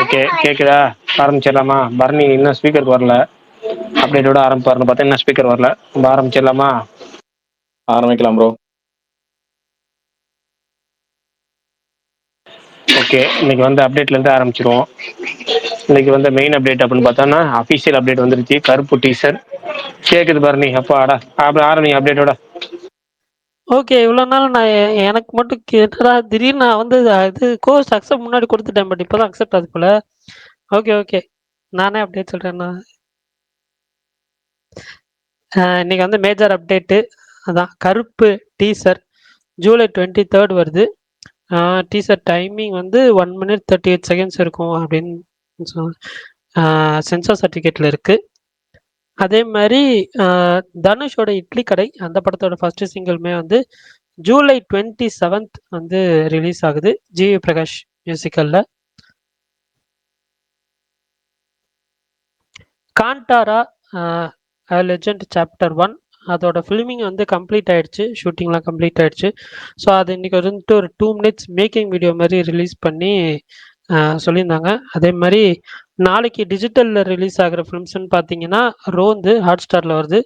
Okay, கேக்குதா? ஆரம்பிச்சிடலாமா? பரணி இன்னும் ஸ்பீக்கருக்கு வரல. அப்டேட்டோட ஆரம்பிப்பாருன்னு பார்த்தா இன்னும் ஸ்பீக்கர் வரல. நம்ம ஆரம்பிச்சிடலாமா? ஆரம்பிக்கலாம் ப்ரோ. ஓகே, இன்னைக்கு வந்து அப்டேட்லேருந்து ஆரம்பிச்சிருவோம். இன்னைக்கு வந்து மெயின் அப்டேட் அப்படின்னு பார்த்தோன்னா அஃபீஷியல் அப்டேட் வந்துருச்சு. கருப்பு டீசர் கேட்குது பரணி. அப்பாடா, அப்படி ஆரம்பிங்க அப்டேட்டோட. ஓகே, இவ்வளோ நாள் நான் எனக்கு மட்டும் கேட்டதா திடீர்னு நான் வந்து இது கோர்ஸ் அக்செப்ட் முன்னாடி கொடுத்துட்டேன். பட் இப்போ தான் அக்செப்ட் ஆகுது போல. ஓகே ஓகே, நானே அப்டேட் சொல்கிறேண்ணா. இன்னைக்கு வந்து மேஜர் அப்டேட்டு அதான் கருப்பு டீசர் ஜூலை 23 வருது. டீசர் டைமிங் வந்து 1 minute 38 seconds இருக்கும் அப்படின்னு சென்சார் சர்டிஃபிகேட்டில் இருக்குது. அதே மாதிரி தனுஷோட இட்லி கடை அந்த படத்தோட ஃபர்ஸ்ட் சிங்கிளுமே வந்து ஜூலை 27 வந்து ரிலீஸ் ஆகுது ஜிவி பிரகாஷ் மியூசிக்கல்ல. காண்டாரா லெஜெண்ட் சாப்டர் 1 அதோட ஃபில்மிங் வந்து கம்ப்ளீட் ஆயிடுச்சு, ஷூட்டிங்லாம் கம்ப்ளீட் ஆயிடுச்சு. ஸோ அது இன்னைக்கு வந்துட்டு ஒரு 2 minutes மேக்கிங் வீடியோ மாதிரி ரிலீஸ் பண்ணி சொல்லியிருந்தாங்க. அதே மாதிரி நாளைக்கு டிஜிட்டலில் ரிலீஸ் ஆகிற ஃபிலிம்ஸ்ன்னு பார்த்தீங்கன்னா ரோந்து ஹாட் ஸ்டாரில் வருது,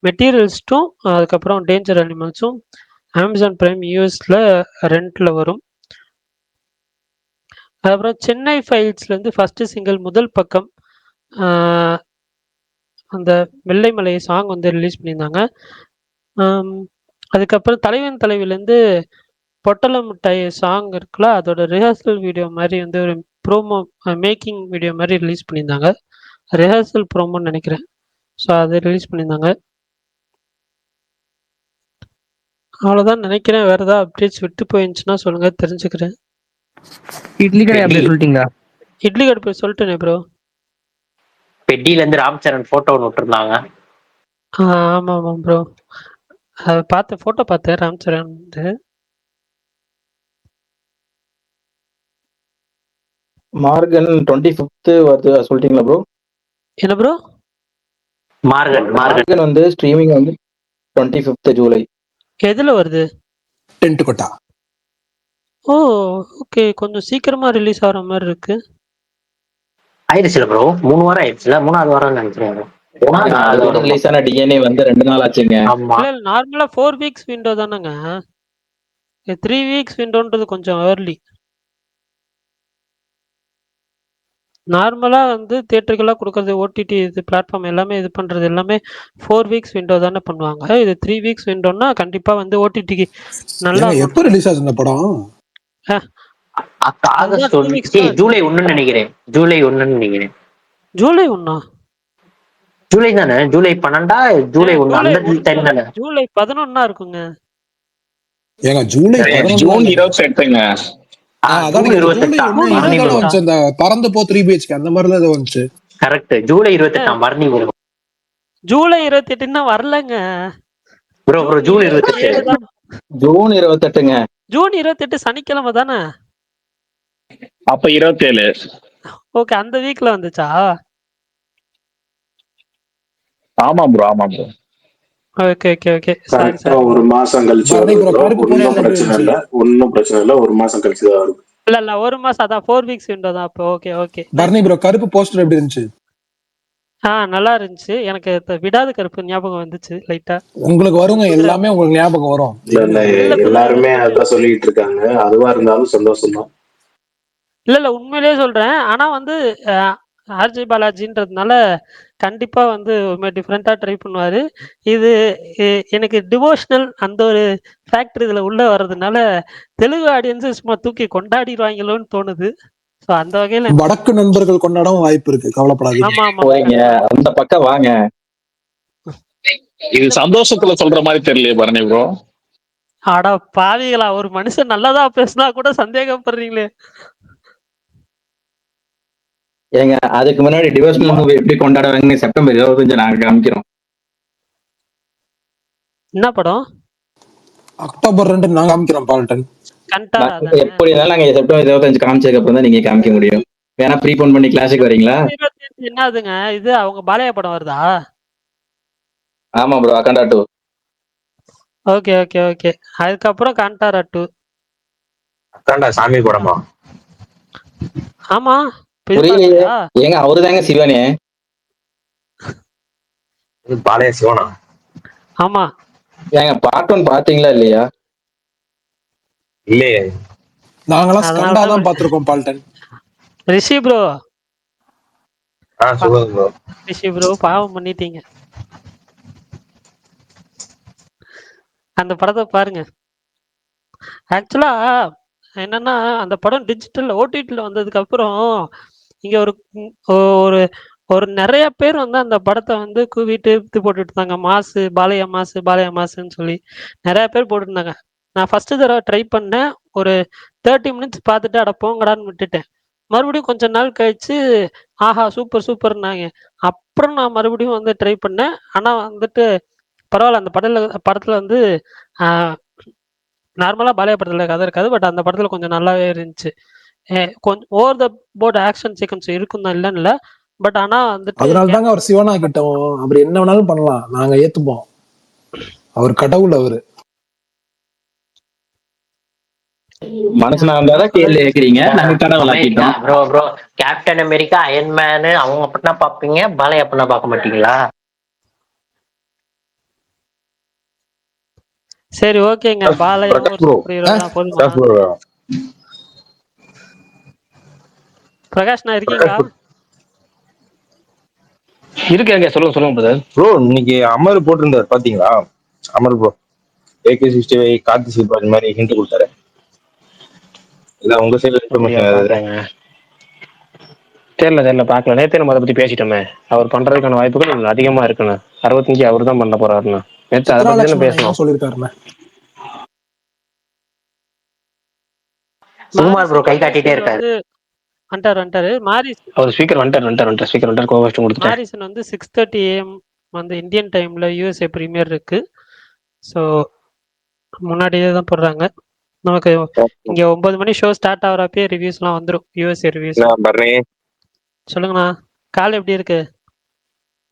மெட்டீரியல்ஸ்டும் அதுக்கப்புறம் டேஞ்சர் அனிமல்ஸும் அமேசான் பிரைம் யூஎஸில் ரெண்டில் வரும். அதுக்கப்புறம் சென்னை ஃபைல்ஸ்லேருந்து ஃபஸ்ட்டு சிங்கிள் முதல் பக்கம் அந்த வெள்ளைமலை சாங் வந்து ரிலீஸ் பண்ணியிருந்தாங்க. அதுக்கப்புறம் தலைவன் தலைவிலேருந்து பொட்டல மிட்டாய் சாங் இருக்குல்ல, அதோட ரிஹர்சல் வீடியோ மாதிரி வந்து ஒரு ப்ரோமோ மேக்கிங் வீடியோ மாதிரி ரிலீஸ் பண்ணியிருந்தாங்க. ரிஹர்சல் ப்ரோமோன்னு நினைக்கிறேன். ஸோ அது ரிலீஸ் பண்ணியிருந்தாங்க. அவ்வளோதான் நினைக்கிறேன். வேறு ஏதாவது அப்டேட்ஸ் விட்டு போயிருந்துச்சுன்னா சொல்லுங்கள், தெரிஞ்சுக்கிறேன். இட்லி கடை அப்டேட் சொல்லிட்டீங்களா? இட்லி கடை போய் சொல்லிட்டேனே ப்ரோ. பெட்டியிலேருந்து ராம்சரண் ஃபோட்டோ ஒன்று விட்டுருந்தாங்க. ஆமாம் ஆமாம் ப்ரோ, அதை பார்த்தேன், ஃபோட்டோ பார்த்தேன் ராம்சரண். மார்கன் 25 வருது சொல்லிட்டீங்களா ப்ரோ? என்ன ப்ரோ? மார்கன் வந்து ஸ்ட்ரீமிங் வந்து 25 ஜூலை. எதுல வருது? டென்ட் கொட்டா. ஓ ஓகே, கொஞ்சம் சீக்கிரமா ரிலீஸ் ஆகிற மாதிரி இருக்கு. ஆயிடுச்சுல ப்ரோ, 3 வாரம் ஆயிடுச்சுல, 3வது வாரம் நினைக்கிறேன். ரிலீஸ் ஆன டிஎன்ஏ வந்து 2 நாள் ஆச்சுங்க. இல்ல நார்மலா 4 weeks விண்டோ தானேங்க. 3 weeks விண்டோன்றது கொஞ்சம் ஏர்லி. நார்மலா வந்து தியேட்டருக்கெல்லாம் கொடுக்கறது ஓடிடி இது பிளாட்ஃபார்ம் எல்லாமே இது பண்றது எல்லாமே 4 weeks விண்டோ தானே பண்ணுவாங்க. இது 3 weeks விண்டோன்னா கண்டிப்பா வந்து ஓடிடிக்கு நல்லா. எப்போ ரிலீஸ் ஆச்சு இந்த படம்? ஜூலை 1 நினைக்கிறேன். ஜூலை 1 நினைக்கிறேன். ஜூலை 1 ஜூலை தானே? ஜூலை 12 ஜூலை 1 அந்த டைம் தானே? ஜூலை 11 இருக்குங்க. ஏங்க ஜூலை 28ங்க. பறந்து போ 3 BHK அந்த மாதிரி தான் வந்துச்சு. கரெக்ட், ஜூலை 28 பரணி வரும். ஜூலை 28 வரலங்க ப்ரோ. ஜூன் 28. ஜூன் 28ங்க. ஜூன் 28 சனிக்கிழமை தானே? அப்ப 27. ஓகே, அந்த வீக்ல வந்துச்சா? ஆமா ப்ரோ, ஆமா bro. Okay okay okay, sorry sorry. ஒரு மாசம் கழிச்சு ஒன்னும் பிரச்சனை இல்ல, ஒரு மாசம் கழிச்சு தான் வரும். இல்ல ஒரு மாசம், அதான் 4 weeks விண்டோ தான். அப்போ ஓகே ஓகே. பரணி ப்ரோ, கருப்பு போஸ்டர் எப்படி இருந்துச்சு? நல்லா இருந்துச்சு. எனக்கு விடாத கருப்பு ஞாபகம் வந்துச்சு லைட்டா. உங்களுக்கு வருங்க, எல்லாமே உங்களுக்கு ஞாபகம் வரும். எல்லாருமே அதான் சொல்லிட்டு இருக்காங்க. அதுவா இருந்தாலும் சந்தோஷம் தான். இல்ல உண்மையிலேயே சொல்றேன். ஆனா வந்து ஆர்ஜே பாலாஜின்றதுனால கண்டிப்பா வந்து டிஃப்ரெண்டா ட்ரை பண்ணுவாரு. இது எனக்கு டிவோஷனல் அந்த ஒரு ஃபேக்டர் இதுல உள்ள வர்றதுனால தெலுங்கு ஆடியன்ஸ் சும்மா தூக்கி கொண்டாடிடுவாங்களோன்னு தோணுது. ஸோ அந்த வகையில வடக்கு நண்பர்கள் கொண்டாடவும் வாய்ப்பு இருக்கு, கவலைப்படாதீங்க. ஆமா ஆமா, அந்த பக்கம் வாங்க. இது சந்தோஷத்துல சொல்ற மாதிரி தெரியலையே பரணி ப்ரோ. ஆடா பாவிகளா, ஒரு மனுஷன் நல்லதா பேசினா கூட சந்தேகப்படுறீங்களே. ஏங்க அதுக்கு முன்னாடி டிவோஷனல் மூவி எப்படி கொண்டாடுவாங்கன்னு செப்டம்பர் 25 நாங்க காமிக்கிறோம். என்ன படம்? அக்டோபர் 2 நாங்க காமிக்கிறோம். பால்டன் எப்படி இருந்தாலும் நாங்க செப்டம்பர் 25 காமிச்சதுக்கு அப்புறம் தான் நீங்க காமிக்க முடியும். வேணா ப்ரீபோன் பண்ணி கிளாஸுக்கு வரீங்களா? என்னதுங்க இது, அவங்க பாலையா படம் வருதா? ஆமா bro, Akhanda 2. Okay okay okay. அதுக்கப்புறம் காண்டாரா 2. அகாண்டா சாமி படமா? ஆமா, இது புரியலையே. பார்க்கலையா? ஏங்க அவருதாங்க சிவனே. பாளைய சிவனா? ஆமா. ஏங்க பார்ட் 1 பாத்தீங்களா இல்லையா? இல்லையே. நாங்களாம் அதனால ஸ்கண்டா தான் தான் பாத்திருக்கோம் பால்டன். ரிஷி ப்ரோ, சொல்லுங்க ப்ரோ. ரிஷி ப்ரோ பாவம் பண்ணிட்டீங்க. அந்த படத்தை பாருங்க. ஆக்சுவலா என்னன்னா, அந்த படம் டிஜிட்டல் ஓடிடில வந்ததுக்கு அப்புறம் இங்க ஒரு ஒரு ஒரு நிறைய பேர் வந்து அந்த படத்தை வந்து கூவிட்டு இது போட்டுட்டு இருந்தாங்க. மாசு பாலையா மாசு பாலையா மாசுன்னு சொல்லி நிறைய பேர் போட்டுருந்தாங்க. நான் ஃபர்ஸ்ட் தடவை ட்ரை பண்ணேன். ஒரு 30 மினிட்ஸ் பார்த்துட்டு அட போங்கடான்னு விட்டுட்டேன். மறுபடியும் கொஞ்ச நாள் கழிச்சு ஆஹா சூப்பர் சூப்பர்னாங்க. அப்புறம் நான் மறுபடியும் வந்து ட்ரை பண்ணேன். ஆனா வந்துட்டு பரவாயில்ல, அந்த படத்துல வந்து நார்மலா பாலையா படத்துல கதை இருக்காது. பட் அந்த படத்துல கொஞ்சம் நல்லாவே இருந்துச்சு. கொஞ்சம் over the board action sequence இருக்கும் தான், இல்லைன்னு இல்லை. பட் ஆனா வந்துட்டு அதனால தாங்க அவர் சிவனா கிட்டோம். அவர் என்ன வேணாலும் பண்ணலாம், நாங்க ஏத்துப்போம். அவர் கடவுள். அவரு மனுஷனா இருந்தாதான் கேள்வி கேட்கறீங்க, நாங்க கடவுளாக்கிட்டோம். Bro bro, captain America, Iron Man அவங்க அப்படின்னா பாப்பீங்க, பாலையா அப்படின்னா பார்க்க மாட்டீங்களா? சரி ஓகேங்க, பாலையாவும் ஒரு சூப்பர் ஹீரோ தான். போதுமா? பிரகாஷ்ண்ணா இருக்கீங்களா? இருக்கேங்க, சொல்லுங்க சொல்லுங்க பிரதர். ப்ரோ இன்னைக்கு அமர் போட்டிருந்தாரு பாத்தீங்களா? அமர் ப்ரோ AK-65 கார்த்தி சிப்பாஜ் மாதிரி ஹிண்ட் கொடுத்தாரு. இல்ல உங்க சைடு இன்ஃபர்மேஷன் தெரியல பார்க்கல. நேத்தே நம்ம அதை பத்தி பேசிட்டோமே. அவர் பண்றதுக்கான வாய்ப்புகள் அதிகமா இருக்குண்ணா. 65 அவர் தான் பண்ண போறாருண்ணா. நேற்று அதை பத்தி தானே பேசணும். சொல்லிருக்காருண்ணா. சுகுமார் ப்ரோ கை காட்டிட்டே இருக்காரு. வந்துட்டாரு மாரிஸ். அவர் ஸ்பீக்கர் வந்துட்டார் ஸ்பீக்கர் வந்துட்டார். கோவஸ்ட் கொடுத்துட்டார். மாரிசன் வந்து 6:30 AM வந்து இந்தியன் டைம்ல USA பிரீமியர் இருக்கு. ஸோ முன்னாடியே தான் போடுறாங்க. நமக்கு இங்க 9 மணி ஷோ ஸ்டார்ட் ஆகிறப்பே ரிவ்யூஸ்லாம் வந்துடும். USA reviews. சொல்லுங்கண்ணா, கால் எப்படி இருக்கு?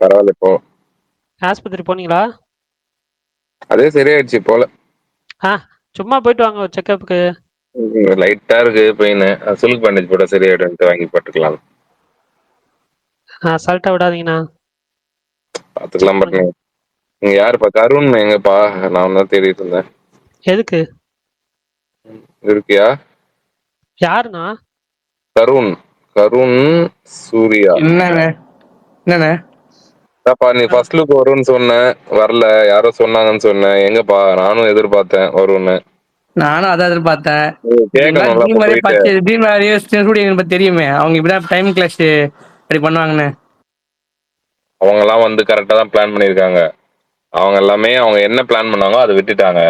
பரவாயில்ல. இப்போ ஆஸ்பத்திரி போனீங்களா? அதே சரியாயிடுச்சு போல. சும்மா போயிட்டு வாங்க ஒரு செக்கப்புக்கு. லைட்டா இருக்கு பெயின். சில்க் பேண்டேஜ் போட சரியாயிடும்ட்டு வாங்கி போட்டுக்கலாம். அசால்ட்டா விடாதீங்கண்ணா. பாத்துக்கலாம். பட் நீங்க யாருப்பா? கருண் எங்கப்பா? நான் தான் தேடிட்டு இருந்தேன். எதுக்கு இருக்கியா? யாருண்ணா? கருண் சூர்யா. என்னண்ணே அப்பா நீ ஃபர்ஸ்ட் லுக் வரும்னு சொன்ன, வரல. யாரோ சொன்னாங்கன்னு சொன்னேன். எங்கப்பா? நானும் எதிர்பார்த்தேன் வரும்னு. நானும் அதான் எதிர்பார்த்தேன். தெரியுமே அவங்க இப்படிதான் டைம் கிளாஸ் அப்படி பண்ணுவாங்கன்னு. அவங்க எல்லாம் வந்து கரெக்டா தான் பிளான் பண்ணிருக்காங்க. அவங்க எல்லாமே அவங்க என்ன பிளான் பண்ணாங்களோ அதை விட்டுட்டாங்க.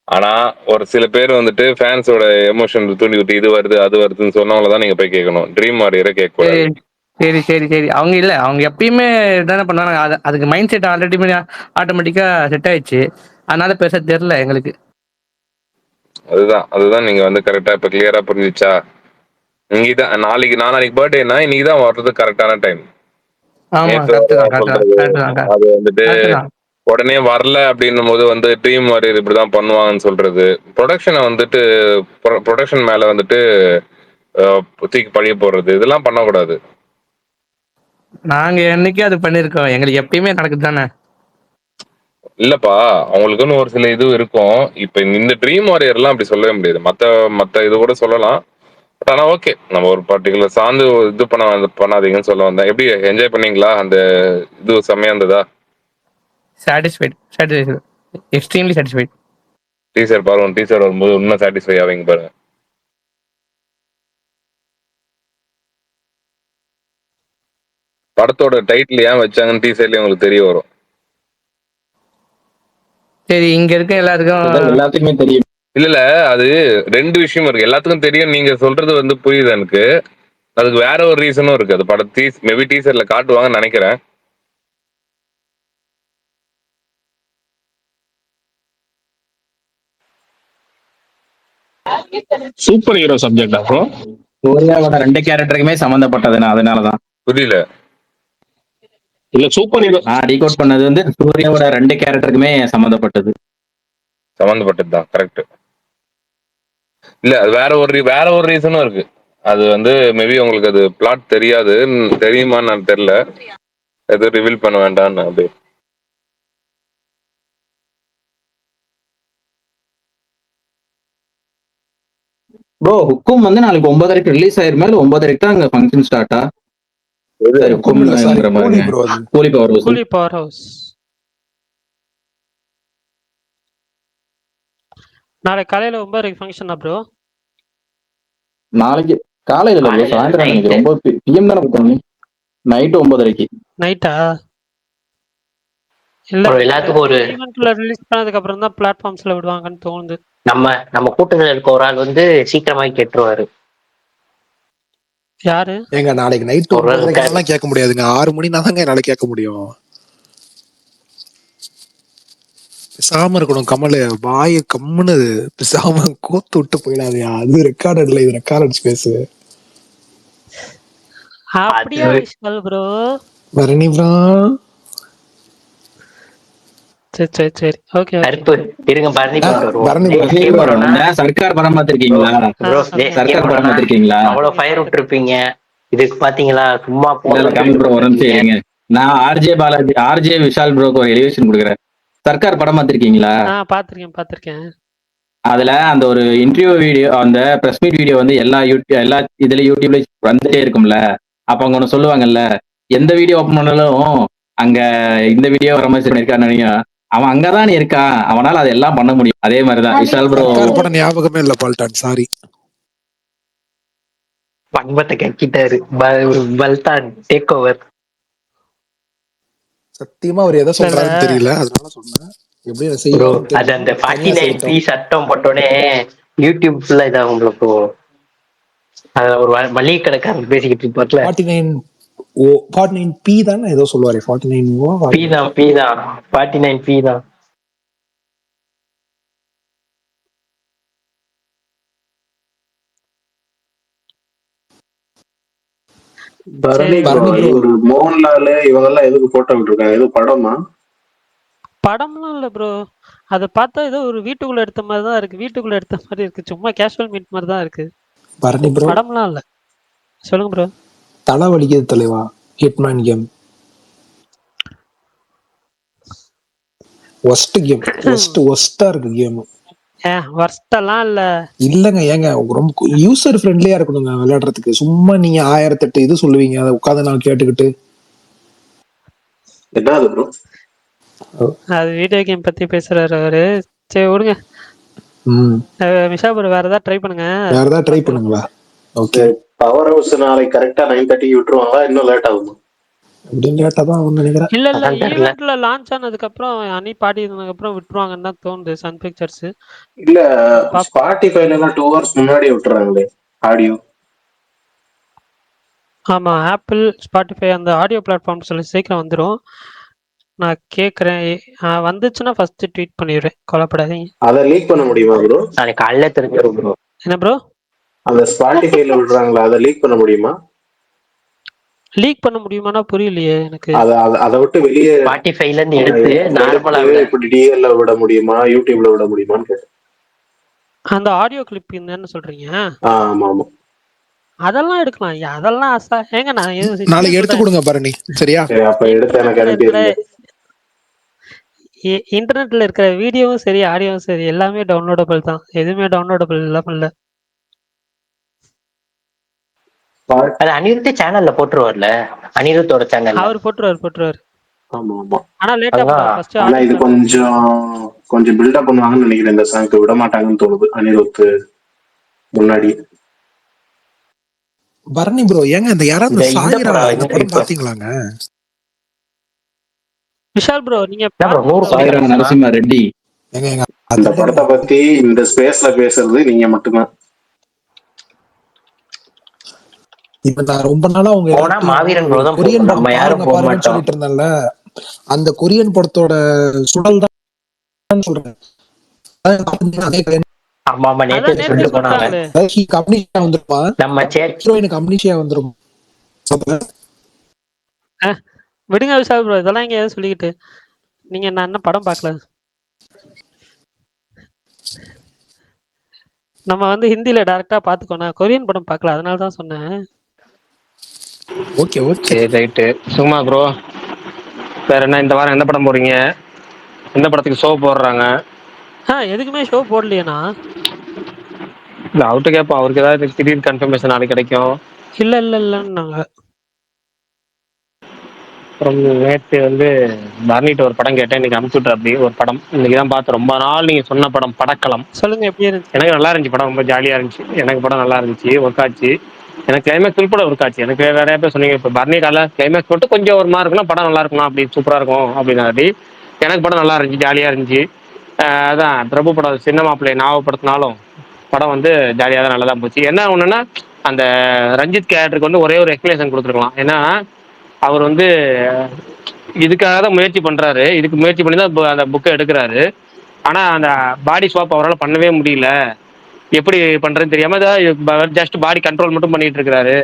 ஆனா ஒரு சில பேர் வந்துட்டு ஃபேன்ஸோட எமோஷன் தூண்டி விட்டு இது வருது அது வருதுன்னு சொன்னவங்களதான் நீங்க போய் கேட்கணும். ட்ரீம் வாரியரை கேட்க கூடாது. சரி அவங்க இல்ல, அவங்க எப்பயுமே தானே பண்ணுவாங்க. அதுக்கு மைண்ட் செட் ஆல்ரெடி ஆட்டோமேட்டிக்கா செட் ஆயிடுச்சு. அதனால பெருசா தெரியல எங்களுக்கு. அதுதான் நீங்க வந்து கரெக்டா இப்ப கிளியரா புரிஞ்சிச்சா? இங்கதான் நாளைக்கு பர்த்டேனா இன்னைக்குதான் வர்றது கரெக்டான டைம். அது வந்துட்டு உடனே வரல அப்படின்னும் போது வந்து டீம் வாரியர் இப்படிதான் பண்ணுவாங்கன்னு சொல்றது, ப்ரொடக்ஷனை வந்துட்டு ப்ரொடக்ஷன் மேல வந்துட்டு தூக்கி பழிய போடுறது, இதெல்லாம் பண்ணக்கூடாது. நாங்க என்னைக்கு அது பண்ணிருக்கோம், எங்களுக்கு எப்பயுமே நடக்குது தானே. இல்லப்பா, அவங்களுக்குன்னு ஒரு சில இது இருக்கும். இப்ப இந்த ட்ரீம் வாரியர் எல்லாம் அப்படி சொல்லவே முடியாது. மத்த இது கூட சொல்லலாம். பட் ஆனா ஓகே, நம்ம ஒரு பர்டிகுலர் சார்ந்து இது பண்ணாதீங்கன்னு சொல்ல வந்தேன். எப்படி என்ஜாய் பண்ணீங்களா? அந்த இது செம்மையா இருந்ததா? Satisfied, extremely satisfied. டீசர் பாருங்க, டீசர் வரும்போது இன்னும் சாட்டிஸ்ஃபை ஆவீங்க பாருங்க. படத்தோட டைட்டில் ஏன் வச்சாங்கன்னு டீசர்லயே உங்களுக்கு தெரிய வரும். சரி, இங்க இருக்க எல்லாத்துக்குமே தெரியும். இல்ல அது ரெண்டு விஷயம் இருக்கு. எல்லாத்துக்கும் தெரியும் நீங்க சொல்றது வந்து புரியுது எனக்கு. அதுக்கு வேற ஒரு ரீசனும் இருக்கு. அது படம் மேபி டீசர்ல காட்டுவாங்கன்னு நினைக்கிறேன். சூப்பர் ஹீரோ சப்ஜெக்ட் அப்புறம் சூர்யாவோட 2 கேரக்டருக்குமே சம்பந்தப்பட்டதுன்னா அதனாலதான். புரியல. இல்ல சூப்பர் ஹீரோ நான் டீகோட் பண்ணது வந்து சூர்யாவோட 2 கேரக்டருக்குமே சம்பந்தப்பட்டதுதான். கரெக்ட். இல்ல அது வேற ஒரு ரீசனும் இருக்கு. அது வந்து மேபி உங்களுக்கு அது பிளாட் தெரியாது, தெரியுமான்னு நான் தெரியல. எதுவும் ரிவீல் பண்ண வேண்டாம்னு அப்படி. ப்ரோ ஹுக்கும் வந்து நாளைக்கு 9:30 ரிலீஸ் ஆயிருமா இல்ல 9:30 தான் அங்க ஃபங்க்ஷன் ஸ்டார்ட்டா? சரி ஹுக்கும் இல்ல சாரி, கூலி ப்ரோ. அது கூலி பவர் ஹவுஸ். கூலி பவர் ஹவுஸ் நாளைக்கு காலையில 9:30 ஃபங்க்ஷனா ப்ரோ? நாளைக்கு காலையில இல்ல ப்ரோ, சாயந்தரம் நினைக்கிறேன். 9 PM தானே கொடுத்தாங்க. நைட்டு 9:30. நைட்டா? இல்ல bro, எல்லாத்துக்கும் ஒரு ஈவென்ட்ல ரிலீஸ் பண்ணதுக்கு அப்புறம் தான் பிளாட்ஃபார்ம்ஸ்ல விடுவாங்கன்னு தோணுது. நம்ம கூட்டத்துல இருக்க ஒரு ஆள் வந்து சீக்கிரமா கெட்டுருவாரு. யாரு? ஏங்க நாளைக்கு நைட்டு ஒரு ஆள் 9:30 இருக்காரு. கேட்க முடியாதுங்க. 6 மணினா தாங்க என்னால கேட்க முடியும். பேசாம இருக்கணும் கமல், வாய கம்முன்னு பேசாம கோத்து விட்டு போயிடாதயா. அது ரெக்கார்டட்ல, இது ரெக்கார்டட் ஸ்பேஸ். அப்படியா விஷால் ப்ரோ? பரணி ப்ரோ, சரி ஓகே கருப்பு இருங்க, பரணி பரணி சர்க்கார் படம் பார்த்திருக்கீங்களா? சர்க்கார் படம் பார்த்திருக்கீங்களா? அவ்வளவு ஃபயர் விட்டுருப்பீங்க, இதுக்கு பாத்தீங்களா? சும்மா கமல் ப்ரோ ஒரு நிமிஷம் இருங்க. நான் ஆர்ஜே பாலாஜி, ஆர்ஜே விஷால் ப்ரோக்கு ஒரு எலிவேஷன் கொடுக்குறேன். சர்க்கார் படம் பார்த்திருக்கீங்களா? பாத்திருக்கேன். அதுல அந்த ஒரு இன்டர்வியூ வீடியோ, அந்த பிரஸ் மீட் வீடியோ வந்து எல்லா இதுல யூடியூப்ல வந்துட்டே இருக்கும்ல. அப்ப அவங்க ஒண்ணு சொல்லுவாங்கல்ல, எந்த வீடியோ ஓபன் பண்ணாலும் அங்க இந்த வீடியோ வர மாதிரி இருக்கான்னு, அவன் அங்கதான் இருக்கான், அவனால அதெல்லாம் பண்ண முடியும். அதே மாதிரிதான் விஷால் ப்ரோ. படம் ஞாபகமே இல்ல பால்டான், சாரி. பண்பத்தை கக்கிட்டாரு. பல்தான் டேக் ஓவர். சத்தியமா அவர் எதை சொல்றாருன்னு தெரியல, அதனால சொன்னேன். எப்படி செய்யணும் அது அந்த 49P சட்டம் போட்டோடனே யூடியூப் ஃபுல்லா இதாகும் உங்களுக்கு. அத ஒரு மளிகை கடைக்காரன் பேசிக்கிட்டு இருப்பார்ல, 49P தானே ஏதோ சொல்லுவாரு. 49 தான் 49P தான். ஒரு மோகன்லால் இவங்க எல்லாம் எதுக்கு போட்டோ விட்டுருக்காங்க? எதுவும் படமா? படம்லாம் இல்ல ப்ரோ, அதை பார்த்தா ஏதோ ஒரு வீட்டுக்குள்ள எடுத்த மாதிரி தான் இருக்கு. வீட்டுக்குள்ள எடுத்த மாதிரி இருக்கு, சும்மா கேஷுவல் மீட் மாதிரி தான் இருக்கு. படம்லாம் இல்ல. சொல்லுங்க ப்ரோ. தலை வலிக்குது தலைவா. ஹிட்மேன் கேம் ஒஸ்ட் கேம், ஒஸ்டா இருக்கு கேம். வர்ஸ்டெல்லாம் இல்லங்க ஏங்க, ரொம்ப யூசர் ஃப்ரெண்ட்லியா இருக்கணுங்க விளையாடுறதுக்கு. சும்மா நீங்க 1008 இது சொல்லுவீங்க, அதை உட்காந்து நான் கேட்டுக்கிட்டு. என்னது ப்ரோ? அது வீடியோ கேம் பத்தி பேசுறாரு அவரு. சரி விடுங்க. விஷா ப்ரோ வேற ஏதாவது ட்ரை பண்ணுங்களா? ஓகே. பவர் ஹவுஸ் நாளைக்கு கரெக்டா 9:30 விட்டுருவாங்களா? இன்னும் லேட் ஆகுமா? இல்ல ஈவென்ட்ல லான்ச் ஆனதுக்கு அப்புறம் அனி பாடி இருந்ததுக்கு அப்புறம் விட்டுருவாங்கன்னு தான் தோணுது சன் பிக்சர்ஸ். இல்ல ஸ்பாட்டிஃபைல எல்லாம் 2 hours முன்னாடி விட்டுறாங்களே ஆடியோ. ஆமா, ஆப்பிள் ஸ்பாட்டிஃபை அந்த ஆடியோ பிளாட்ஃபார்ம் சொல்லி சீக்கிரம் வந்துடும். நான் கேக்குறேன், வந்துச்சுன்னா ஃபர்ஸ்ட் ட்வீட் பண்ணிடுறேன், கவலைப்படாதீங்க. அத லீக் பண்ண முடியுமா ப்ரோ? நாளைக்கு காலையில தெரிஞ்சிரும் ப்ரோ. என்ன ப்ரோ? அந்த ஸ்பாட்டிஃபைல விடுறாங்களா, அத லீக் பண்ண முடியுமா? லீக் பண்ண முடியுமானா புரியலையே எனக்கு. அத விட்டு வெளியே ஸ்பாட்டிஃபைல இருந்து எடுத்து நார்மலா இப்படி டிஎல்ல விட முடியுமா, யூடியூப்ல விட முடியுமான்னு கேட்டேன். அந்த ஆடியோ கிளிப் என்னன்னு சொல்றீங்க? ஆமா ஆமா, அதெல்லாம் எடுக்கலாம். அதெல்லாம் ஏங்க நான் நாளைக்கு எடுத்து கொடுங்க பரணி, சரியா? அப்ப எடுத்து எனக்கு அனுப்பிடுங்க. இன்டர்நெட்ல இருக்கிற வீடியோவும் சரி ஆடியோவும் சரி எல்லாமே டவுன்லோடபிள் தான். எதுவுமே டவுன்லோடபிள் இல்லாம இல்ல. அது அனிருத் சேனல்ல போட்டுருவார்ல, அனிருத்தோட சேனல் அவர் போட்டுருவாரு. ஆமா ஆமா, ஆனா லேட்டா ஃபர்ஸ்ட். ஆனா இது கொஞ்சம் பில்டப் பண்ணுவாங்கன்னு நினைக்கிறேன். இந்த சாங்க்கு விட மாட்டாங்கன்னு தோணுது அனிருத் முன்னாடி. பரணி ப்ரோ, ஏங்க இந்த யாராவது சாயிரா இந்த படம் பாத்தீங்களாங்க? விஷால் ப்ரோ நீங்க நரசிம்மா ரெட்டி அந்த படத்தை பத்தி இந்த ஸ்பேஸ்ல பேசுறது நீங்க மட்டும்தான். இப்ப நான் ரொம்ப நாளா அவங்க கொரியன் படம் பாருங்கன்னு சொல்லிட்டு இருந்தேன்ல, அந்த கொரியன் படத்தோட சுடல் தான் சொல்றேன். விடுங்க விஷால் ப்ரோ, இதெல்லாம் இங்க சொல்லிக்கிட்டு நீங்க நான் என்ன படம் பார்க்கல. நம்ம வந்து ஹிந்தியில டைரக்டா பாத்துக்கோ. நான் கொரியன் படம் பார்க்கல, அதனால தான் சொன்னேன். Okay okay. சரி ரைட்டு. சும்மா ப்ரோ, வேற என்ன இந்த வாரம் எந்த படம் போறீங்க? எந்த படத்துக்கு ஷோ போடுறாங்க? எதுக்குமே ஷோ போடலையேண்ணா. இல்லை அவர்கிட்ட கேட்போம், அவருக்கு ஏதாவது திடீர் கன்ஃபர்மேஷன் நாளைக்கு கிடைக்கும். இல்லைன்னாங்க. அப்புறம் நேற்று வந்து பரணிட்ட ஒரு படம் கேட்டேன், இன்னைக்கு அனுப்பிச்சு விட்ற. அப்படி ஒரு படம் இன்னைக்கு தான் பார்த்தேன். ரொம்ப நாள் நீங்கள் சொன்ன படம் படக்களம். சொல்லுங்க, எப்படி இருந்துச்சு? எனக்கு நல்லா இருந்துச்சு படம், ரொம்ப ஜாலியாக இருந்துச்சு. எனக்கு படம் நல்லா இருந்துச்சு, ஒர்க் ஆச்சு. எனக்கு கிளைமேக்ஸ் உள்பட ஒர்க் ஆச்சு. எனக்கு நிறைய பேர் சொன்னீங்க, இப்போ பரணி கால கிளைமேக்ஸ் போட்டு கொஞ்சம் ஒரு மாதிரி இருக்குன்னா படம் நல்லா இருக்கும்னா அப்படி சூப்பராக இருக்கும் அப்படின்னாடி. எனக்கு படம் நல்லா இருந்துச்சு, ஜாலியாக இருந்துச்சு. அதான் பிரபு படம் சின்ன மாப்பிள்ளையை ஞாபகப்படுத்தினாலும் படம் வந்து ஜாலியாக தான் நல்லா தான் போச்சு. என்ன ஒன்றுன்னா, அந்த ரஞ்சித் கேரக்டருக்கு வந்து ஒரே ஒரு எக்ஸ்பிளேஷன் கொடுத்துருக்கலாம். ஏன்னா அவர் வந்து இதுக்காக தான் முயற்சி பண்ணுறாரு, இதுக்கு முயற்சி பண்ணி தான் அந்த புக்கை எடுக்கிறாரு. ஆனால் அந்த பாடி ஸ்வாப் அவரால் பண்ணவே முடியல. எப்படி பண்ணுறதுன்னு தெரியாமல் ஜஸ்ட் பாடி கண்ட்ரோல் மட்டும் பண்ணிட்டு இருக்கிறாரு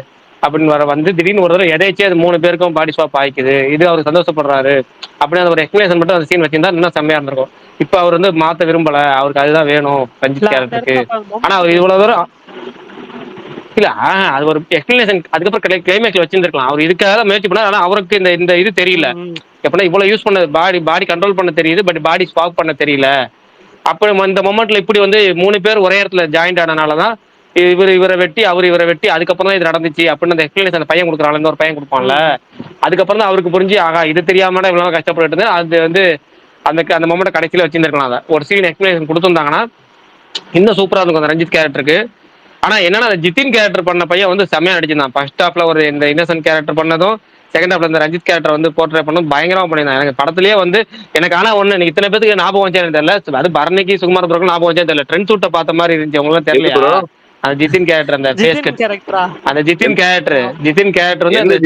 அப்படின்னு வந்து திடீர்னு ஒரு தடவை எதைச்சே அது 3 பேருக்கும் பாடி ஸ்வாப் ஆயிக்குது. இது அவர் சந்தோஷப்படுறாரு அப்படின்னு அந்த ஒரு எக்ஸ்பிளேஷன் மட்டும் அந்த சீன் வச்சிருந்தா இன்னும் செம்மையாக இருந்திருக்கும். இப்போ அவர் வந்து மாற்ற விரும்பலை, அவருக்கு அதுதான் வேணும் ரஞ்சித் கேரக்டருக்கு. ஆனால் அவர் இவ்வளோ தூரம் இல்ல அது ஒரு எக்ஸ்பிளனேஷன் அதுக்கப்புறம் கிளைமேக்ஸ்ல வச்சிருந்திருக்கலாம். அவர் இதுக்காக தான் முயற்சி பண்ணார். ஆனா அவருக்கு இந்த இது தெரியல. எப்படின்னா இவ்வளவு யூஸ் பண்ண பாடி கண்ட்ரோல் பண்ண தெரியுது, பட் பாடி ஸ்வாப் பண்ண தெரியல. அப்ப இந்த மொமெண்ட்ல இப்படி வந்து 3 பேர் ஒரே இடத்துல ஜாயிண்ட் ஆனனாலதான் இவரை வெட்டி இவரை வெட்டி அதுக்கப்புறம் தான் இது நடந்துச்சு அப்படின்னு அந்த எக்ஸ்பிளனேஷன் அந்த பையன் கொடுக்குறாள், ஒரு பையன் கொடுப்பான்ல, அதுக்கப்புறம் தான் அவருக்கு புரிஞ்சு ஆகா இது தெரியாம இவ்வளவு கஷ்டப்பட்டு அது வந்து அந்த மொமெண்ட் கடைசியில வச்சிருந்திருக்கலாம். அதை ஒரு சீன் எக்ஸ்பிளனேஷன் கொடுத்துருந்தாங்கன்னா இன்னும் சூப்பரா இருக்கும் அந்த ரஞ்சித் கேரக்டருக்கு. ஆனா என்னன்னா அந்த ஜித்தின் கேரக்டர் பண்ண பையன் வந்து செம்மையா நடிச்சிருந்தான். ஃபர்ஸ்ட் ஹாஃப்ல ஒரு இந்த இன்னசென்ட் கேரக்டர் பண்ணதும், செகண்ட் ஹாஃப்ல இந்த ரஞ்சித் கேரக்டர் வந்து போர்ட்ரே பண்ணதும் பயங்கரமா பண்ணியிருந்தான். எனக்கு படத்திலேயே வந்து எனக்கு ஆனா ஒண்ணு எனக்கு இத்தனை பேருக்கு ஞாபகம் வச்சேன்னு தெரியல, அது பரணிக்கு சுகுமார் ப்ரோக்கு ஞாபகம் வச்சேன்னு தெரியல. ட்ரெண்ட் சூட்டை பார்த்த மாதிரி இருந்துச்சு, உங்களுக்கு தெரியலையா? அந்த ஜித்தின் கேரக்டர், அந்த ஃபேஸ் கட், அந்த ஜித்தின் கேரக்டர் வந்து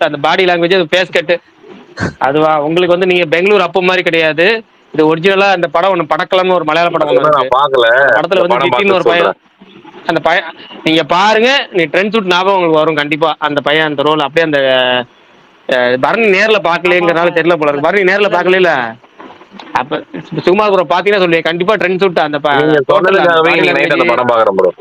அந்த பாடி லாங்குவேஜ், அது ஃபேஸ் கட், அதுவா உங்களுக்கு வந்து நீங்க பெங்களூர் அப்பு மாதிரி கிடையாது. இது ஒரிஜினலா அந்த படம் ஒண்ணு படக்கலம்னு ஒரு மலையாள படம் ஒண்ணு இருக்கு. படத்துல வந்து ஜித்தின் ஒரு பையன், அந்த பையன் நீங்க பாருங்க, நீ ட்ரெண்ட் சூட் ஞாபகம் உங்களுக்கு வரும் கண்டிப்பா. அந்த பையன் அந்த ரோல் அப்படியே அந்த பரணி நேர்ல பாக்கலங்கிறனால தெரியல போல இருக்கு. பரணி நேர்ல பாக்கல, அப்ப சுகுமார் ப்ரோ பாத்தீங்கன்னா சொல்லுவேன் கண்டிப்பா ட்ரெண்ட் சூட் அந்த படம் பாக்குறேன் ப்ரோ.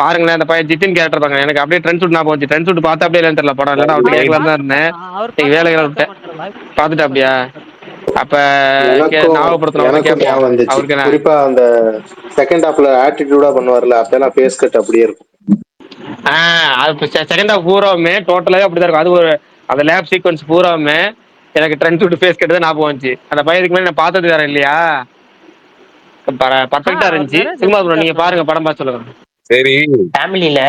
பாருங்களேன் அந்த பையன் ஜித்தின் கேரக்டர் பாங்க. எனக்கு அப்படியே ட்ரெண்ட் சூட் ஞாபகம் வச்சு. ட்ரெண்ட் சூட் பார்த்தா அப்படியே இல்லைன்னு தெரியல படம், இல்லைன்னா அவர்கிட்ட கேட்கலாம் தான் இருந்தேன். நீங்க வேலைகளை விட்டேன் பார்த்துட்டு அப்படியா. அப்ப குறிப்பா அந்த செகண்ட் ஹாஃப்ல ஆட்டிடியூடா பண்ணுவார்ல, அப்பெல்லாம் ஃபேஸ் கட் அப்படியே இருக்கும். அது செகண்ட் ஹாஃப் பூராவுமே டோட்டலாவே அப்படிதான் இருக்கும். அது ஒரு அந்த லேப் சீக்வன்ஸ் பூராவுமே எனக்கு ட்ரெண்ட் சூட் ஃபேஸ் கட் தான் ஞாபகம் வந்துச்சு. அந்த பையனுக்கு மேலே நான் பார்த்தது வேற இல்லையா, பர்ஃபெக்டா இருந்துச்சு. சுகுமார் ப்ரோ நீங்க பாருங்க, படம் பார்த்து சொல்லுங்க. சரி ஃபேமிலில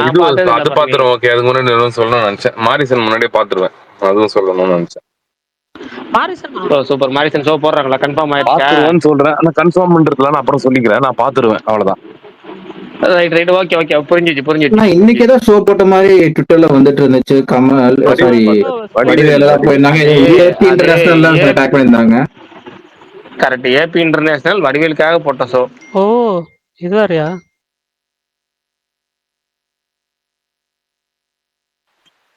இது அது பாத்துருவேன். ஓகே, அதுக்கு முன்னாடி சொல்லணும்னு நினைச்சேன். மாரிசன் முன்னாடியே பாத்துருவேன், அதுவும் சொல்லணும்னு நினைச்சேன். சூப்பர். மாரிசன் ஷோ போடுறாங்களா? கன்ஃபார்ம் ஆயிடுச்சு சொல்றேன். ஆனா கன்ஃபார்ம் பண்றதுல நான் அப்புறம் சொல்லிக்கிறேன், நான் பாத்துருவேன் அவ்வளவுதான். ரைட் ஓகே புரிஞ்சிச்சு. இன்னைக்கு ஏதோ ஷோ போட்ட மாதிரி ட்விட்டர்ல வந்துட்டு இருந்துச்சு. கமல் சாரி வடிவேலு போயிருந்தாங்க, ஏபி இன்டர்நேஷனல் அட்டாக் பண்ணிருந்தாங்க. கரெக்ட், ஏபி இன்டர்நேஷனல் வடிவேலுக்காக போட்ட ஷோ. ஓ இது வேறயா?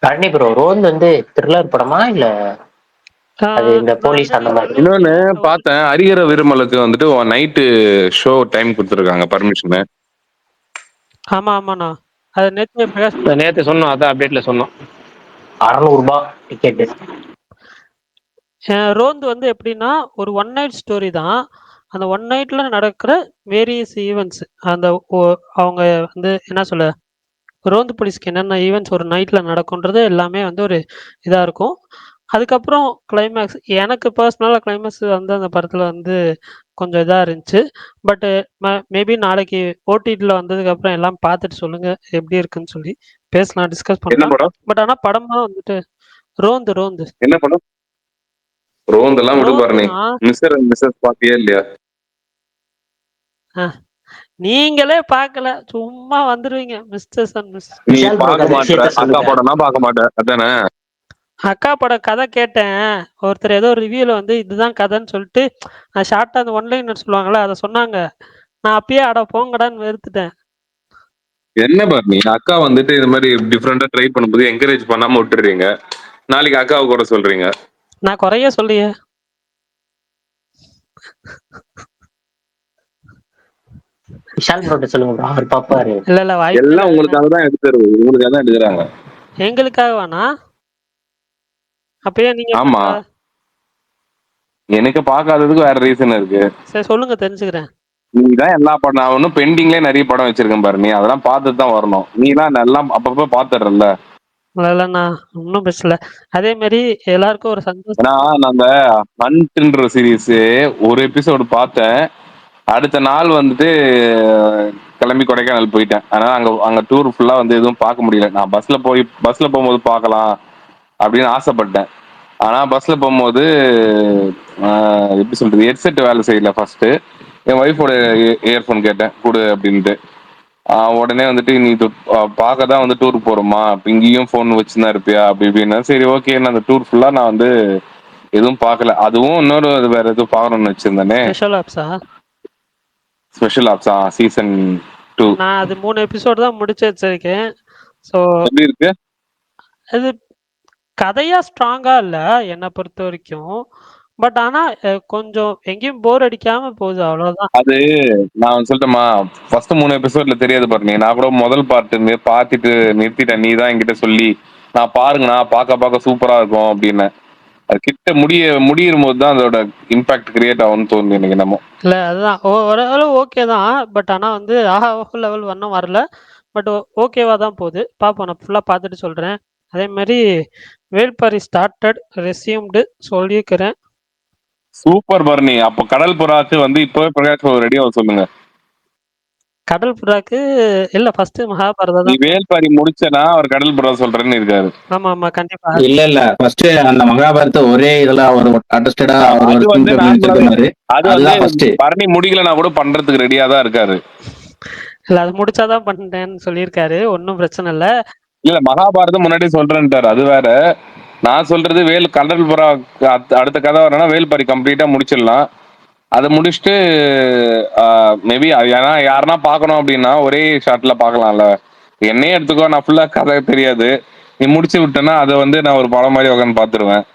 பரணி ப்ரோ, ரோந்து வந்து த்ரில்லர் படமா இல்ல அது இந்த போலீஸ் அந்த மாதிரி? இன்னொன்னு பார்த்தேன், ஹரிஹர விருமலுக்கு வந்துட்டு நைட்டு ஷோ டைம் கொடுத்துருக்காங்க பர்மிஷன். ஆமாண்ணா, அது நேத்து சொன்னோம், அதான் அப்டேட்ல சொன்னோம். 600 ரூபாய் டிக்கெட். ரோந்து வந்து எப்படின்னா ஒரு ஒன் நைட் ஸ்டோரி தான். அந்த ஒன் நைட்ல நடக்கிற வேரியஸ் ஈவெண்ட்ஸ், அந்த அவங்க வந்து என்ன சொல்ல, ரோந்து போலீஸ்க்கு என்னென்ன ஈவெண்ட்ஸ் ஒரு நைட்ல நடக்கும்ன்றது எல்லாமே வந்து ஒரு இதா இருக்கும். அதுக்கப்புறம் கிளைமேக்ஸ், எனக்கு பர்சனலாக கிளைமேக்ஸ் வந்து அந்த படத்தில் வந்து கொஞ்சம் இதாக இருந்துச்சு. பட்டு மேபி நாளைக்கு ஓடிடியில் வந்ததுக்கப்புறம் எல்லாம் பார்த்துட்டு சொல்லுங்கள் எப்படி இருக்குன்னு சொல்லி பேசலாம், டிஸ்கஸ் பண்ணலாம். பட் ஆனால் படமாக வந்துட்டு ரோந்து என்ன படம்? ரோந்தெல்லாம் விடு பாருங்க. மிஸ்டர் அண்ட் மிஸ்ஸஸ் பாத்தியா இல்லையா? நீங்களே பார்க்கல, சும்மா வந்துருவீங்க. மிஸ்டர்ஸ் அண்ட் மிஸ் நீ பார்க்க மாட்டே, அக்கா படம்னா பார்க்க மாட்டேன் அதானே? அக்கா படம் கதை கேட்டேன். ஒருத்தர் ஏதோ ரிவ்யூல வந்து இதுதான் கதைன்னு சொல்லிட்டு நான் ஷார்ட்டா அந்த ஒன்லைனர் சொல்லுவாங்களே அதை சொன்னாங்க. நான் அப்பயே அட போங்கடான்னு வெறுத்துட்டேன். என்ன பாரு, நீ அக்கா வந்துட்டு இந்த மாதிரி டிஃப்ரெண்டா ட்ரை பண்ணும்போது என்கரேஜ் பண்ணாம விட்டுறீங்க. நாளைக்கு அக்காவை கூட சொல்றீங்க. நான் குறைய சொல்லியே. விஷால் ப்ரோட்ட சொல்லுங்க ப்ரோ, அவர் பாப்பாரு. இல்ல வாய்ப்பு எல்லாம் இல்ல. உங்களுக்காக தான் எடுத்துரு, உங்களுக்காக தான் எடுக்கிறாங்க. எங்களுக்காகவாண்ணா? அப்பயே நீங்க ஆமா, பார்க்கல? எனக்கு பார்க்காததுக்கு வேற ரீசன் இருக்கு. சரி சொல்லுங்க, தெரிஞ்சுக்கிறேன். நீ தான் எல்லா படம், நான் ஒன்னும் பெண்டிங்லேயே நிறைய படம் வச்சிருக்கேன் பாரு, நீ அதெல்லாம் பார்த்துட்டு தான் வரணும். நீலாம் எல்லாம் அப்பப்போ பார்த்துடுறல. இல்லண்ணா, ஒன்றும் பிரச்சனை. அதே மாதிரி எல்லாருக்கும் ஒரு சந்தோஷம். ஏன்னா நாங்க ஹண்ட்ன்ற சீரீஸ் ஒரு எபிசோடு பார்த்தேன். அடுத்த நாள் வந்துட்டு கிளம்பி கொடைக்கானல் போயிட்டேன். அதனால அங்க டூர் ஃபுல்லா வந்து எதுவும் பார்க்க முடியல. நான் பஸ்ல போகும்போது பார்க்கலாம் அப்படின்னு ஆசைப்பட்டேன். ஆனா பஸ்ல போகும்போது எப்படி சொல்றது, ஹெட்செட் வேலை செய்யல. ஃபர்ஸ்ட் என் ஒய்ஃபோட இயர்ஃபோன் கேட்டேன் கொடு அப்படின்ட்டு. உடனே வந்துட்டு நீ பார்க்க தான் வந்து டூர் போறோமா, இங்கேயும் ஃபோன் வச்சுதான் இருப்பியா அப்படி இப்படின்னா, சரி ஓகே. அந்த டூர் ஃபுல்லா நான் வந்து எதுவும் பார்க்கல. அதுவும் இன்னொரு வேற எதுவும் பார்க்கணும்னு வச்சிருந்தேனே, special ops? Special ops season 2. நான் அது 3 எபிசோடு தான் முடிச்சு வச்சிருக்கேன். ஸோ எப்படி இருக்கு? அது கதையா ஸ்ட்ராங்கா இல்ல என்னை பொறுத்த வரைக்கும். பட் ஆனா கொஞ்சம் எங்கேயும் போர் அடிக்காம போகுது, அவ்வளவுதான். அது நான் சொல்லட்டுமா, ஃபர்ஸ்ட் 3 எபிசோட்ல தெரியாது பாருங்க. நான் கூட முதல் பார்த்து பார்த்துட்டு நிறுத்திட்டேன். நீ தான் என்கிட்ட சொல்லி நான் பாருங்கண்ணா, பார்க்க சூப்பரா இருக்கும் அப்படின்னு. அது கிட்ட முடியும் போது தான் அதோட இம்பாக்ட் கிரியேட் ஆகும்னு தோணுது எனக்கு என்னமோ. இல்ல அதுதான் ஓரளவு ஓகே தான். பட் ஆனா வந்து லெவல் ஒன்றும் வரல. பட் ஓகேவா தான் போகுது. பார்ப்போம், நான் ஃபுல்லா பார்த்துட்டு சொல்றேன். அதே மாதிரி வேல்பாரி ஸ்டார்டட் ரெசியூம்டு சொல்லியிருக்கிறேன். Super Barney. அப்ப கடல் புறாக்கு வந்து இப்பவே பிரகாஷ் ரெடியா சொல்லுங்க. கடல் புறாக்கு இல்ல, ஃபர்ஸ்ட் மகாபாரதா நீ தான். வேல்பாரி முடிச்சனா அவர் கடல் புறா சொல்றேன்னு இருக்காரு. ஆமா கண்டிப்பா. இல்ல ஃபர்ஸ்ட் அந்த மகாபாரத்தை ஒரே இதெல்லாம் ஒரு அட்டஸ்டடா அது வந்து அதுதான் ஃபர்ஸ்ட். பரணி முடிக்கலனா கூட பண்றதுக்கு ரெடியா தான் இருக்காரு. இல்ல அது முடிச்சாதான் பண்றேன்னு சொல்லியிருக்காரு. ஒன்றும் பிரச்சனை இல்ல. இல்ல மகாபாரதம் முன்னாடி சொல்றேன்ட்டாரு, அது வேற. நான் சொல்றது கடல் புறா அடுத்த கதை வரனா வேல்பாரி கம்ப்ளீட்டா முடிச்சிடலாம். அதை முடிச்சுட்டு மேபி ஏன்னா யாருன்னா பார்க்கணும் அப்படின்னா ஒரே ஷாட்ல பார்க்கலாம்ல. என்னையே எடுத்துக்கோ, நான் ஃபுல்லா கதை தெரியாது. நீ முடிச்சு விட்டேன்னா அதை வந்து நான் ஒரு படம் மாதிரி உட்காந்து பார்த்துருவேன்.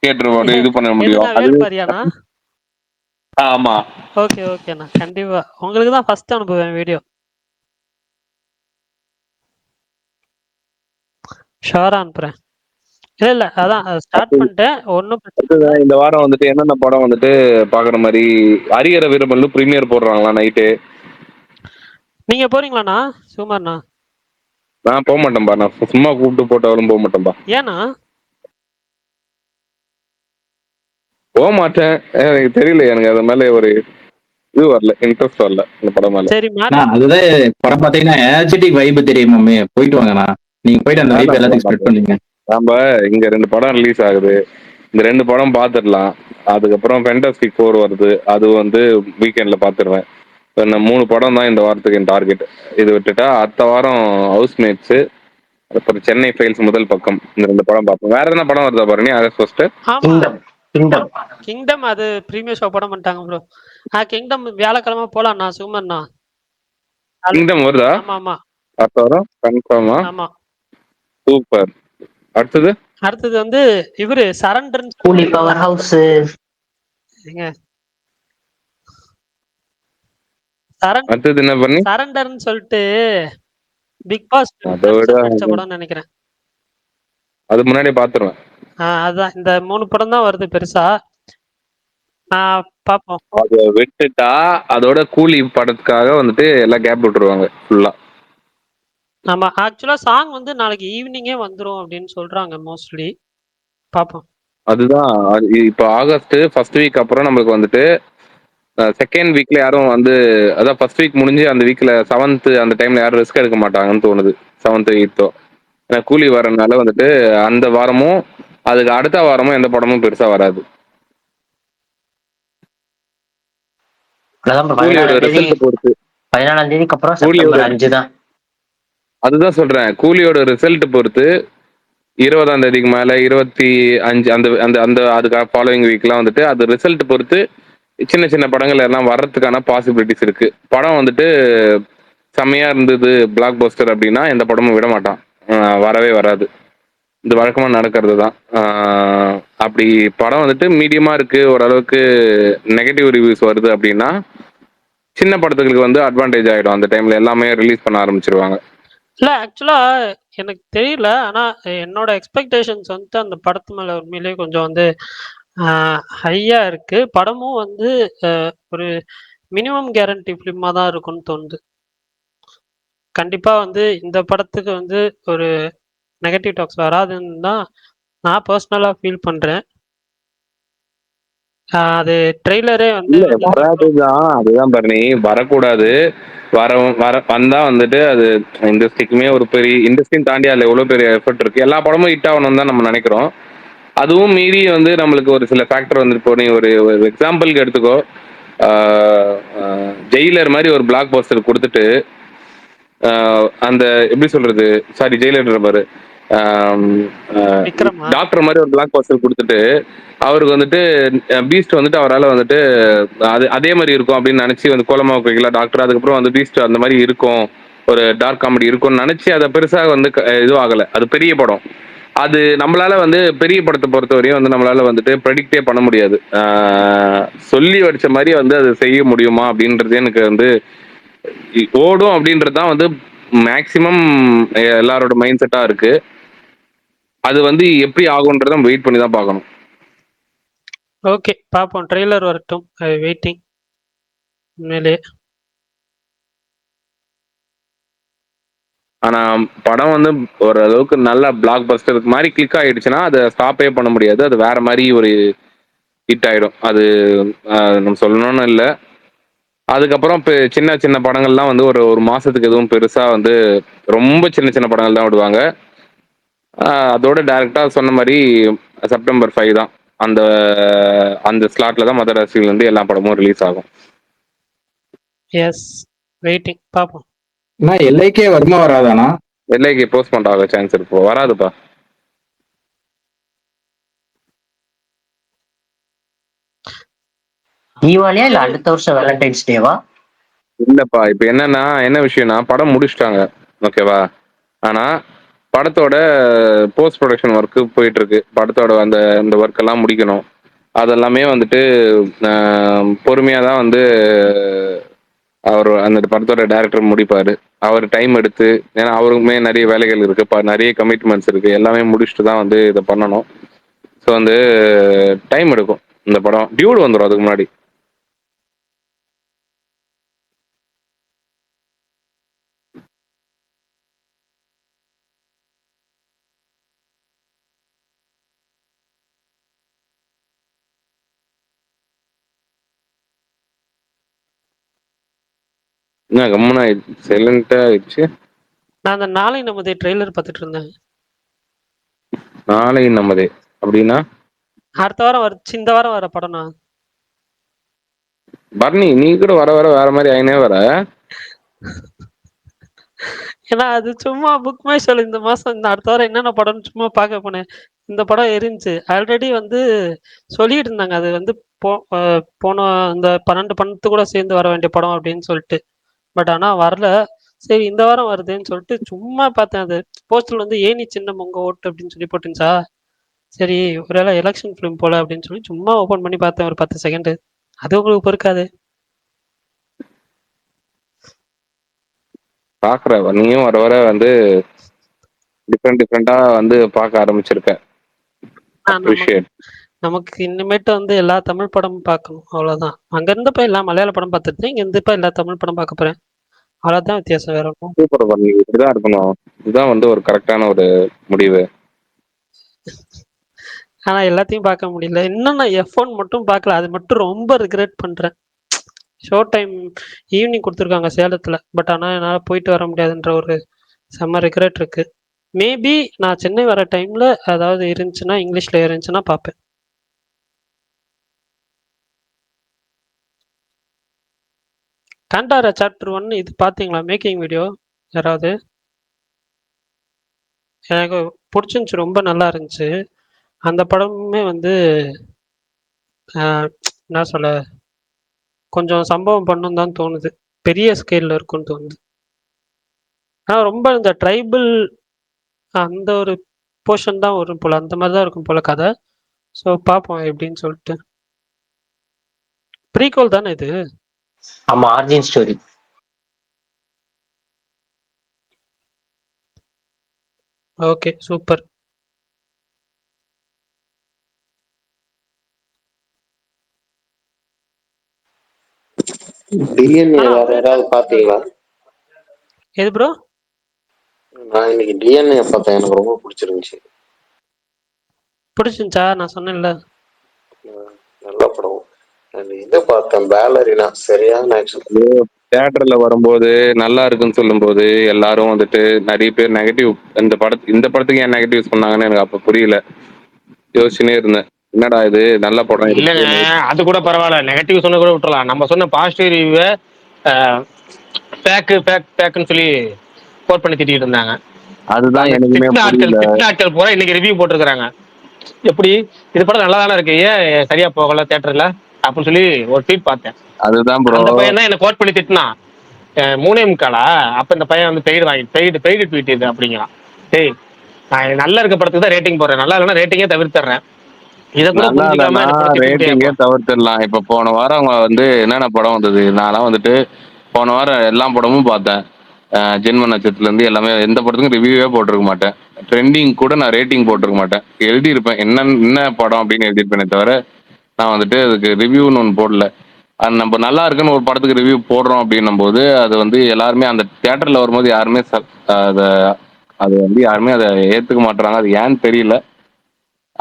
தியேட்டர் இது பண்ண முடியும். வேல்பாரியாண்ணா? ஆமா. ஓகேண்ணா, கண்டிப்பா உங்களுக்கு தான் ஃபர்ஸ்ட் அனுப்புவேன் வீடியோ. ஷோரா அனுப்புறேன். இல்ல அதான் ஸ்டார்ட் பண்ணிட்டேன். ஒன்றும் இந்த வாரம் வந்துட்டு என்னென்ன படம் வந்துட்டு பாக்குற மாதிரி, அரியர வீரமல்லு பிரீமியர் போடுறாங்களா நைட்டு? நீங்க போறீங்களாண்ணா சுகுமார்ண்ணா? நான் போக மாட்டேன்பா. நான் சும்மா கூப்பிட்டு போட்டாலும் போக மாட்டேன்பா. ஏண்ணா? போக மாட்டேன். எனக்கு தெரியல, எனக்கு அது மேல ஒரு இது வரல, இன்ட்ரெஸ்ட் வரல இந்த படம் மேல. சரி அதுதான் படம் பாத்தீங்கன்னா எனர்ஜெட்டிக் வைப் தெரியுமாமே. போயிட்டு வாங்கண்ணா, நீங்க போயிட்டு அந்த வைப் எல்லாத்தையும் ஸ்ப்ரெட் பண்ணுங்க. நம்ம இங்க 2 படம் ரிலீஸ் ஆகுது, இந்த 2 படம் பார்த்துடலாம். அதுக்கப்புறம் ஃபேண்டாஸ்டிக் 4 வருது, அது வந்து வீக்கெண்ட்ல பார்த்துருவேன். 3 படம் தான் இந்த வாரத்துக்கு என் டார்கெட். இது விட்டுட்டா அடுத்த வாரம் ஹவுஸ்மேட்ஸ், அப்புறம் சென்னை ஃபைல்ஸ் முதல் பக்கம், இந்த 2 படம் பார்ப்போம். வேற எதனா படம் வருதா பாருங்க ஆகஸ்ட் ஃபர்ஸ்ட்? கிங்டம் அது பிரீமியர் ஷோ படம் பண்ணிட்டாங்க ப்ரோ. கிங்டம் வியாழக்கிழமை போலாம்ண்ணா சுகுமார்ண்ணா. கிங்டம் வருதா? ஆமா அடுத்த வாரம் கன்ஃபார்மா? ஆமா. சூப்பர். அடுத்தது வந்து இவரு சரண்டர் கூலி பவர் ஹவுஸ். அடுத்தது என்ன பண்ணி சரண்டர்னு சொல்லிட்டு பிக் பாஸ் படம் நினைக்கிறேன். அது முன்னாடியே பாத்துருவேன். அதான் இந்த 3 படம் தான் வருது பெருசா. பாப்போம். அதை விட்டுட்டா அதோட கூலி படத்துக்காக வந்துட்டு எல்லாம் கேப் விட்டுருவாங்க ஃபுல்லா. ஆமா, ஆக்சுவலா சாங் வந்து நாளைக்கு ஈவினிங்கே வந்துரும் அப்படின்னு சொல்றாங்க மோஸ்ட்லி. பாப்போம். அதுதான் இப்ப ஆகஸ்ட் ஃபர்ஸ்ட் வீக் அப்புறம் நமக்கு வந்துட்டு செகண்ட் வீக்ல யாரும் வந்து, அதான் ஃபர்ஸ்ட் வீக் முடிஞ்சு அந்த வீக்ல 7th அந்த டைம்ல யாரும் ரிஸ்க் எடுக்க மாட்டாங்கன்னு தோணுது. 7th 8th ஏன்னா கூலி வரனால வந்துட்டு அந்த வாரமும் அதுக்கு அடுத்த வாரமும் எந்த படமும் பெருசா வராது. கூலியோட ரிசல்ட் பொறுத்து 14ஆம் தேதிக்கு அப்புறம் செப்டம்பர் 5 தான். அதுதான் சொல்றேன், கூலியோட ரிசல்ட் பொறுத்து 20ஆம் தேதிக்கு மேல 25 அந்த அந்த அந்த அதுக்கு ஃபாலோவிங் வீக்லாம் வந்துட்டு அது ரிசல்ட் பொறுத்து சின்ன சின்ன படங்கள் எல்லாம் வர்றதுக்கான பாசிபிலிட்டிஸ் இருக்கு. படம் வந்துட்டு செம்மையா இருந்தது பிளாக் பஸ்டர் அப்படின்னா எந்த படமும் விட மாட்டான், வரவே வராது. இது வழக்கமா நடக்கிறது தான். அப்படி படம் வந்துட்டு மீடியமா இருக்கு, ஓரளவுக்கு நெகட்டிவ் ரிவ்யூஸ் வருது அப்படின்னா சின்ன படத்துக்கு வந்து அட்வான்டேஜ் ஆயிடும். அந்த டைம்ல எல்லாமே ரிலீஸ் பண்ண ஆரம்பிச்சிருவாங்க. இல்ல ஆக்சுவலா எனக்கு தெரியல. ஆனா என்னோட எக்ஸ்பெக்டேஷன்ஸ் வந்துட்டு அந்த படத்து மேல உண்மையிலேயே கொஞ்சம் வந்து ஹையா இருக்கு. படமும் வந்து ஒரு மினிமம் கேரண்டி ஃபிலிமா தான் இருக்கும்னு தோணுது. கண்டிப்பா வந்து இந்த படத்துக்கு வந்து ஒரு நெகட்டிவ் டாக்ஸ் வராதுன்னு தான் நான் பர்சனலா ஃபீல் பண்றேன். அது ட்ரெய்லரே வந்து இல்ல வராதுதான், அதுதான் பரணி, வரக்கூடாது. வந்தா வந்துட்டு அது இண்டஸ்ட்ரிக்குமே ஒரு பெரிய இண்டஸ்ட்ரியும் தாண்டி அதுல எவ்வளவு பெரிய எஃபர்ட் இருக்கு. எல்லா படமும் ஹிட் ஆகணும்னு தான் நம்ம நினைக்கிறோம். அதுவும் மீறி வந்து நம்மளுக்கு ஒரு சில ஃபேக்டர் வந்து இப்போ நீ ஒரு எக்ஸாம்பிளுக்கு எடுத்துக்கோ. ஜெயிலர் மாதிரி ஒரு பிளாக் போஸ்டர் கொடுத்துட்டு அந்த எப்படி சொல்றது, சாரி ஜெயிலர் பாரு, டாக்டர் மாதிரி ஒரு பிளாக் போஸ்டர் கொடுத்துட்டு அவருக்கு வந்துட்டு பீஸ்ட் வந்துட்டு அவரால் வந்துட்டு அதே மாதிரி இருக்கும் அப்படின்னு நினைச்சு வந்து கோலமா வைக்கல டாக்டர். அதுக்கப்புறம் வந்து பீஸ்ட் அந்த மாதிரி இருக்கும், ஒரு டார்க் காமெடி இருக்கும்னு நினைச்சு அதை பெருசாக வந்து இதுவும் ஆகலை. அது பெரிய படம். அது நம்மளால வந்து பெரிய படத்தை பொறுத்த வரையும் வந்து நம்மளால வந்துட்டு ப்ரெடிக்டே பண்ண முடியாது. சொல்லி வச்ச மாதிரி வந்து அது செய்ய முடியுமா அப்படின்றது எனக்கு வந்து ஓடும் அப்படின்றது தான் வந்து மேக்சிமம் எல்லாரோட மைண்ட் செட்டா இருக்கு. அது வந்து எப்படி ஆகும்ன்றத நம்ம வெயிட் பண்ணி தான் பார்க்கணும். ஓகே பாப்போம், ட்ரெய்லர் வரட்டும், வெயிட்டிங் உண்மையிலே. ஆனா படம் வந்து ஓரளவுக்கு நல்ல பிளாக் பஸ்டருக்கு மாதிரி கிளிக் ஆயிடுச்சுன்னா அதை ஸ்டாப்பே பண்ண முடியாது. அது வேற மாதிரி ஒரு ஹிட் ஆயிடும். அது நம்ம சொல்லணும்னு இல்லை. அதுக்கப்புறம் இப்போ சின்ன சின்ன படங்கள்லாம் வந்து ஒரு மாசத்துக்கு எதுவும் பெருசா வந்து ரொம்ப சின்ன சின்ன படங்கள் தான் விடுவாங்க. அதோட டைரக்டா சொன்ன மாதிரி செப்டம்பர் 5 தான் அந்த அந்த ஸ்லாட்ல தான் மதர் அரசியல் வந்து எல்லா படமும் ரிலீஸ் ஆகும். எஸ், வெயிட்டிங் பாப்போம். எல்லைக்கே வருமா வராதானா? எல்லைக்கு போஸ்ட்போன் ஆக சான்ஸ் இருக்கு, வராதுப்பா. தீபாவளியா இல்ல அடுத்த வருஷம் வேலண்டைன்ஸ் டேவா? இல்லப்பா, இப்ப என்னன்னா என்ன விஷயம்னா படம் முடிச்சிட்டாங்க, ஓகேவா? ஆனா படத்தோட போஸ்ட் ப்ரொடக்ஷன் ஒர்க்கு போயிட்டு இருக்கு. படத்தோட அந்த ஒர்க் எல்லாம் முடிக்கணும். அதெல்லாமே வந்துட்டு பொறுமையா தான் வந்து அவர் அந்த படத்தோட டைரக்டர் முடிப்பாரு. அவர் டைம் எடுத்து, ஏன்னா அவருக்குமே நிறைய வேலைகள் இருக்கு, நிறைய கமிட்மெண்ட்ஸ் இருக்கு, எல்லாமே முடிச்சுட்டு தான் வந்து இதை பண்ணணும். ஸோ வந்து டைம் எடுக்கும். இந்த படம் டியூட் வந்துடும் அதுக்கு முன்னாடி. என்ன கம்முனா சைலண்டா ஆயிடுச்சு? நான் அந்த நாளை நமதே ட்ரெய்லர் பார்த்துட்டு இருந்தேன். நாளை நமதே அப்படின்னா அடுத்த வாரம் வருச்சு, இந்த வாரம் வர படம்னா. பர்னி நீ கூட வர வர வேற மாதிரி ஆயினே வர. ஏன்னா அது சும்மா புக் மை ஷோல இந்த மாசம் இந்த அடுத்த வாரம் என்னென்ன படம்னு சும்மா பார்க்க போனேன். இந்த படம் இருந்துச்சு ஆல்ரெடி வந்து சொல்லிட்டு இருந்தாங்க. அது வந்து போன இந்த 12 படத்து கூட சேர்ந்து வர வேண்டிய படம் அப்படின்னு சொல்லிட்டு. பட் ஆனா வரல. சரி இந்த வாரம் வருதுன்னு சொல்லிட்டு சும்மா பார்த்தேன். அது போஸ்டர்ல வந்து ஏனி சின்னம் உங்க ஓட்டு அப்படின்னு சொல்லி போட்டுருந்துச்சா. சரி ஒருவேளை எலெக்ஷன் ஃபிலிம் போல அப்படின்னு சொல்லி சும்மா ஓபன் பண்ணி பார்த்தேன் ஒரு 10 செகண்ட். அது உங்களுக்கு பொறுக்காது. பாக்குற நீயும் வர வர வந்து டிஃப்ரெண்டா வந்து பார்க்க ஆரம்பிச்சிருக்க. நமக்கு இனிமேட்டு வந்து எல்லா தமிழ் படமும் பார்க்கணும், அவ்வளவுதான். அங்க இருந்து போய் எல்லா மலையாள படம் பார்த்துட்டு இங்க இருந்து போய் எல்லா தமிழ் படம் பார்க்க போறேன். அவ்வளவுதான் வித்தியாசம், வேற ஒன்றும். சூப்பர் பண்ணி, இப்படிதான் இருக்கணும். இதுதான் வந்து ஒரு கரெக்டான ஒரு முடிவு. ஆனா எல்லாத்தையும் பார்க்க முடியல. இன்னும் நான் F1 மட்டும் பார்க்கல. அது மட்டும் ரொம்ப ரிக்ரெட் பண்றேன். ஷோ டைம் ஈவினிங் கொடுத்துருக்காங்க சேலத்துல. பட் ஆனா என்னால போயிட்டு வர முடியாதுன்ற ஒரு செம்ம ரிக்ரெட் இருக்கு. மேபி நான் சென்னை வர டைம்ல அதாவது இருந்துச்சுன்னா, இங்கிலீஷ்ல இருந்துச்சுன்னா பார்ப்பேன். காண்டாரா சாப்டர் 1 இது பார்த்தீங்களா? மேக்கிங் வீடியோ யாராவது? எனக்கு பிடிச்சிருந்துச்சு, ரொம்ப நல்லா இருந்துச்சு. அந்த படமுமே வந்து என்ன சொல்ல, கொஞ்சம் சம்பவம் பண்ணும் தான் தோணுது. பெரிய ஸ்கேல்ல இருக்குன்னு தோணுது. ஆனால் ரொம்ப இந்த ட்ரைபிள் அந்த ஒரு போர்ஷன் தான் வரும் போல, அந்த மாதிரி தான் இருக்கும் போல கதை. ஸோ பார்ப்போம் எப்படின்னு சொல்லிட்டு. ப்ரீக்வல் தானே இது? ஆமா, origin story. Okay, super. DNA வேற யாராவது பாத்தீங்களா? எது ப்ரோ? நான் இன்னைக்கு டிஎன்ஏ பார்த்தேன், எனக்கு ரொம்ப பிடிச்சிருந்துச்சு. பிடிச்சிருந்துச்சா? நான் சொன்னேன்ல. நல்ல படம். இது பார்த்தேன், பேலரினா, சரியான ஆக்ஷன். தியேட்டர்ல வரும்போது நல்லா இருக்குன்னு சொல்லும்போது எல்லாரும் வந்துட்டு நிறைய பேர் நெகட்டிவ் இந்த படத்துக்கு ஏன் நெகட்டிவ் சொன்னாங்கன்னு எனக்கு அப்ப புரியல. யோசிச்சுனே இருந்தேன், என்னடா இது நல்ல படம் இல்லைங்க, அது கூட பரவாயில்ல, நெகட்டிவ் சொன்ன கூட விட்டுறலாம். நம்ம சொன்ன பாசிட்டிவ் ரிவ்யூவை பேக்குன்னு சொல்லி கோட் பண்ணி திட்டிட்டு இருந்தாங்க. அதுதான் எனக்குமே திட்டின ஆட்கள் பூரா இன்னைக்கு ரிவ்யூ போட்டிருக்காங்க. எப்படி இது படம் நல்லா தானே இருக்கு, ஏன் சரியா போகல தியேட்டர்ல அப்படின்னு சொல்லி ஒரு ட்வீட் பார்த்தேன். அதுதான் ப்ரோ, அந்த பையன் தான் என்ன கோட் பண்ணி திட்டினான். 3:45 அப்ப இந்த பையன் வந்து பெய்டு ட்வீட் இது அப்படிங்கிறான். டேய், நான் நல்லா இருக்க படத்துக்கு தான் ரேட்டிங் போடுறேன், நல்லா இல்லைன்னா ரேட்டிங்கே தவிர்த்துறேன். இதை கூட புரிஞ்சுக்காம ரேட்டிங்கே தவிர்த்துடலாம். இப்ப போன வாரம் அவங்க வந்து என்னென்ன படம் வந்தது, நான்லாம் வந்துட்டு போன வாரம் எல்லா படமும் பார்த்தேன். ஜென்ம நட்சத்திரத்துல இருந்து எல்லாமே, எந்த படத்துக்கும் ரிவ்யூவே போட்டிருக்க மாட்டேன். ட்ரெண்டிங் கூட நான் ரேட்டிங் போட்டிருக்க மாட்டேன். எழுதியிருப்பேன் என்ன படம் அப்படின்னு எழுதியிருப்பேனே தவிர நான் வந்துட்டு அதுக்கு ரிவ்யூன்னு ஒன்று போடல. நம்ம நல்லா இருக்குன்னு ஒரு படத்துக்கு ரிவ்யூ போடுறோம் அப்படின்னும் போது அது வந்து எல்லாருமே அந்த தியேட்டர்ல வரும்போது யாருமே அதை அது வந்து யாருமே அதை ஏத்துக்க மாட்டாங்க. அது ஏன்னு தெரியல.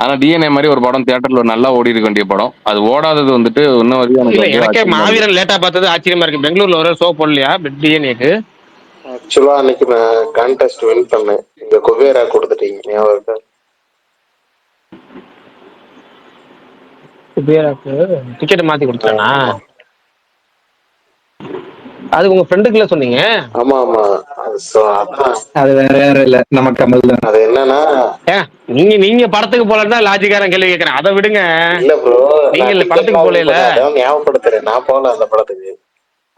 ஆனா டிஎன்ஏ மாதிரி ஒரு படம் தியேட்டர்ல நல்லா ஓடி இருக்க வேண்டிய படம், அது ஓடாதது வந்துட்டு இன்னும் வரைக்கும் இல்ல, எனக்கே மாவீரன் லேட்டா பார்த்தது ஆச்சரியமா இருக்கு. பெங்களூர்ல ஒரு ஷோ போடலையா டிஎன்ஏக்கு? ஆக்சுவலா அன்னைக்கு நான் கான்டெஸ்ட் வின் பண்ணேன், இங்க குபேரா கொடுத்துட்டீங்க, ஞாபகம் இருக்கா? குபேராக்கு டிக்கெட் மாத்தி கொடுத்தானா? அது உங்க ஃப்ரெண்டுக்குள்ள சொன்னீங்க. ஆமா ஆமா, அது வேற யாரும் இல்ல, நம்ம கமல் தான். அது என்னன்னா, நீங்க படத்துக்கு போலன்னா லாஜிக்காரன் கேள்வி கேட்கறேன், அதை விடுங்க. இல்ல ப்ரோ, நீங்க இல்ல படத்துக்கு போல, அதான் ஞாபகப்படுத்துறேன், நான் போல அந்த படத்துக்கு.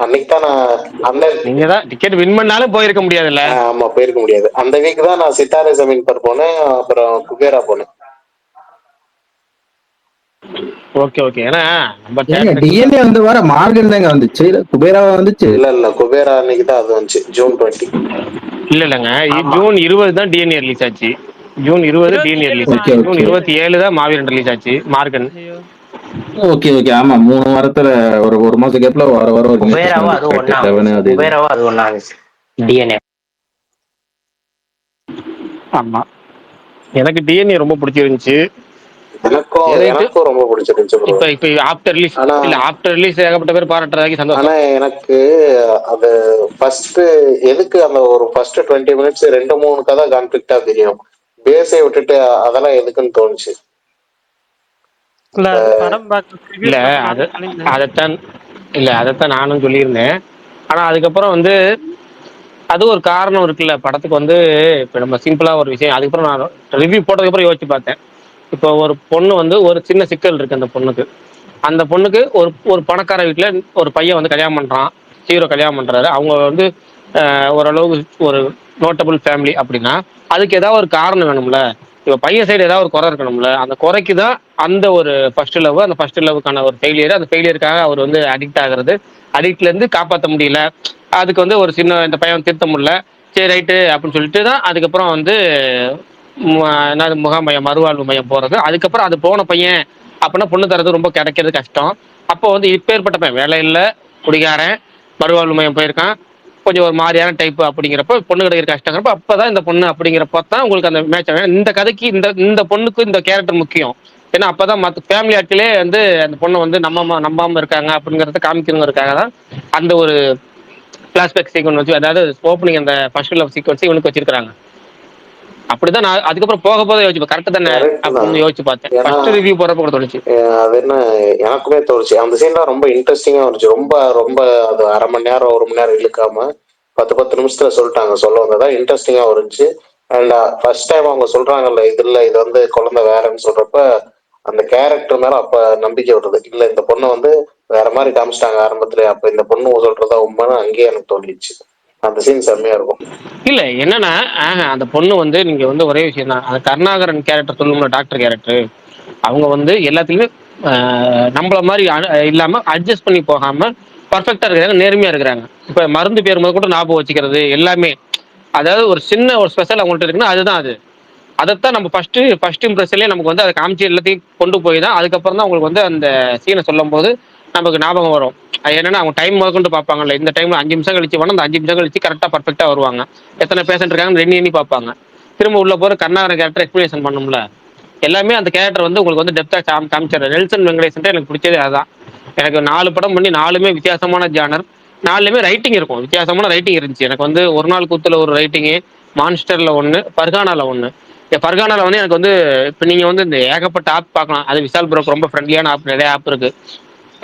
அன்னைக்கு தான் நான் அந்த நீங்க தான் டிக்கெட் வின் பண்ணாலும் போயிருக்க முடியாதுல்ல. ஆமா, போயிருக்க முடியாது. அந்த வீக் தான் நான் சித்தாரே ஜமீன் பர் போனேன், அப்புறம் குபேரா போனேன். ஓகே ஓகே, ஏன்னா நம்ம டிஎன்ஏ வந்து வர மார்கன் தாங்க வந்துச்சு, குபேராவா வந்துச்சு? இல்ல குபேரா அன்னைக்கு தான் அது வந்துச்சு, ஜூன் 20. இல்லங்க, ஜூன் 20 தான் டிஎன்ஏ ரிலீஸ் ஆச்சு. ஜூன் 20 டிஎன்ஏ ரிலீஸ் ஆச்சு. ஜூன் 27 தான் மாவீரன் ரிலீஸ் ஆச்சு, மார்கன். ஓகே ஓகே, ஆமா, 3 வாரத்துல ஒரு மாசம் கேப்ல வர குபேராவா அது ஒண்ணா டிஎன்ஏ. ஆமா, எனக்கு டிஎன்ஏ ரொம்ப பிடிச்சிருந்துச்சு. எனக்கும் ரொம்ப பிடிச்சிருந்துச்சு. இப்ப ஆஃப்டர் ரிலீஸ் ஏகப்பட்ட பேர் பாராட்டுறதாக்கி சந்தோஷம். ஆனா எனக்கு அது ஃபர்ஸ்ட் எதுக்கு அந்த ஒரு ஃபர்ஸ்ட் 20 மினிட்ஸ் 2-3 கதை கான்ஃபிளிக்டா தெரியும், பேஸை விட்டுட்டு அதெல்லாம் எதுக்குன்னு தோணுச்சு. அதைத்தான் நானும் சொல்லியிருந்தேன். ஆனா அதுக்கப்புறம் வந்து அது ஒரு காரணம் இருக்குல்ல படத்துக்கு வந்து. இப்ப நம்ம சிம்பிளா ஒரு விஷயம், அதுக்கப்புறம் நான் ரிவ்யூ போட்டதுக்கு அப்புறம் யோசிச்சு பார்த்தேன். இப்போ ஒரு பொண்ணு வந்து ஒரு சின்ன சிக்கல் இருக்கு அந்த பொண்ணுக்கு ஒரு பணக்கார வீட்டுல ஒரு பையன் வந்து கல்யாணம் பண்றான், ஹீரோ கல்யாணம் பண்றாரு. அவங்க வந்து ஓரளவுக்கு ஒரு நோட்டபிள் ஃபேமிலி அப்படின்னா அதுக்கு ஏதாவது ஒரு காரணம் வேணும்ல. இப்போ பையன் சைடு ஏதாவது ஒரு குறை இருக்கணும்ல. அந்த குறைக்கு தான் அந்த ஒரு ஃபர்ஸ்ட் லவ்வுக்கான ஒரு ஃபெயிலியர். அந்த ஃபெயிலியருக்காக அவர் வந்து அடிக்ட் ஆகுறது, அடிக்ட்ல இருந்து காப்பாற்ற முடியல. அதுக்கு வந்து ஒரு சின்ன இந்த பையன் திருத்த முடியல, சரி ரைட்டு அப்படின்னு சொல்லிட்டு தான் அதுக்கப்புறம் வந்து என்னது முகாமையம் மறுவாழ்வு மையம் போறது. அதுக்கப்புறம் அது போன பையன் அப்படின்னா பொண்ணு தரது ரொம்ப கிடைக்கிறது கஷ்டம். அப்போ வந்து இப்பேற்பட்ட பையன் வேலை இல்லை, குடிகாரன், மறுவாழ்வு மையம் போயிருக்கான், கொஞ்சம் ஒரு மாதிரியான டைப் அப்படிங்கிறப்ப பொண்ணு கிடைக்கிற கஷ்டங்கிறப்ப அப்பதான் இந்த பொண்ணு அப்படிங்கிறப்ப தான் உங்களுக்கு அந்த மேட்ச் ஆகும். இந்த கதைக்கு இந்த பொண்ணுக்கு இந்த கேரக்டர் முக்கியம். ஏன்னா அப்பதான் மற்ற ஃபேமிலி ஆட்களே வந்து அந்த பொண்ணை வந்து நம்பாம இருக்காங்க அப்படிங்கறத காமிக்கணுங்கிறதுக்காக தான் அந்த ஒரு பிளாஷ்பேக் சீக்வன்ஸ் வச்சு, அதாவது ஓப்பனிங் அந்த ஃபர்ஸ்ட் லவ் சீக்வன்ஸ் இவனுக்கு வச்சிருக்காங்க. அப்படிதான் நான் அதுக்கப்புறம் போக யோசிப்பேன், கரெக்ட் தானே அப்படின்னு யோசிச்சு பார்த்தேன். ஃபர்ஸ்ட் ரிவ்யூ போறப்ப கூட தோணுச்சு. அது என்ன, எனக்குமே தோணுச்சு. அந்த சீன்லாம் ரொம்ப இன்ட்ரெஸ்டிங்கா இருந்துச்சு. ரொம்ப ரொம்ப அது 1/2 மணி நேரம் 1 மணி நேரம் இழுக்காம 10 நிமிஷத்துல சொல்லிட்டாங்க. சொல்ல வந்ததான் இன்ட்ரெஸ்டிங்கா இருந்துச்சு. அண்ட் ஃபர்ஸ்ட் டைம் அவங்க சொல்றாங்கல்ல, இது வந்து குழந்தை வேறன்னு சொல்றப்ப அந்த கேரக்டர் மேல அப்ப நம்பிக்கை வருது. இல்ல இந்த பொண்ணை வந்து வேற மாதிரி காமிச்சிட்டாங்க ஆரம்பத்துல, அப்ப இந்த பொண்ணு சொல்றதா உண்மைன்னு அங்கேயே எனக்கு தோணிடுச்சு. அந்த சீன் செம்மையா இருக்கும். இல்ல என்னன்னா அந்த பொண்ணு வந்து நீங்க வந்து ஒரே விஷயம் தான், அந்த கருணாகரன் கேரக்டர் சொல்லணும்ல, டாக்டர் கேரக்டர், அவங்க வந்து எல்லாத்துலயுமே நம்மள மாதிரி இல்லாம அட்ஜஸ்ட் பண்ணி போகாம பர்ஃபெக்டா இருக்கிறாங்க, நேர்மையா இருக்கிறாங்க. இப்ப மருந்து பேர் முதல் கூட ஞாபகம் வச்சுக்கிறது எல்லாமே, அதாவது ஒரு சின்ன ஒரு ஸ்பெஷல் அவங்கள்ட்ட இருக்குன்னா அதுதான் அது. அதைத்தான் நம்ம ஃபர்ஸ்ட் இம்ப்ரெஷன்லேயே நமக்கு வந்து அதை காமிச்சு எல்லாத்தையும் கொண்டு போய் தான் அதுக்கப்புறம் தான் உங்களுக்கு வந்து அந்த சீனை சொல்லும் போது நமக்கு ஞாபகம் வரும். அது என்னன்னா அவங்க டைம் முதற்கொண்டு பார்ப்பாங்கல்ல, இந்த டைம்ல 5 நிமிஷம் கழிச்சு வேணும், அந்த 5 நிமிஷம் கழிச்சு கரெக்டாக பர்ஃபெக்டாக வருவாங்க. எத்தனை பேஷண்ட் இருக்காங்கன்னு எண்ணி பார்ப்பாங்க. திரும்ப உள்ள போகிற கருணாகரன் கேரக்டர் எக்ஸ்பிளேஷன் பண்ணும்ல, எல்லாமே அந்த கேரக்டர் வந்து உங்களுக்கு வந்து டெப்த்தாக காமிச்சாரு. நெல்சன் வெங்கடேசன் எனக்கு பிடிச்சதே அதுதான். எனக்கு 4 படம் பண்ணி 4மே வித்தியாசமான ஜானர், 4லுமே ரைட்டிங் இருக்கும், வித்தியாசமான ரைட்டிங் இருந்துச்சு. எனக்கு வந்து ஒரு நாள் கூத்துல ஒரு ரைட்டிங்கு, மான்ஸ்டர்ல ஒன்று, பர்கானால ஒன்று. பர்கானால வந்து எனக்கு வந்து இப்போ நீங்கள் வந்து இந்த ஏகப்பட்ட ஆப் பார்க்கலாம். அது விஷால் ப்ரோக்கு ரொம்ப ஃப்ரெண்ட்லியான ஆப், நிறைய ஆப் இருக்கு,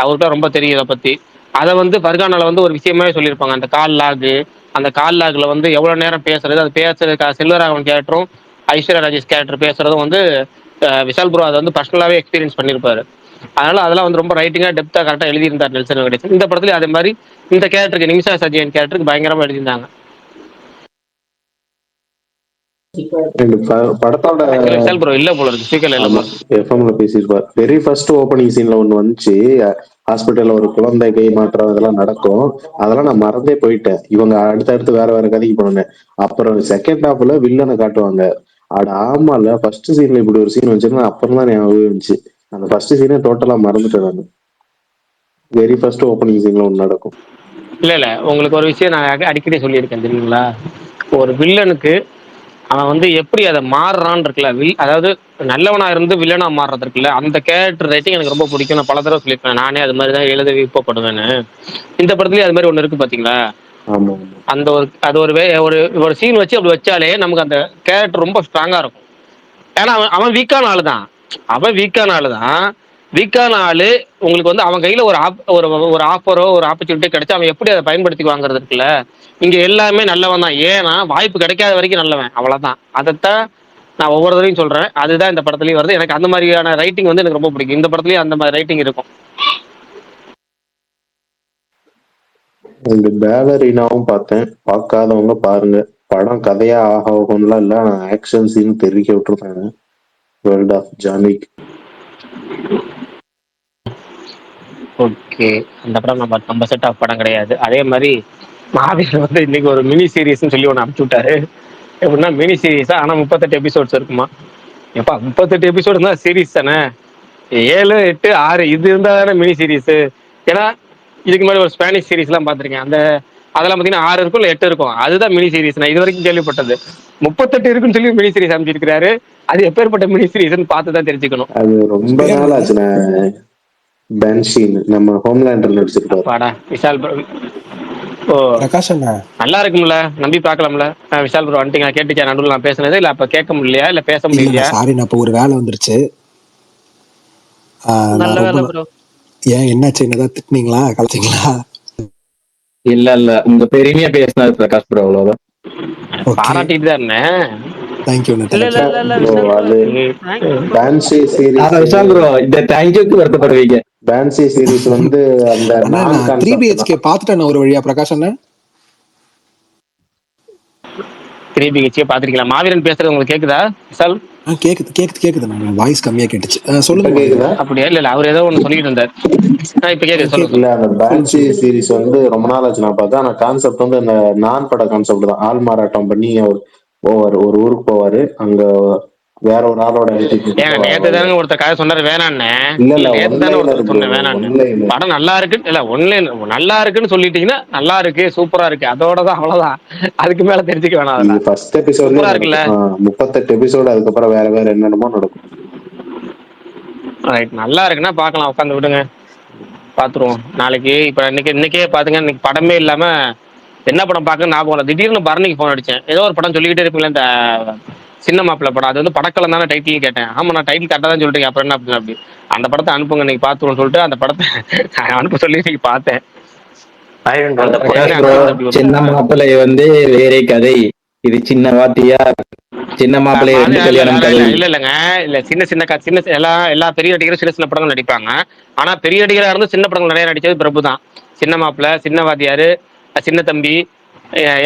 அவர்கிட்ட ரொம்ப தெரியும் இதை பற்றி. அதை வந்து பர்கானால வந்து ஒரு விஷயமே சொல்லியிருப்பாங்க. அந்த கால் லாகு, அந்த கால் லாகில் வந்து எவ்வளோ நேரம் பேசுறது, அது பேசுறதுக்கு செல்வராகவன் கேரக்டரும் ஐஸ்வர்யா ராஜேஷ் கேரக்டர் பேசுறதும் வந்து விஷால் ப்ரோ அதை வந்து பர்சனலாகவே எக்ஸ்பீரியன்ஸ் பண்ணியிருப்பாரு. அதனால அதெல்லாம் வந்து ரொம்ப ரைட்டிங்காக டெப்த்தாக கரெக்டாக எழுதியிருந்தார் நெல்சன் வெங்கடேசன். இந்த படத்துல அதே மாதிரி இந்த கேரக்டருக்கு, நிமிஷா சஜயன் கேரக்டருக்கு பயங்கரமாக எழுதியிருந்தாங்க. படத்தோட விஷால் ப்ரோ இல்ல போல இருக்கு, ஸ்பீக்கர்ல இல்ல. எஃப்எம்ல பேசியிருப்பார். வெரி ஃபர்ஸ்ட் ஓப்பனிங் சீன்ல ஒன்று வந்துச்சு, ஹாஸ்பிட்டல்ல ஒரு குழந்தை கை மாற்றம் இதெல்லாம் நடக்கும். அதெல்லாம் நான் மறந்தே போயிட்டேன். இவங்க அடுத்தடுத்து வேற வேற கதைக்கு போனேன். அப்புறம் செகண்ட் ஹாஃப்ல வில்லனை காட்டுவாங்க. அட ஆமால, ஃபர்ஸ்ட் சீன்ல இப்படி ஒரு சீன் வச்சிருந்தா அப்புறம் தான் ஞாபகம் இருந்துச்சு. அந்த ஃபர்ஸ்ட் சீனே டோட்டலா மறந்துட்டேன் நான். வெரி ஃபர்ஸ்ட் ஓப்பனிங் சீன்ல ஒன்று நடக்கும். இல்ல உங்களுக்கு ஒரு விஷயம் நான் அடிக்கடி சொல்லியிருக்கேன் தெரியுங்களா, ஒரு வில்லனுக்கு அவன் வந்து எப்படி அதை மாறுறான்னு இருக்குல்ல, அதாவது நல்லவனா இருந்து வில்லனா மாறுறது இருக்குல்ல, அந்த கேரக்டர் ரைட்டிங் எனக்கு ரொம்ப பிடிக்கும். நான் பல தடவை சொல்லியிருப்பேன், நானே அது மாதிரி தான் எழுத விருப்பப்படுவேன்னு. இந்த படத்துலயும் அது மாதிரி ஒன்று இருக்கு பாத்தீங்களா. அந்த அது ஒரு சீன் வச்சு அப்படி வச்சாலே நமக்கு அந்த கேரக்டர் ரொம்ப ஸ்ட்ராங்கா இருக்கும். ஏன்னா அவன் வீக்கான ஆளு தான், வீக்கான ஆளு. உங்களுக்கு வந்து அவன் கையில ஒரு ஆஃபரோ ஒரு ஆப்பர்ச்சுனிட்டி கிடைச்சா அவன் எப்படி அதை பயன்படுத்தி வாங்குறது இருக்குல்ல. இங்க எல்லாமே நல்லவன் தான், ஏன்னா வாய்ப்பு கிடைக்காத வரைக்கும் நல்லவன், அவ்வளவுதான். அதைத்தான் நான் ஒவ்வொரு தடவையும் சொல்றேன். அதுதான் இந்த படத்துலயும் வருது. எனக்கு அந்த மாதிரியான ரைட்டிங் வந்து எனக்கு ரொம்ப பிடிக்கும். இந்த படத்துலயும் அந்த மாதிரி ரைட்டிங் இருக்கும். இந்த பேலரினாவும் பார்த்தேன், பார்க்காதவங்க பாருங்க. படம் கதையா ஆகணும்லாம் இல்ல, நான் ஆக்ஷன் சீன் தெரிவிக்க விட்டுருக்காங்க. World of John Wick. ஓகே, அந்த படம் நம்ம செட் ஆஃப் படம் கிடையாது. அதே மாதிரி மாவீரன் வந்து இன்னைக்கு ஒரு மினி சீரிஸ்ன்னு சொல்லி ஒன்று அனுப்பிச்சு விட்டாரு. எப்படின்னா மினி சீரிஸா, ஆனா 38 எபிசோட்ஸ் இருக்குமா. எப்பா 38 எபிசோடு இருந்தா சீரிஸ் தானே, 7, 8, 6 இது இருந்தா தானே மினி சீரிஸ். ஏன்னா இதுக்கு முன்னாடி ஒரு ஸ்பானிஷ் சீரிஸ் எல்லாம் பார்த்துருக்கேன், அதெல்லாம் பார்த்தீங்கன்னா 6 இருக்கும் இல்லை 8 இருக்கும், அதுதான் மினி சீரிஸ். நான் இது வரைக்கும் கேள்விப்பட்டது 38 இருக்குன்னு சொல்லி மினி சீரிஸ் அமைச்சிருக்காரு. அது எப்பேற்பட்ட மினி சீரிஸ்ன்னு பார்த்து தான் தெரிஞ்சுக்கணும். அது ரொம்ப நாள் ஆச்சுண்ணே. பென்ஷீன் நம்ம ஹோம்லேண்டர் நடிச்சிருப்பாரு. விஷால் ப்ரோ. ஓ பிரகாஷ் அண்ணா நல்லா இருக்கும்ல, நம்பி பார்க்கலாம்ல. விஷால் ப்ரோ வந்துட்டீங்க, கேட்டுச்சா நடுவில் நான் பேசுனது இல்லை, அப்ப கேட்க முடியலையா இல்லை பேச முடியலையா? சாரி, நான் இப்போ ஒரு வேலை வந்துருச்சு. நல்ல வேலை ப்ரோ. ஏன் என்னாச்சு, என்னதான் திட்டினீங்களா, கலைச்சிங்களா? இல்ல உங்க பெருமையா பேசினாரு பிரகாஷ் ப்ரோ, அவ்வளவுதான். பாராட்டிட்டு தான் இருந்தேன். தேங்க்யூ. விஷால் ப்ரோ இந்த தேங்க்யூக்கு வருத்தப்படுவீங்க. பேன்சி சீரிஸ் வந்து அந்த 3BHK பார்த்துட்டேன் ஒரு வழியா. பிரகாஷ் அண்ணா 3BHK பாத்திருக்கீங்களா? மாவீரன் பேசுறது உங்களுக்கு கேக்குதா விஷால்? கேக்குது. நான் வாய்ஸ் கம்மியா கேட்டுச்சு. சொல்லுங்க. கேக்குதா? அப்படியா? இல்ல அவர் ஏதோ ஒண்ணு சொல்லிட்டு இருந்தார். இப்ப கேக்குது, சொல்லுங்க. இல்ல அந்த பேன்சி சீரிஸ் வந்து ரொம்ப நாள் ஆச்சு நான் பார்த்தேன். ஆனா கான்செப்ட் வந்து அந்த நான் பட கான்செப்ட் தான். ஆள் மாறாட்டம் பண்ணி அவர் போவாரு, ஒரு ஊருக்கு போவாரு, அங்க வேற ஒரு ஆளோட நேத்து தானே ஒருத்தர் கதை சொன்னாரு வேணான்னு. இல்ல நேத்து தானே ஒருத்தர் சொன்னேன் வேணான்னு. படம் நல்லா இருக்கு இல்ல, ஒன்லைன் நல்லா இருக்குன்னு சொல்லிட்டீங்கன்னா நல்லா இருக்கு, சூப்பரா இருக்கு, அதோடதான், அவ்வளவுதான். அதுக்கு மேல தெரிஞ்சுக்க வேணாம். ஃபர்ஸ்ட் எபிசோட்ல இருக்குல்ல 38 எபிசோடு, அதுக்கப்புறம் வேற என்னென்னமோ நடக்கும். ரைட், நல்லா இருக்குன்னா பாக்கலாம், உட்காந்து விடுங்க, பாத்துருவோம் நாளைக்கு. இப்ப இன்னைக்கே பாத்துங்க, இன்னைக்கு படமே இல்லாம என்ன படம் பார்க்க ஞாபகம் இல்லை. திடீர்னு பரணிக்கு போன் அடிச்சேன், ஏதோ ஒரு படம் சொல்லிக்கிட்டே இருப்பீங்களா, இந்த சின்ன மாப்பிள்ள படம். அது வந்து படக்கலம் தானே டைட்டில் கேட்டேன். ஆமா நான் டைட்டில் கரெக்டாக தான் சொல்லிட்டேன், அப்புறம் என்ன அப்படின்னு. அப்படி அந்த படத்தை அனுப்புங்க இன்னைக்கு பார்த்துருவோம் சொல்லிட்டு அந்த படத்தை அனுப்ப சொல்லி இன்னைக்கு பார்த்தேன். சின்ன மாப்பிள்ளை வந்து வேறே கதை, இது சின்ன வாத்தியா, சின்ன மாப்பிள்ளை கல்யாணம் கதை. இல்லைங்க, இல்ல சின்ன எல்லா பெரிய நடிகரும் சின்ன படங்கள் நடிப்பாங்க. ஆனா பெரிய நடிகராக இருந்து சின்ன படங்கள் நிறைய நடிச்சது பிரபு தான். சின்ன மாப்பிள்ளை, சின்ன வாத்தியாரு, சின்ன தம்பி,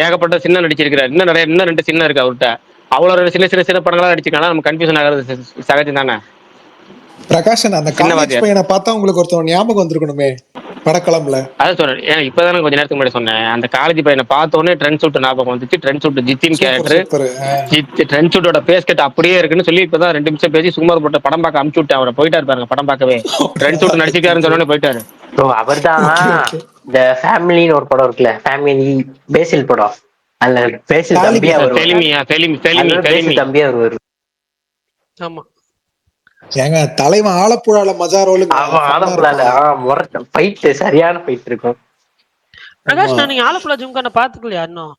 ஏகப்பட்ட சின்ன நடிச்சிருக்கிறார். இன்னும் 2 சின்ன இருக்கு அவர்கிட்ட. அவ்வளவு சின்ன படங்களா நடிச்சிருக்காங்க. நம்ம கன்ஃபியூஷன் ஆகிறது சகஜம் தானே. பிரகாஷன் அந்த காலேஜ் பையனை பார்த்தா உங்களுக்கு ஒருத்தவங்க ஞாபகம் வந்திருக்கணுமே. படக்களம்ல அதான் சொல்றேன். ஏன் இப்பதானே கொஞ்ச நேரத்துக்கு முன்னாடி சொன்னேன், அந்த காலேஜ் பையனை பார்த்த உடனே ட்ரெண்ட் சூட் ஞாபகம் வந்துச்சு. Trend suit Jithin super character, super. ட்ரெண்ட் சூட்டோட பேஸ் கட் அப்படியே இருக்குன்னு சொல்லி இப்பதான் 2 நிமிஷம் பேசி சுமார் போட்ட படம் பார்க்க அமுச்சு விட்டேன். அவரை போயிட்டாரு பாருங்க படம் பார்க்கவே. ட்ரெண்ட் சூட் நடிச்சிருக்காருன்னு சொன்னோடனே போயிட்டாரு. அவர்தான் ஓகே ஓகே. இந்த ஃபேமிலின்னு ஒரு படம் இருக்குல்ல, ஃபேமிலி பேசில் படம், அதுல பேசில் தம்பியா வருவாரு. பேசில் தம்பியா வருவாரு. ஆமா ஏங்க தலைவன் ஆலப்புழால மஜா ரோலுங்க. அவன் ஆலப்புழால ஃபைட் சரியான ஃபைட் இருக்கும். பிரகாஷ், நீங்க ஆலப்புழா ஜிம்கான பாத்துக்கலையா இன்னும்?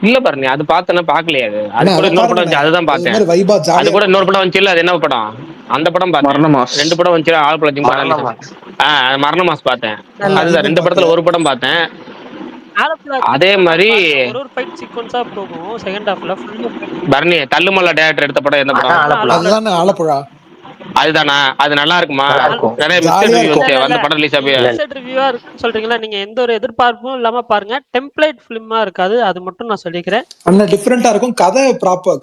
இல்ல பாருங்க, அது பார்த்தேன்னா பாக்கலையா? அது கூட இன்னொரு படம் வந்துச்சு, அதுதான் பார்த்தேன். அது கூட இன்னொரு படம் வந்துச்சு இல்ல, அது என்ன படம்? அந்த படம் பார்த்தேன். 2 படம் வந்துச்சு ஆலப்புழா ஜிம்கான. மரண மாஸ் பார்த்தேன். அதுதான் 2 படத்துல ஒரு படம் பார்த்தேன். அதே மாதிரி ஒரு ஃபைட் சீக்வென்ஸா போகும் செகண்ட் ஹாஃப்ல ஃபுல்லா. பரணி தள்ளுமல்ல டைரக்டர் எடுத்த படம் என்ன படம்? அதுதானே ஆலப்புழா. அதுதானா? அது நல்லா இருக்குமா? நிறைய அந்த படம் ரிலீஸ் ஆகி ரிவ்யூவா இருக்குன்னு சொல்றீங்களா? நீங்க எந்த ஒரு எதிர்பார்ப்பும் இல்லாம பாருங்க. டெம்ப்ளேட் ஃபிலிமா இருக்காது, அது மட்டும் நான் சொல்லிக்கிறேன். அண்ணா டிஃபரெண்டா இருக்கும். கதை ப்ராப்பர்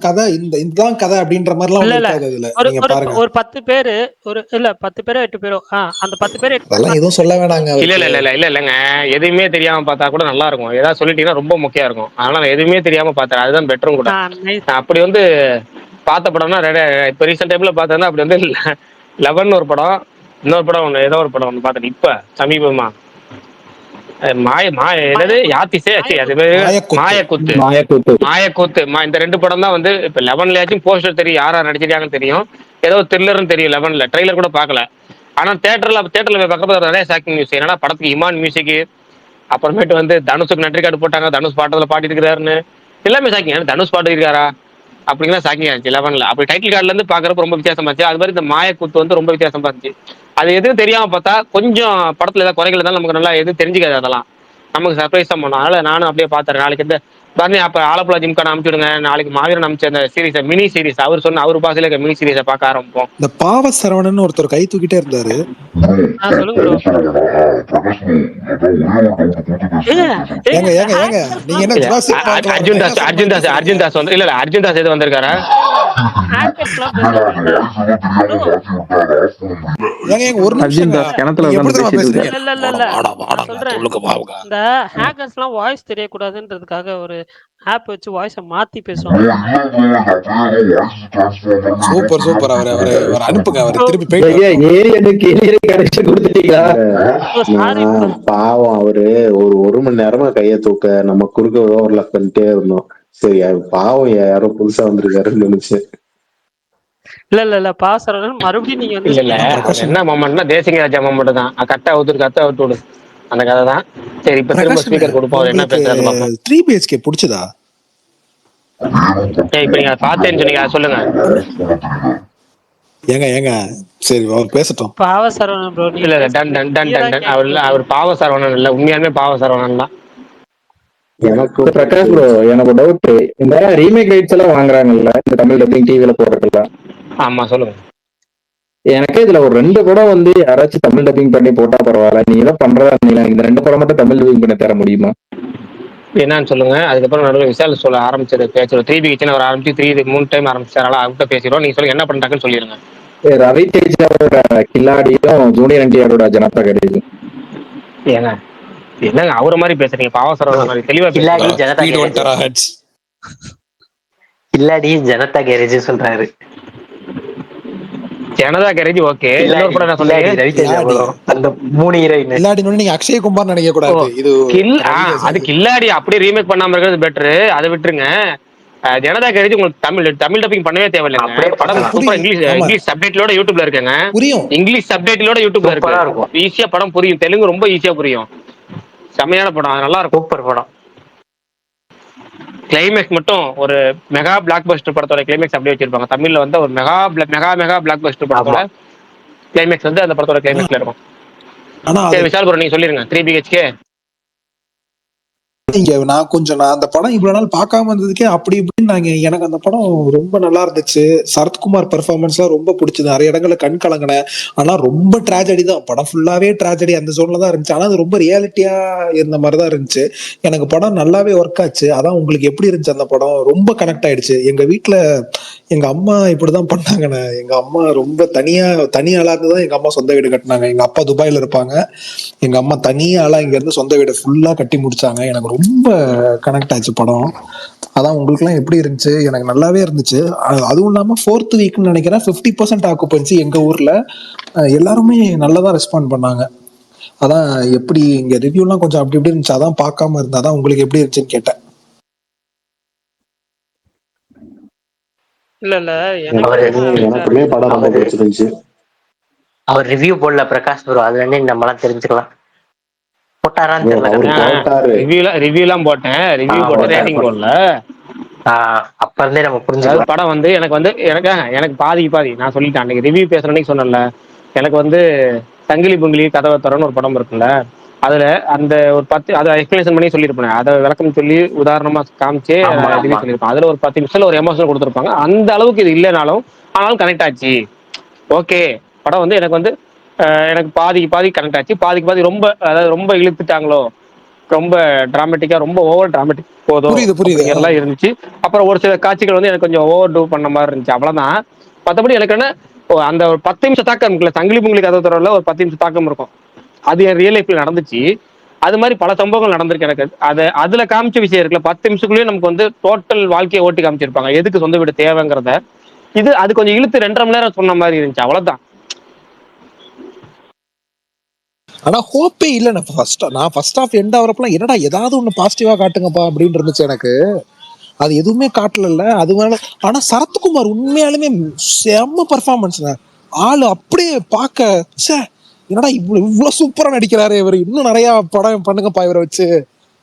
கதை இதுதான் கதை அப்படின்ற மாதிரிலாம் இருக்காது அதுல. நீங்க பாருங்க, ஒரு 10 பேர், ஒரு இல்ல 10 பேரோ 8 பேரோ, அந்த 10 பேர் அதெல்லாம் எதுவும் சொல்ல வேணாங்க. இல்லங்க, எதுவுமே தெரியாம பார்த்தா கூட நல்லா இருக்கும். ஏதாவது சொல்லிட்டீங்கன்னா ரொம்ப முக்கியம் இருக்கும். அதனால நான் எதுவுமே தெரியாம பார்த்தேன், அதுதான் பெட்டரும் கூட. அப்படி வந்து பார்த்த படம்னா இப்போ ரீசெண்ட் டைம்ல பார்த்தேன்னா அப்படி வந்து 11 ஒரு படம், இன்னொரு படம் ஒன்று, ஏதோ ஒரு படம் ஒன்று பார்த்தேன் இப்ப சமீபமா. மாயக்கூத்து. இந்த 2 படம் தான் வந்து இப்ப 11லயாச்சும் போஸ்டர் தெரியும், யார் நடிச்சிருக்காங்கன்னு தெரியும். ஏதோ த்ரில்லர்னு தெரியும். 11ல ட்ரெய்லர் கூட பார்க்கல. ஆனா தேட்டர்ல போய் பார்க்கும்போது நிறைய ஷாக்கிங் நியூஸ். என்னன்னா படத்துக்கு இமான் மியூசிக், அப்புறமேட்டு வந்து தனுஷுக்கு நன்றி கார்டு போட்டாங்க, தனுஷ் பாட்டத்துல பாடிட்டு இருக்கிறாருன்னு எல்லாமே ஷாக்கிங். தனுஷ் பாட்டு இருக்காரா அப்படிங்கிற ஷாக்கிங் ஆச்சு 11ல. அப்படி டைட்டில் கார்டுல இருந்து பாக்குறப்ப ரொம்ப வித்தியாசமா இருந்துச்சு. அது மாதிரி இந்த மாயக்கூத்து வந்து ரொம்ப வித்தியாசமா இருந்துச்சு. அது எதுவும் தெரியாம பார்த்தா கொஞ்சம் படத்துல ஏதாவது குறைகள் இருந்தாலும் நமக்கு நல்லா எதுவும் தெரிஞ்சுக்காது. அதெல்லாம் நமக்கு சர்ப்ரைஸ் தான் பண்ணும். அதனால நானும் அப்படியே பார்த்தேன். நாளைக்கு இந்த பாருங்க, அப்ப ஆலப்புழா ஜிம்கான அனுப்பிச்சுடுங்க. நாளைக்கு மாவீரன் அமைச்ச அந்த சீரீஸ், மினி சீரீஸ், அவர் பாசையில இருக்க மினி சீரீஸை பார்க்க ஆரம்பிப்போம். இந்த பாவ சரவணன் ஒருத்தர் கை தூக்கிட்டே இருந்தாரு. ஏங்க நீங்க என்ன அர்ஜுன் தாஸ் வந்து இல்ல அர்ஜுன் தாஸ் எது வந்திருக்காரா? ஒரு நிமிஷம் இந்த ஹேக்கர்ஸ்லாம் வாய்ஸ் தெரியக்கூடாதுன்றதுக்காக ஒரு ஆப் வச்சு வாய்ஸை மாத்தி பேசுவாங்க. சூப்பர். அவர் அனுப்புங்க, அவர் திருப்பி பாவம் அவரு ஒரு மணி நேரமா கைய தூக்க நம்ம குறுக்க ஓவர்லாக் பண்ணிட்டே இருந்தோம். சரி, பாவம் யாரோ புதுசா வந்திருக்காருன்னு நினைச்சு. இல்ல பாசரன் மறுபடியும் நீங்க வந்து என்ன மொமெண்ட்னா தேசிங்க ராஜா மொமெண்ட் தான். கட்டா அவுத்து விடு அந்த கதை தான். சரி, இப்ப திரும்ப ஸ்பீக்கர் கொடுப்போம். என்ன பேசுறாரு பாப்போம். 3 BHK பிடிச்சதா? இப்ப நீங்க பார்த்தேன்னு சொன்னீங்க, சொல்லுங்க. ஏங்க சரி, அவர் பேசட்டும். பாவசரவணன் ப்ரோ. இல்ல டன் அவர் பாவசரவணன் இல்ல, உண்மையாலுமே பாவசரவணன் தான். எனக்கு பிரகாஷ் ப்ரோ, எனக்கு டவுட், இந்த ரீமேக் ரைட்ஸ் எல்லாம் வாங்குறாங்கல்ல இந்த தமிழ் டப்பிங் டிவில போடுறதுல. ஆமா, சொல்லுங்க. எனக்கு இதுல ஒரு 2 படம் வந்து யாராச்சும் தமிழ் டப்பிங் பண்ணி போட்டா பரவாயில்ல. நீங்க ஏதோ பண்றதா இருந்தீங்க, இந்த 2 படம் மட்டும் தமிழ் டப்பிங் பண்ணி தர முடியுமா? என்னன்னு சொல்லுங்க. அதுக்கப்புறம் நடுவில் விஷால் சொல்ல ஆரம்பிச்சது பேச்சு 3 BHK அவர் ஆரம்பிச்சு 3 டைம் ஆரம்பிச்சாரால அவர்கிட்ட பேசிடுவோம். நீங்க சொல்லுங்க என்ன பண்றாங்கன்னு சொல்லிருங்க. ரவி தேஜாவோட கில்லாடியும் ஜூனியர் என்டிஆரோட ஜனதா கேரேஜ். ஏங்க என்னங்க அவரை மாதிரி பேசுறீங்க? பாவசரவணன் மாதிரி தெளிவா கில்லாடி ஜனதா கேரேஜ் சொல்றாரு. Janatha Garage okay. இன்னொரு படம் என்ன சொல்றீங்க? அந்த 3 ஹீரோயின் கில்லாடி நீங்க அக்ஷய் குமார் நினைக்க கூடாது. இது அது கில்லாடி அப்படியே ரீமேக் பண்ணாம இருக்கிறது பெட்டர். அதை விட்டுருங்க. ஜனதா கேரேஜ் உங்களுக்கு தமிழ் டப்பிங் பண்ணவே தேவையில்லைங்க. படம் சூப்பரா இங்கிலீஷ் சப்டைட்டிலோட யூடியூப்ல இருக்குங்க. இங்கிலீஷ் சப்டைட்டிலோட யூடியூப்ல இருக்கு. ஈஸியா படம் புரியும். தெலுங்கு ரொம்ப ஈஸியா புரியும். செமையான படம், நல்லா இருக்கும். சூப்பர் படம். கிளைமேக்ஸ் மட்டும் ஒரு மெகா பிளாக் பஸ்டர் படத்தோட கிளைமேக்ஸ் அப்படியே வச்சிருப்பாங்க. தமிழ்ல வந்து ஒரு மெகா பிளாக் பஸ்டர் படத்தோட கிளைமேக்ஸ் வந்து அந்த படத்தோட கிளைமேக்ஸ்ல இருக்கும். சரி விஷால் ப்ரோ, நீங்க சொல்லிருங்க 3 BHK. நான் அந்த படம் இவ்வளவு நாள் பார்க்காம இருந்ததுக்கே அப்படி இப்படின்னு எனக்கு அந்த படம் ரொம்ப நல்லா இருந்துச்சு. சரத்குமார் பெர்ஃபார்மன்ஸ்லாம் ரொம்ப பிடிச்சது. நிறைய இடங்கள்ல கண் கலங்கினேன். ஆனா ரொம்ப டிராஜடி தான். படம் ஃபுல்லாவே டிராஜடி அந்த ஜோன்ல தான் இருந்துச்சு. ஆனா அது ரொம்ப ரியாலிட்டியா இருந்த மாதிரி தான் இருந்துச்சு. எனக்கு படம் நல்லாவே ஒர்க் ஆச்சு. அதான் உங்களுக்கு எப்படி இருந்துச்சு அந்த படம்? ரொம்ப கனெக்ட் ஆயிடுச்சு. எங்க வீட்டுல எங்க அம்மா இப்படிதான் பண்ணாங்கண்ணே. எங்க அம்மா ரொம்ப தனி ஆளா இருந்துதான் எங்க அம்மா சொந்த வீடு கட்டினாங்க. எங்க அப்பா துபாயில இருப்பாங்க, எங்க அம்மா தனி ஆளா இங்க இருந்து சொந்த வீடு ஃபுல்லா கட்டி முடிச்சாங்க. எனக்கு ரொம்ப கனெக்ட் ஆச்சு படம். அதான் உங்களுக்கு எல்லாம் எப்படி இருந்துச்சு? எனக்கு நல்லாவே இருந்துச்சு. அதுவும் இல்லாம 4th வீக்னு நினைக்கிறேன் 50% ஆக்குப்பன்சி எங்க ஊர்ல. எல்லாருமே நல்லதான் ரெஸ்பாண்ட் பண்ணாங்க. அதான் எப்படி இங்க ரிவ்யூலாம் கொஞ்சம் அப்படி இப்படி இருந்துச்சு, அதான் பார்க்காம இருந்தா. அதான் உங்களுக்கு எப்படி இருந்துச்சுன்னு கேட்டேன். இல்ல இல்ல எனக்கு அவரு எனக்குமே படம் ரொம்ப அவரு பிடிச்சிருந்துச்சு. அவர் ரிவ்யூ போடல பிரகாஷ் ப்ரோ, அதுல இருந்து நம்மளாம் தெரிஞ்சுக்கலாம். போட்டாரான்னு தெரியல அவரு கரெக்டா. போட்டாரு. ரிவ்யூலாம் போட்டேன். ரிவ்யூ போட்டு போட்டாரு ரேட்டிங் போடல. அப்ப இருந்தே நம்ம அதாவது புரிஞ்சுக்கலாம். படம் வந்து எனக்கு பாதி நான் சொல்லிட்டேன் அன்னைக்கு ரிவ்யூ பேசுற அன்னைக்கு சொன்னேன்ல. எனக்கு வந்து சங்கிலி பொங்கிலி கதவை தரன்னு ஒரு படம் இருக்குல்ல, அதுல அந்த ஒரு 10 அதை எக்ஸ்பிளேஷன் பண்ணி சொல்லியிருப்பேன். அதை விளக்கம் சொல்லி உதாரணமா காமிச்சே ஆமா ரிவ்யூ ஆமா. சொல்லியிருப்பேன். அதுல ஒரு 10 நிமிஷத்துல ஒரு எமோஷனல் கொடுத்துருப்பாங்க. அந்த அளவுக்கு இது இல்லைனாலும் ஆனாலும் கனெக்ட் ஆச்சு. ஓகே, படம் வந்து எனக்கு வந்து எனக்கு பாதி கனெக்ட் ஆச்சு. பாதி ரொம்ப, அதாவது ரொம்ப இழுத்துட்டாங்களோ, ரொம்ப டிராமட்டிக்கா, ரொம்ப ஓவர் டிராமட்டிக் போதும் புரியுது. அப்படிங்கிறதெல்லாம் இருந்துச்சு. அப்புறம் ஒரு சில காட்சிகள் வந்து எனக்கு கொஞ்சம் ஓவர் டூ பண்ண மாதிரி இருந்துச்சு, அவ்வளவுதான். மற்றபடி எனக்கு என்ன, அந்த ஒரு 10 நிமிஷம் தாக்கம் இருக்குல்ல, சங்கிலி பொங்கலி கதை தொடர்ல ஒரு 10 நிமிஷம் தாக்கம் இருக்கும். அது என் ரியல் லைஃப்ல நடந்துச்சு. அது மாதிரி பல சம்பவங்கள் நடந்திருக்கு எனக்கு. அதுல காமிச்ச விஷயம் இருக்குல்ல, 10 நிமிஷத்துக்குள்ளேயே நமக்கு வந்து டோட்டல் வாழ்க்கையை ஓட்டி காமிச்சிருப்பாங்க, எதுக்கு சொந்த வீடு தேவைங்கிறத. அது கொஞ்சம் இழுத்து 2.5 மணி நேரம் சொன்ன மாதிரி இருந்துச்சு, அவ்வளவுதான். ஆனா ஹோப்பே இல்ல. நான் ஃபர்ஸ்ட் ஆஃப் எண்ட் ஆகிறப்பலாம் என்னடா ஏதாவது ஒண்ணு பாசிட்டிவா காட்டுங்கப்பா அப்படின்னு இருந்துச்சு எனக்கு. அது எதுவுமே காட்டல. அது மேல ஆனா சரத்குமார் உண்மையாலுமே செம்ம பர்ஃபார்மன்ஸ்ங்க. ஆளு அப்படியே பார்க்க என்னடா இவ்வளவு சூப்பரா நடிக்கிறாரு இவர், இன்னும் நிறைய படம் பண்ணுங்கப்பா இவரை வச்சு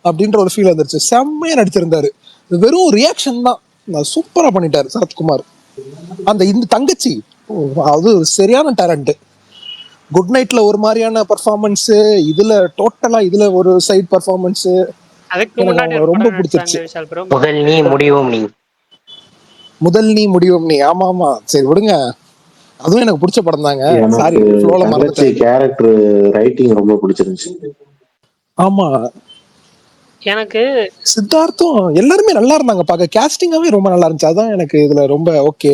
அப்படின்ற ஒரு ஃபீல் வந்துருச்சு. செம்மையா நடிச்சிருந்தாரு. வெறும் ரியாக்ஷன் தான் சூப்பரா பண்ணிட்டாரு சரத்குமார். இந்த தங்கச்சி அது சரியான டேலண்ட். குட் நைட்ல ஒரு மாதிரியான பர்ஃபார்மன்ஸ், இதுல ஒரு சைட் பர்ஃபார்மன்ஸ் அதுக்கு எனக்கு முன்னாடி அவங்க ஒரு ரொம்ப படம் பிடிச்சிருச்சு. நடிச்சாங்க விஷால் ப்ரோ, முதல் நீ முடிவும் நீ. முடிவும் நீ, ஆமா சரி விடுங்க. அதுவும் எனக்கு பிடிச்ச படம் தாங்க. சாரி, எனக்கு ஃப்ளோல தங்கச்சி மறந்துட்டேன். கேரக்டர் ரைட்டிங் ரொம்ப பிடிச்சிருந்துச்சு. ஆமா, எனக்கு சித்தார்த்தும் எல்லாருமே நல்லா இருந்தாங்க பார்க்க. கேஸ்டிங்காவே ரொம்ப நல்லா இருந்துச்சு. அதான் எனக்கு இதுல ரொம்ப ஓகே.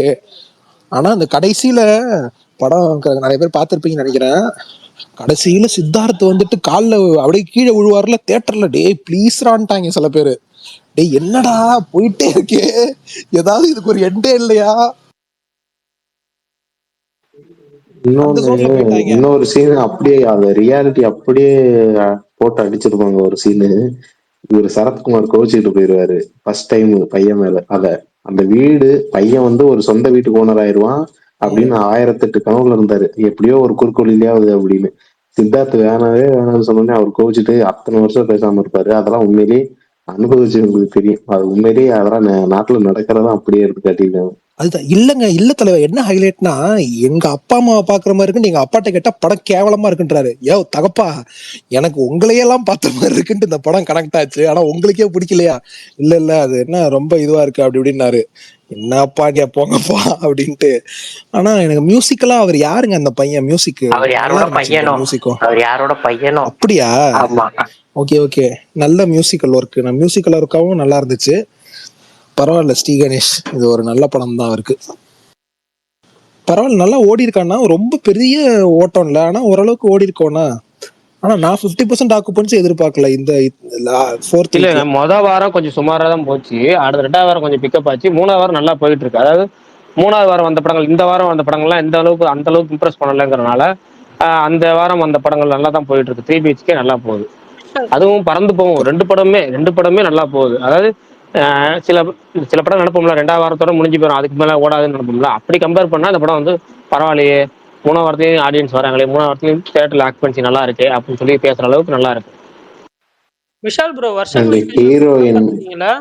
ஆனா அந்த கடைசியில படம் நிறைய பேர் பார்த்திருப்பீங்கன்னு நினைக்கிறேன். கடைசியில சித்தார்த் வந்துட்டு காலில் அப்படியே கீழே விழுவார்ல தியேட்டர்ல, டே ப்ளீஸ்ரான்ட்டாங்க சில பேரு. டேய் என்னடா போயிட்டே இருக்கே, ஏதாவது இதுக்கு ஒரு எண்டே இல்லையா? அந்த ஜோன்ல போயிட்டாங்க. இன்னொரு சீன் அப்படியே அந்த ரியாலிட்டி அப்படியே போட்டு அடிச்சிருப்பாங்க ஒரு சீனு. இவர் சரத்குமார் கோவிச்சுட்டு போயிருவாரு ஃபர்ஸ்ட் டைம் பையன் மேல. அந்த வீடு பையன் வந்து ஒரு சொந்த வீட்டுக்கு ஓனர் ஆயிடுவான் அப்படின்னு 1008 கனவுல இருந்தாரு, எப்படியோ ஒரு குறுக்கொழிலையாவது அப்படின்னு. சித்தார்த் வேணாம்னு சொன்னோடனே அவர் கோவிச்சுட்டு அத்தனை வருஷம் பேசாம இருப்பாரு. அதெல்லாம் உண்மையிலேயே அனுபவிச்சு உங்களுக்கு தெரியும். அது உண்மையிலேயே அதெல்லாம் நாட்டுல நடக்கிறதா அப்படியே எடுத்து காட்டியிருக்காங்க. அதுதான் இல்ல தலைவர், என்ன ஹைலைட்னா எங்க அப்பா அம்மாவை பாக்குற மாதிரி இருக்குன்னு எங்க அப்பாட்ட கேட்டா படம் கேவலமா இருக்குன்றாரு. தகப்பா, எனக்கு உங்களையெல்லாம் பார்த்த மாதிரி இருக்குன்ட்டு இந்த படம் கனெக்ட் ஆச்சு, ஆனா உங்களுக்கே பிடிக்கலையா? இல்ல அது என்ன ரொம்ப இதுவா இருக்கு அப்படி இப்படின்னாரு. என்னப்பா போங்கப்பா அப்படின்ட்டு. ஆனா எனக்கு மியூசிக்கலா அவர் யாருங்க அந்த பையன்? மியூசிக் அவர் யாரோட பையனோ, மியூசிக்கும் அவர் யாரோட பையனோ. அப்படியா? ஆமா. ஓகே, நல்ல மியூசிக்கல் ஒர்க். நான் மியூசிக்கல் ஒர்க்காவும் நல்லா இருந்துச்சு. பரவாயில்ல ஸ்ரீ கணேஷ், இது ஒரு நல்ல படம் தான் அவருக்கு. பரவாயில்ல, நல்லா ஓடி இருக்கான்னா. ரொம்ப பெரிய ஓட்டம் இல்ல, ஆனா ஓரளவுக்கு ஓடி இருக்கோனா. ஆனா நான் 50% ஆக்குப்பன்சி எதிர்பார்க்கல இந்த 4th இல்ல, வீக்ல. மொதல் வாரம் கொஞ்சம் சுமாரா தான் போச்சு. அடுத்த 2வது வாரம் கொஞ்சம் பிக்கப் ஆச்சு. 3வது வாரம் நல்லா போயிட்டு இருக்கு. அதாவது 3வது வாரம் வந்த படங்கள் இந்த வாரம் வந்த படங்கள்லாம் அந்த அளவுக்கு இம்ப்ரெஸ் பண்ணலைங்கிறனால அந்த வாரம் வந்த படங்கள் நல்லா தான் போயிட்டு இருக்கு. 3 BHK நல்லா போகுது. அதுவும் பறந்து போகும். ரெண்டு படமே நல்லா போகுது. அதாவது சில படம் நினைப்போம்ல 2வது வாரத்தோட முடிஞ்சு போயிடும், அதுக்கு மேல ஓடாதுன்னு நினைப்போம்ல. அப்படி கம்பேர் பண்ணா இந்த படம் வந்து பரவாயில்லையே, 3வது வாரத்தையும் ஆடியன்ஸ் வராங்களே, 3வது வாரத்தையும் தியேட்டர்ல ஆக்குபன்சி நல்லா இருக்கு அப்படின்னு சொல்லி பேசுற அளவுக்கு நல்லா இருக்கு. விஷால் ப்ரோ அந்த வருஷங்கள் ஹீரோயின் பாத்தீங்களா?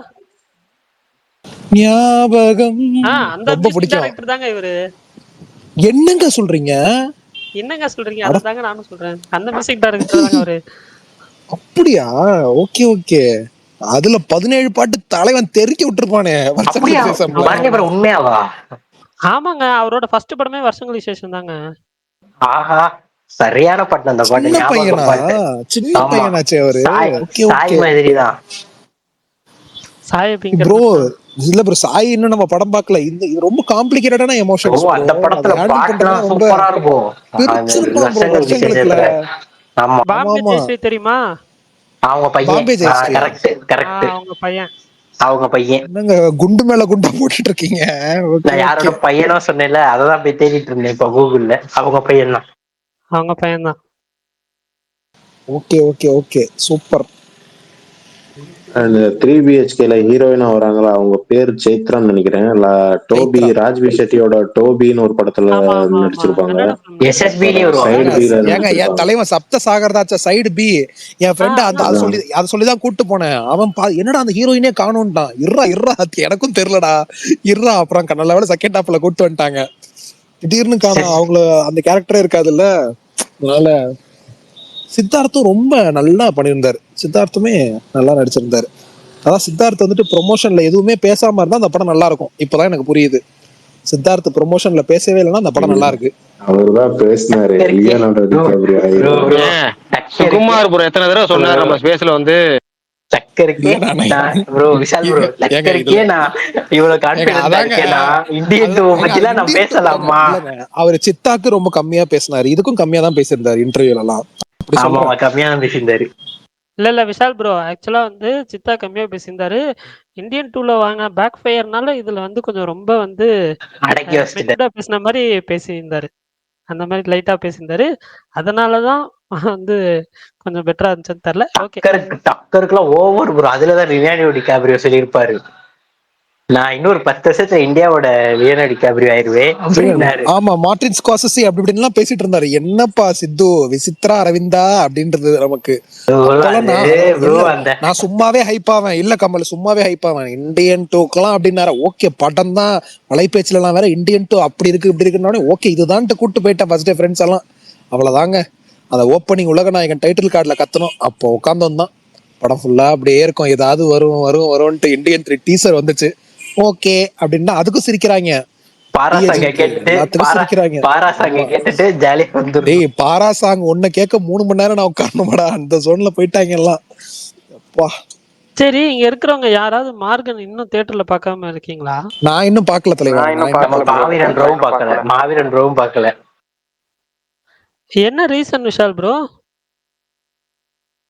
ஞாபகம் அந்த ரொம்ப மியூசிக் பிடிக்கும். டைரக்டர் தாங்க இவரு. என்னங்க சொல்றீங்க? என்னங்க சொல்றீங்க? அதுதாங்க நானும் சொல்றேன், அந்த மியூசிக் டைரக்டர் தாங்க அவரு. அப்படியா? ஓகே. அதுல 17 பாட்டு தலைவன் தெறிக்க விட்டுருப்பானே வருஷங்கள் அப்படியா? விசேஷம்ல. பரணி படம் உண்மையாவா? ஆமாங்க, அவரோட ஃபர்ஸ்ட் படமே வருஷங்கள் விசேஷம் தாங்க. ஆஹா, சரியான பாட்டு அந்த பாட்டு, சின்ன பையனா? ஞாபகம் பாட்டு. சின்ன ஆமா, பையனாச்சே அவரு. சாய் ஓகே. மாதிரி தான். சாய ப்ரோ பிங்கிறது இல்ல ப்ரோ, சாய் இன்னும் நம்ம படம் பார்க்கல. இது ரொம்ப காம்ப்ளிகேட்டடான எமோஷன்ஸ் ப்ரோ. அந்த அதை படத்துல ஹேண்டில் பண்றதுலாம் பாட்டுலாம் ரொம்ப சூப்பரா இருக்கும். அந்த பிரிச்சிருப்பான் ப்ரோ லட்சங்கள் வருஷங்களுக்குல. விசேஷத்துல. ஆமா, ஆமா பாம்பே ஆமா, ஜெயஸ்ரீ தெரியுமா? அவங்க பையன். பாம்பே ஜெயஸ்ரீயா? Correct correct. அவங்க பையன். அவங்க பையன். என்னங்க குண்டு மேல குண்டா போட்டுட்டு இருக்கீங்க? ஓகே நான் ஓகே யாரோட பையனோ சொன்னேன்ல, அததான் போய் தேடிட்டு இருந்தேன் இப்ப கூகுள்ல. அவங்க பையன் தான். அவங்க பையன் தான். Okay okay okay super. அந்த 3BHKல ஹீரோயினா வராங்களா, அவங்க பேர் சைத்ரான்னு நினைக்கிறேன். டோபி, சைத்ரா. ராஜ்வி ஷெட்டியோட டோபின்னு ஒரு படத்துல ஆமா ஆமா ஆமா, நடிச்சிருப்பாங்க. கன்னட film ல. SSBலயும் அப்புறம் வருவாங்க. சைடு பில ஏங்க என் நடிச்சிருப்பாங்க. தலைவன் சப்த சாகர்தாச்ச சைடு பி. என் ஃப்ரெண்ட் அந்த அதான். அதை சொல்லிதான் கூட்டு போனேன். அவன் என்னடா அந்த ஹீரோயினே காணோன்ட்டான். இர்றா அது எனக்கும் தெரியலடா. அப்புறம் நல்ல வேளை செகண்ட் ஹாஃப்ல கூட்டு வந்துட்டாங்க. திடீர்னு காணோம் அவங்கள, அந்த கேரக்டரே இருக்காதுல்ல. அதனால சித்தார்த்தும் ரொம்ப நல்லா பண்ணியிருந்தாரு. சித்தார்த்துமே நல்லா நடிச்சிருந்தாரு. அதான் சித்தார்த் வந்துட்டு ப்ரொமோஷன்ல எதுவுமே பேசாம இருந்தா அந்த படம் நல்லா இருக்கும். இப்பதான் எனக்கு புரியுது. சித்தார்த் ப்ரொமோஷன்ல பேசவே இல்லைன்னா அந்த படம் நல்லா இருக்கு. அவர்தான் பேசினாரு. Leonardo DiCaprio hero. Sukumar bro எத்தனை தடவை சொன்னாரு நம்ம ஸ்பேஸ்ல வந்து டக்கருக்கே ப்ரோ, விஷால் ப்ரோ, டக்கருக்கே நான் இவ்வளவு கான்பிடன்டா இருக்கேன்னா இந்தியன் டூ பத்திலாம் நான் பேசலாமா? அவரு சித்தாக்கு ரொம்ப கம்மியா பேசினாரு, இதுக்கும் கம்மியா தான் பேசியிருந்தாரு இன்டர்வியூல எல்லாம். ஆமா, கம்மியா தான் பேசியிருந்தாரு. இல்ல விஷால் ப்ரோ ஆக்சுவலா வந்து சித்தா கம்மியா பேசியிருந்தாரு. இந்தியன் டூல வாங்கின பேக் ஃபயர்னால இதுல வந்து கொஞ்சம் ரொம்ப வந்து அடக்கி வச்சுட்டாரு. மெச்சூர்டா பேசின மாதிரி பேசியிருந்தாரு. அந்த மாதிரி லைட்டா பேசியிருந்தாரு. அதனாலதான் வந்து கொஞ்சம் பெட்டரா இருந்துச்சுன்னு தெரியல. ஓகே. டக்கருக்குலாம் ஓவர் ப்ரோ. அதுலதான் லியோனார்டோ டிகாப்ரியோ சொல்லியிருப்பாரு, நான் இன்னொரு 10 வருஷத்துல இந்தியாவோட லியோனார்டோ டிகாப்ரியோ ஆயிருவேன் அப்படின்னாரு. ஆமா, மார்டின் ஸ்கார்செஸி அப்படி இப்படின்லாம் பேசிட்டு இருந்தாரு. என்னப்பா சித்து, விசித்ரா அரவிந்தா அப்படின்றது நமக்கு. நான் சும்மாவே ஹைப்பாவேன். இல்ல கமல், சும்மாவே ஹைப்பாவேன் இந்தியன் டூக்கெல்லாம் அப்படின்னாரு. ஓகே படம் தான், மலைப்பேச்சுல எல்லாம் வேற இந்தியன் டூ அப்படி இருக்கு இப்படி இருக்குன்னு ஓகே இதுதான் கூட்டு போயிட்டேன் ஃபர்ஸ்ட் டே ஃப்ரெண்ட்ஸ் எல்லாம். அவ்வளவுதாங்க. அந்த ஓப்பனிங் உலகநாயகன் டைட்டில் கார்டுல கத்தணும். அப்போ உட்காந்தோம் தான். படம் ஃபுல்லா அப்படியே இருக்கும். ஏதாவது வரும் வரும் வரும்ட்டு இந்தியன் 3 டீசர் வந்துச்சு. ஓகே அப்படின்னா அதுக்கும் சிரிக்கிறாங்க. பாரா சாங் ஒண்ணு கேட்க 3 மணி நேரம் நான் உட்காரணுமாடா, அந்த ஜோன்ல போயிட்டாங்க எல்லாம். சரி, இங்க இருக்கிறவங்க யாராவது மார்கன் இன்னும் தியேட்டர்ல பார்க்காம இருக்கீங்களா? நான் இன்னும் பார்க்கல தலைவா. மாவீரன் ரோவும் பார்க்கல. என்ன ரீசன் விஷால் ப்ரோ?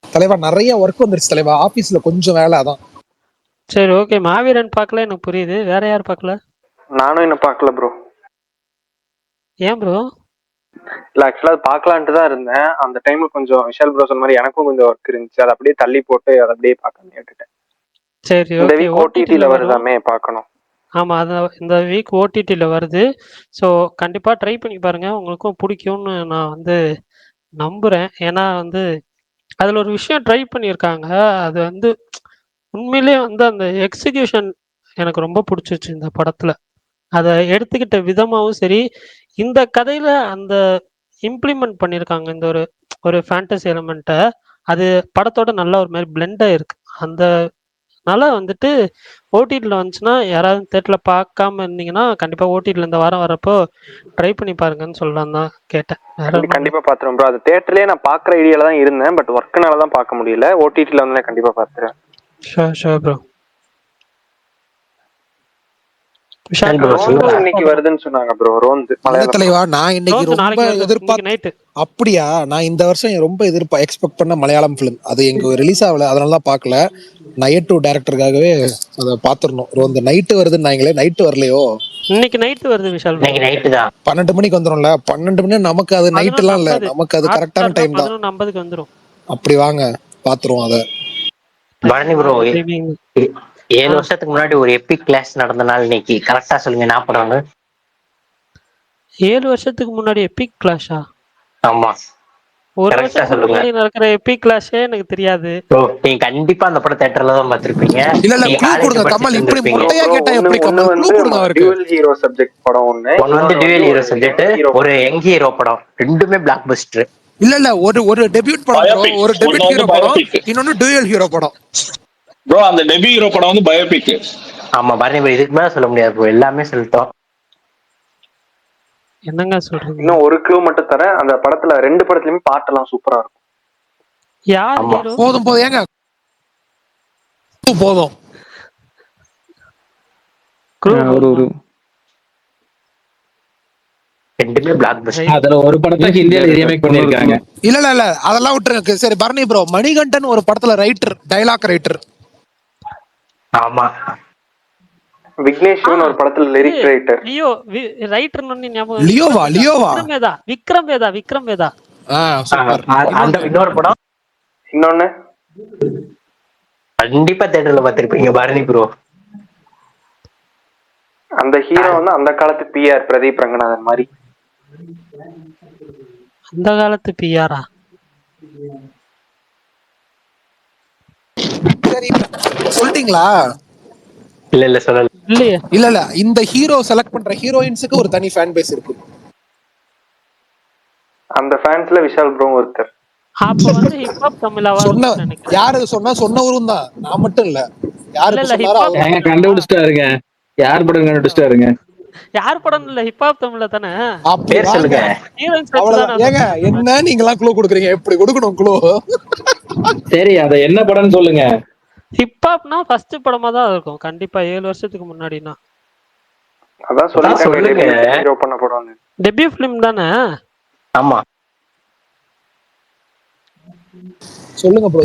தலைவா நிறைய ஒர்க் வந்துருச்சு தலைவா, ஆபீஸ்ல கொஞ்சம் வேலை அதான். சரி ஓகே, மாவீரன் பார்க்கல எனக்கு புரியுது. வேற யார் பார்க்கல? நானும் இன்னும் பார்க்கல ப்ரோ. ஏன் ப்ரோ? இல்ல ஆக்சுவலா அது பார்க்கலான்ட்டு தான் இருந்தேன். அந்த டைம்ல கொஞ்சம் விஷால் ப்ரோ சொன்ன மாதிரி எனக்கும் கொஞ்சம் ஒர்க் இருந்துச்சு. அதை அப்படியே தள்ளி போட்டு அதை அப்படியே பார்க்க கேட்டுட்டேன். சரி இந்த வீக் ஓடிடில வருதாமே பார்க்கணும். ஆமா, இந்த வீக் ஓடிடில வருது. ஸோ கண்டிப்பா ட்ரை பண்ணி பாருங்க, உங்களுக்கும் பிடிக்கும்னு நான் வந்து நம்புறேன். ஏன்னா வந்து அதுல ஒரு விஷயம் ட்ரை பண்ணியிருக்காங்க. அது வந்து உண்மையிலேயே வந்து அந்த எக்ஸிகியூஷன் எனக்கு ரொம்ப பிடிச்சிருச்சு இந்த படத்துல. அதை எடுத்துக்கிட்ட விதமாகவும் சரி, இந்த கதையில அந்த இம்ப்ளிமெண்ட் பண்ணியிருக்காங்க இந்த ஒரு ஃபேண்டசி எலிமெண்ட்டை. அது படத்தோட நல்ல ஒரு மாதிரி பிளெண்டாக இருக்கு. அதனால வந்துட்டு ஓடிடியில் வந்துச்சுன்னா யாராவது தேட்டரில் பார்க்காம இருந்தீங்கன்னா கண்டிப்பாக ஓடிடியில் இந்த வாரம் வரப்போ ட்ரை பண்ணி பாருங்கன்னு சொல்லலாம் தான் கேட்டேன். கண்டிப்பா பாத்துறேன் ப்ரோ. அது தியேட்டர்லயே நான் பாக்குற ஐடியால தான் இருந்தேன். பட் ஒர்க்னால தான் பார்க்க முடியல. ஓடிடில வந்து நான் கண்டிப்பா பாத்துறேன். Sure bro. இன்னைக்கு வருதுன்னு சொன்னாங்க ப்ரோ. ரோந்து தலைவா நான் இன்னைக்கு ரொம்ப எதிர்பார்த்து. அப்படியா? நான் இந்த வருஷம் ரொம்ப எக்ஸ்பெக்ட் பண்ண மலையாளம் பிலிம் அது எங்க ரிலீஸ் ஆகல, அதனால பார்க்கல. நைட்டு டைரக்டருக்காகவே அதை பாத்துறணும். ரோந்து நைட்டு வருதுன்னாங்களே, நைட்டு வரலையோ? இன்னைக்கு நைட்டு வருது விஷால். 12 மணிக்கு வந்துரும்ல. 12 மணி நமக்கு அது நைட் எல்லாம் இல்ல, நமக்கு அது கரெக்டான டைம் தான். 11:50 வந்துரும். அப்படி வாங்க பாத்துருவோம் அத. பரணி ப்ரோ, 7 வருஷத்துக்கு முன்னாடி ஒரு எபிக் கிளாஸ் நடந்த நாள் இன்னைக்கு. கரெக்டா சொல்லுங்க, நான் படம் 7 வருஷத்துக்கு முன்னாடி எபிக் கிளாஷா? ஆமா, ஒரு வருஷத்துக்கு முன்னாடி நடக்கிற எபிக் கிளாஷே எனக்கு தெரியாது. நீங்க கண்டிப்பா அந்த படம் தியேட்டர்ல தான் பாத்துருப்பீங்க. இல்ல இல்ல க்ளூ கொடுங்க கமல். இப்படி முட்டையா கேட்டா எப்படி கமல்? க்ளூ கொடுங்க அவருக்கு. டியூவல் ஹீரோ சப்ஜெக்ட் படம் ஒன்னு வந்து டியூவல் ஹீரோ சப்ஜெக்ட், ஒரு யங் ஹீரோ படம். ரெண்டுமே பிளாக் பஸ்டர். இல்ல ஒரு டெபியூட் படம், ஒரு டெபியூட் ஹீரோ படம், இன்னொன்னு டூயல் ஹீரோ படம். ப்ரோ அந்த டெபியூட் ஹீரோ படம் வந்து பயோபிக். ஆமா பரணி ப்ரோ, இதுக்கு மேல சொல்ல முடியாது ப்ரோ, எல்லாமே சொல்லிட்டோம். என்னங்க சொல்றீங்க? இன்னும் ஒரு க்ளூ மட்டும் தரேன். அந்த படத்துல 2 படத்துலயுமே பாட்டெல்லாம் சூப்பரா இருக்கும். யார் ஹீரோ? போதும் ஏங்க போதும். க்ரூ ஒரு ஒரு ரெண்டுமே பிளாக் பஸ்டர். அதுல ஒரு படத்தை ஹிந்தியில ரீமேக் பண்ணிருக்காங்க. இல்ல அதெல்லாம் விட்டுருக்கு. சரி பரணி ப்ரோ, மணிகண்டன் ஒரு படத்துல ரைட்டர், டைலாக் ரைட்டர். ஆமா, விக்னேஷ் சிவன் ஒரு படத்துல லிரிக் ரைட்டர். லியோ ரைட்டர் ஞாபகம். லியோவா விக்ரம் வேதா. சூப்பர். அந்த இன்னொரு படம் இன்னொன்னு கண்டிப்பா தியேட்டர்ல பார்த்திருப்பீங்க, பரணி ப்ரோ. அந்த ஹீரோ வந்து அந்த காலத்து பிஆர் பிரதீப் ரங்கநாதன் மாதிரி. அந்த காலத்து பிஆரா? சரி சொல்லிட்டீங்களா? இல்ல சொல்லல. இல்லையே. இல்ல இந்த ஹீரோ செலக்ட் பண்ற ஹீரோயின்ஸுக்கு ஒரு தனி ஃபேன் பேஸ் இருக்கு. அந்த ஃபேன்ஸ்ல விஷால் ப்ரோ ஒருத்தர். அப்ப வந்து ஹிப் ஹாப் தமிழாவா நினைக்கிறேன். யாரு சொன்னவரும் தான், நான் மட்டும் இல்ல. யாரு சொன்னாரோ அவங்க கண்டுபிடிச்சிட்டாருங்க. யார் படம் கண்டுபிடிச்சிட்டாருங்க? யார் படம் இல்ல, ஹிப் ஹாப் தமிழ்ல தானே. பேர் சொல்லுங்க. ஏங்க என்ன நீங்க எல்லாம் க்ளூ கொடுக்குறீங்க? எப்படி கொடுக்கணும் க்ளூ? சரி அத என்ன படம்னு சொல்லுங்க. ஹிப் ஹாப்னா ஃபர்ஸ்ட் படமா தான் இருக்கும் கண்டிப்பா, 7 வருஷத்துக்கு முன்னாடினா. அதான் சொல்லுங்க. ஹீரோ பண்ண படம் டெபியூ ஃபிலிம் தானே? ஆமா சொல்லுங்க ப்ரோ.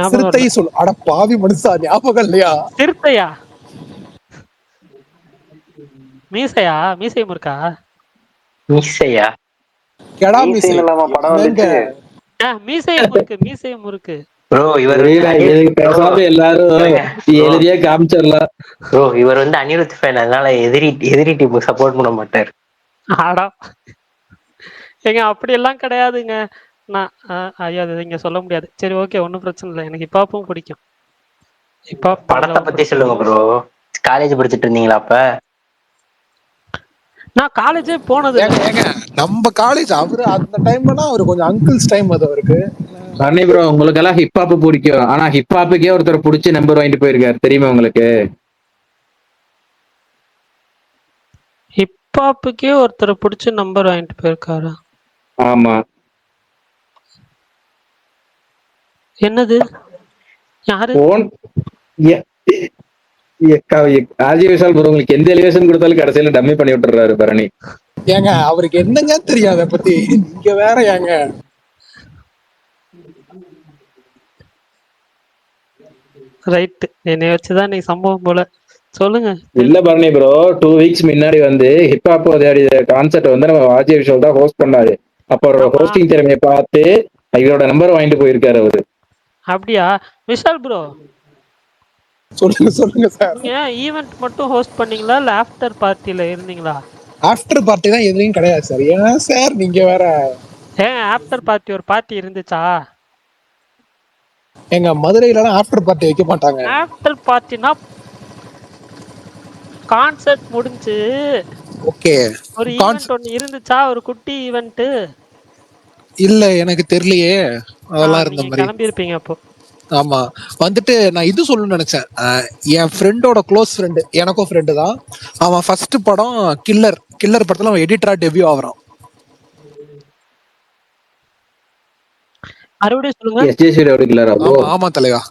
சிறுத்தை சொல்லு. அட பாவி மனுஷா, ஞாபகம் இல்லையா? சிறுத்தையா? மீசை முறுக்கா? மீசையா? கெடா மீசை படம் வந்துச்சு. மீசை முறுக்கு. ப்ரோ இவர் எல்லாரும் எழுதியே காமிச்சிடலாம். ப்ரோ இவர் வந்து அனிருத் ஃபேன், அதனால எதிரி டீமுக்கு சப்போர்ட் பண்ண மாட்டார். ஆடா ஏங்க அப்படி எல்லாம் கிடையாதுங்க. நான் ஐயா இங்க சொல்ல முடியாது. சரி ஓகே, ஒன்றும் பிரச்சனை இல்லை. எனக்கு ஹிப்ஹாப்பும் பிடிக்கும். ஹிப்ஹாப் படத்தை பத்தி சொல்லுங்க ப்ரோ. காலேஜ் படிச்சுட்டு இருந்தீங்களா அப்ப? நான் காலேஜே போனது. நம்ம காலேஜ் அவரு அந்த டைம்னா அவரு கொஞ்சம் அங்கிள்ஸ் டைம் அது அவருக்கு. சன்னி ப்ரோ, உங்களுக்கு எல்லாம் ஹிப்ஹாப் பிடிக்கும். ஆனா ஹிப்ஹாப்புக்கே ஒருத்தர் பிடிச்சி நம்பர் வாங்கிட்டு போயிருக்காரு, தெரியுமா உங்களுக்கு? ஹிப்ஹாப்புக்கே ஒருத்தர் பிடிச்சி நம்பர் வாங்கிட்டு போயிருக்காரா? ஆமா. என்னது? யாரு? ஆர்ஜி விஷால் ப்ரோ உங்களுக்கு எந்த எலிவேஷன் கொடுத்தாலும் கடைசியில டம்மி பண்ணி விட்டுறாரு பரணி. ஏங்க அவருக்கு என்னங்க தெரியும் அதை பத்தி? நீங்க வேற ஏங்க. ரைட், என்னை வச்சுதான் நீ சம்பவம் போல. சொல்லுங்க. இல்ல பரணி ப்ரோ, 2 வீக்ஸ் முன்னாடி வந்து ஹிப்ஹாப் கான்செர்ட் வந்து நம்ம ஆர்ஜி விஷால் தான் ஹோஸ்ட் பண்ணாரு. அப்போ ஹோஸ்டிங் திறமையை பார்த்து இவரோட நம்பர் வாங்கிட்டு போயிருக்காரு அவரு. அப்படியா? விஷால் ப்ரோ சொல்லுங்க சார். நீங்க ஈவென்ட் மட்டும் ஹோஸ்ட் பண்ணீங்களா இல்ல ஆஃப்டர் பார்ட்டில இருந்தீங்களா? ஆஃப்டர் பார்ட்டி தான் எதுவும் கிடையாது சார். ஏன் சார் நீங்க வேற? ஆஃப்டர் பார்ட்டி ஒரு பார்ட்டி இருந்துச்சா? எங்க மதுரையில ஆஃப்டர் பார்ட்டி வைக்க மாட்டாங்க. ஆஃப்டர் பார்ட்டினா கான்செர்ட் முடிஞ்சு ஓகே ஒரு ஈவென்ட் ஒன்னு இருந்துச்சா? ஒரு குட்டி ஈவென்ட். இல்ல எனக்கு தெரியலையே அதெல்லாம் இருந்த மாதிரி. கிளம்பி இருப்பீங்க அப்போ. ஆமா வந்துட்டு நான் இது சொல்லணும்னு நினைச்சேன். என் ஃப்ரெண்டோட க்ளோஸ் ஃப்ரெண்டு, எனக்கும் ஃப்ரெண்டு தான் அவன். ஃபர்ஸ்ட் படம் கில்லர் படத்துல அவன் எடிட்டரா டெபியூ ஆகுறான். மறுபடியும் சொல்லுங்க. எஸ்ஜே சூர்யாவோட கில்லரா? ஆமா தலைவா,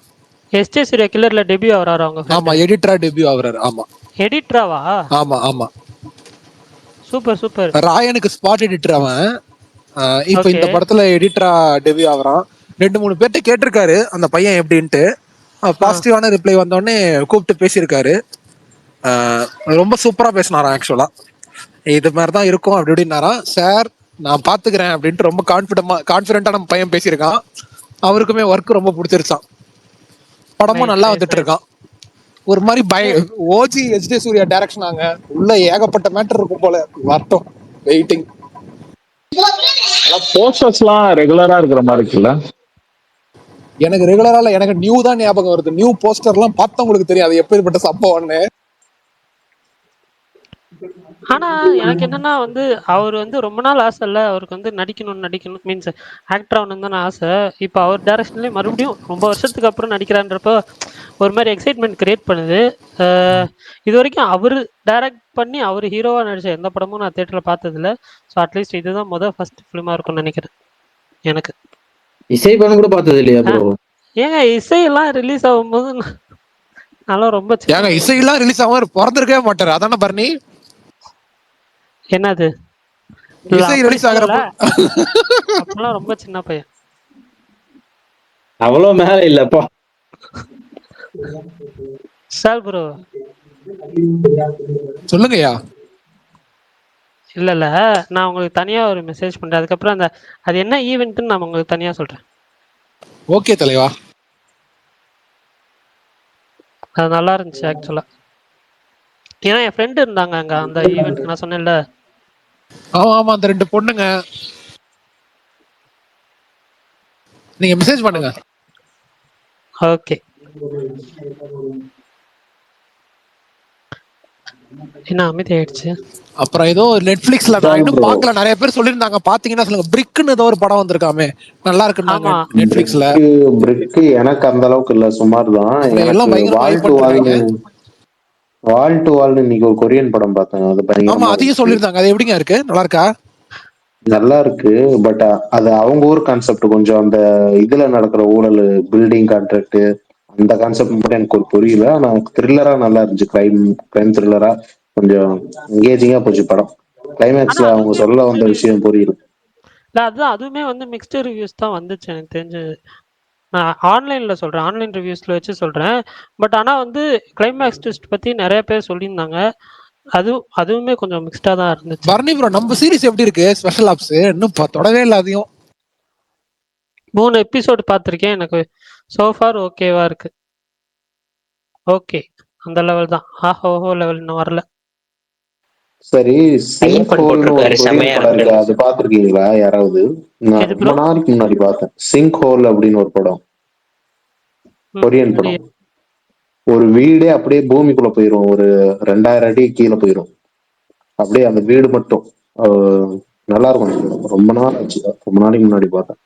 எஸ்ஜே சூர்யா கில்லர்ல டெபியூ ஆகுறாரு அவங்க. ஆமா எடிட்டரா டெபியூ ஆகுறாரு. ஆமா எடிட்டராவா? ஆமா சூப்பர். ராயனுக்கு ஸ்பாட் எடிட்டர் அவன். இப்போ இந்த படத்துல எடிட்டரா டெபியூ ஆகுறான். 2-3 பேர்ட்ட கேட்டிருக்காரு அந்த பையன் எப்படின்ட்டு. பாசிட்டிவான ரிப்ளை வந்தோடனே கூப்பிட்டு பேசியிருக்காரு. ரொம்ப சூப்பரா பேசினாராம். ஆக்சுவலா இது மாதிரிதான் இருக்கும் அப்படி இப்படின்னாராம். சார் நான் பாத்துக்கிறேன் அப்படின்ட்டு ரொம்ப கான்பிடண்டா நம்ம பையன் பேசியிருக்கான். அவருக்குமே ஒர்க் ரொம்ப பிடிச்சிருச்சான். படமும் நல்லா வந்துட்டு இருக்கான். ஒரு மாதிரி ஓஜி எஸ்ஜே சூர்யா டைரக்ஷன் ஆங்க. உள்ள ஏகப்பட்ட மேட்டர் இருக்கும் போல. வரட்டும், வெயிட்டிங். போஸ்டர்ஸ்லாம் ரெகுலரா இருக்கிற மாதிரி இருக்குல்ல? எனக்கு ரெகுலரா எனக்கு நியூ தான் ஞாபகம் வருது. நியூ போஸ்டர்லாம் பார்த்தா உங்களுக்கு தெரியும் அது எப்பேற்பட்ட சம்பவம்னு. ஆனா எனக்கு என்னன்னா வந்து அவர் வந்து ரொம்ப நாள் ஆசை இல்ல அவருக்கு வந்து நடிக்கணும் மீன்ஸ் ஆக்டர் ஆகணும் தானே ஆசை. இப்போ அவர் டைரக்ஷன்லேயே மறுபடியும் ரொம்ப வருஷத்துக்கு அப்புறம் நடிக்கிறான்றப்போ ஒரு மாதிரி எக்ஸைட்மெண்ட் கிரியேட் பண்ணுது. இது வரைக்கும் அவர் டைரக்ட் பண்ணி அவர் ஹீரோவா நடிச்ச எந்த படமும் நான் தியேட்டர்ல பார்த்ததில்ல. ஸோ அட்லீஸ்ட் இதுதான் ஃபர்ஸ்ட் ஃபிலிமா இருக்கும்னு நினைக்கிறேன். எனக்கு இசை படம் கூட பார்த்தது இல்லையா ப்ரோ? ஏங்க இசையெல்லாம் ரிலீஸ் ஆகும்போது அதெல்லாம் ரொம்ப சின்ன ஏங்க பையன். இசையெல்லாம் ரிலீஸ் ஆகும் பிறந்திருக்கவே மாட்டாரு அதானே பரணி? என்னது? இல்ல இசை அப்படி ரிலீஸ் சொல்லல. ஆகிறப்ப அப்பெல்லாம் ரொம்ப சின்ன பையன். அவ்வளவு மேல இல்லப்பா. சார் ப்ரோ சொல்லுங்கய்யா. இல்ல நான் உங்களுக்கு தனியா ஒரு மெசேஜ் பண்றேன். அதுக்கப்புறம் அது என்ன ஈவெண்ட்னு நான் உங்களுக்கு தனியா சொல்றேன். ஓகே தலைவா. அது நல்லா இருந்துச்சு ஆக்சுவலா. ஏன்னா என் ஃப்ரெண்டு இருந்தாங்க அங்க அந்த ஈவெண்ட்க்கு, நான் சொன்னேன்ல. ஆமா அந்த 2 பொண்ணுங்க. நீங்க மெசேஜ் பண்ணுங்க. ஓகே. என்ன அமைதி ஆயிடுச்சு? அப்புறம் ஏதோ நெட்ஃபிளிக்ஸ்ல நான் இன்னும் பார்க்கல, நிறைய பேர் சொல்லியிருந்தாங்க பாத்தீங்கன்னா சொல்லுங்க. பிரிக்னு ஏதோ ஒரு படம் வந்திருக்காமே, நல்லா இருக்குன்னாங்க ஆமா. நெட்ஃபிளிக்ஸ்ல. பிரிக்கு எனக்கு அந்த அளவுக்கு இல்ல, சுமார் தான். எல்லாம் எனக்கு பயங்கரமா வால் hype டு பண்ணிருக்காங்க. வால்னு இன்னைக்கு ஒரு கொரியன் படம் பார்த்தேன். அது ஆமா பயங்கரமா அதையும் இருந்துச்சு. சொல்லியிருந்தாங்க. அது எப்படிங்க இருக்கு, நல்லா இருக்கா? நல்லா இருக்கு. பட் அது அவங்க ஊர் கான்செப்ட். கொஞ்சம் அந்த இதுல நடக்கிற ஊழல், பில்டிங் கான்ட்ராக்ட், அந்த கான்செப்ட் மட்டும் எனக்கு ஒரு புரியல. ஆனா த்ரில்லரா நல்லா இருந்துச்சு. கிரைம் த்ரில்லரா கொஞ்சம் எங்கேஜிங்கா போச்சு படம். ஆனா கிளைமேக்ஸ்ல அவங்க அதுவுமே சொல்ல மிக்ஸ்டு வந்த விஷயம் புரியல. இல்ல, அதுதான் அதுவுமே வந்து மிக்ஸ்டு ரிவ்யூஸ் தான் வந்துச்சு எனக்கு தெரிஞ்சு. நான் ஆன்லைன்ல சொல்றேன், ஆன்லைன் ரிவ்யூஸ்ல வச்சு சொல்றேன். பட் ஆனா வந்து கிளைமேக்ஸ் ட்விஸ்ட் பத்தி நிறைய பேர் சொல்லியிருந்தாங்க. அதுவுமே கொஞ்சம் மிக்ஸ்டா தான் இருந்துச்சு. பரணி ப்ரோ, நம்ம சீரிஸ் எப்படி இருக்கு ஸ்பெஷல் ஆப்ஸ்? இன்னும் தொடவே இல்லை அதையும். 3 எபிசோடு பார்த்துருக்கேன். எனக்கு சோஃபார் ஓகேவா இருக்கு. ஓகே, அந்த லெவல் தான். ஓஹோ லெவல் இன்னும் வரல. சரி, சிங்க் ஐயப்பன் ஹோல்னு ஒரு போட்டிருக்காரு, கொரியன் செமையா படம் இருக்கு, இருக்குன்னு. அது பாத்திருக்கீங்களா யாராவது? நான் எது ரொம்ப ப்ரோ? நாளைக்கு முன்னாடி பார்த்தேன். சிங்க் ஹோல் அப்படின்னு ஒரு படம், கொரியன் படம். ஒரு வீடே அப்படியே பூமிக்குள்ள போயிரும், ஒரு 2000 அடி கீழே போயிரும். அப்படியே அந்த வீடு மட்டும். நல்லா இருக்கும் அந்த படம். ரொம்ப நாள் ஆச்சு, ரொம்ப நாளைக்கு முன்னாடி பார்த்தேன்.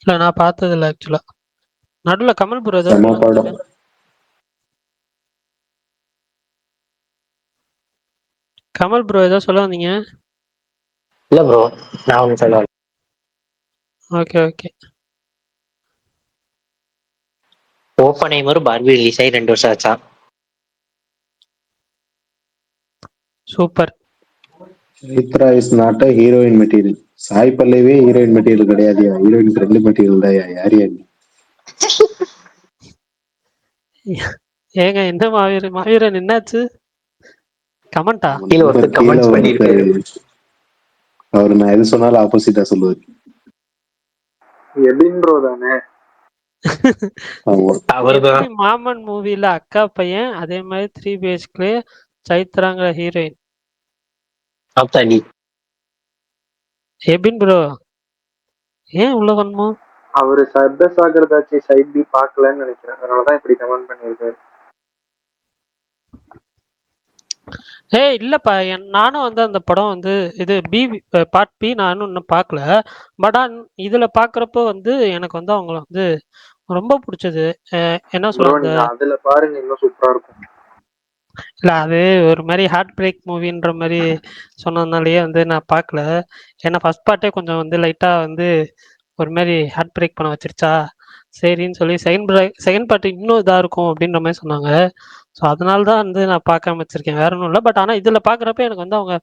இல்ல நான் பார்த்தது இல்லை ஆக்சுவலா. நடுவில் கமல் ப்ரோ ஏதோ செம சொல்ல படம். வந்தீங்க. கமல் ப்ரோ ஏதோ சொல்ல வந்தீங்க. இல்ல ப்ரோ, நான் ஒண்ணு சொல்ல வரல. Okay okay. Oppenheimer Barbie release ஆகி 2 வருஷம் ஆச்சா? Super. Chitra is not a heroine material. Sai பல்லவே ஹீரோயின் மெட்டீரியல் கிடையாது, ஹீரோயினுக்கு 2 மெட்டீரியல் தான். யார் யார்? ஏங்க என்ன மாவீரன் என்னாச்சு? கமெண்டா? கீழே ஒருத்தர் கமெண்ட்ஸ் பண்ணிருக்காரு. அவரு நான் எது சொன்னாலும் ஆப்போசிட்டா சொல்லுவாரு. எபின் ப்ரோ தானே? அவர்தான். எப்படி மாமன் மூவில அக்கா பையன், அதே மாதிரி 3 BHK சைத்ராங்கிற ஹீரோயின். ஆப்தாடி. எபின் ப்ரோ ஏன் உள்ள வரணும்? அவரு சர்தசாகிறதாச்சு சைட் பி பார்க்கலன்னு நினைக்கிறேன், அதனாலதான் இப்படி கமெண்ட் பண்ணியிருக்காரு. இல்லப்பா, நானும் வந்து அந்த படம் வந்து இது பார்ட் பி நானும் இன்னும் பார்க்கல. பட் இதுல பாக்குறப்போ வந்து எனக்கு வந்து அவங்கள வந்து ரொம்ப பிடிச்சது. என்ன ப்ரோ சொல்ல, அந்த நீங்க அதுல பாருங்க, இன்னும் சூப்பரா இருக்கும். இல்ல அது ஒரு மாதிரி ஹார்ட் பிரேக் மூவின்ற மாதிரி சொன்னதுனாலயே வந்து நான் பார்க்கல. ஏன்னா ஃபர்ஸ்ட் பார்ட்டே கொஞ்சம் வந்து லைட்டா வந்து ஒரு மாதிரி ஹார்ட் பிரேக் பண்ண வச்சிருச்சா, சரின்னு சொல்லி செகண்ட் பார்ட் இன்னும் இதா இருக்கும் அப்படின்ற மாதிரி சொன்னாங்க. ஸோ அதனால தான் வந்து நான் பார்க்காம வச்சிருக்கேன், வேற ஒன்றும் இல்லை. பட் ஆனால் இதில் பார்க்குறப்ப எனக்கு வந்து அவங்க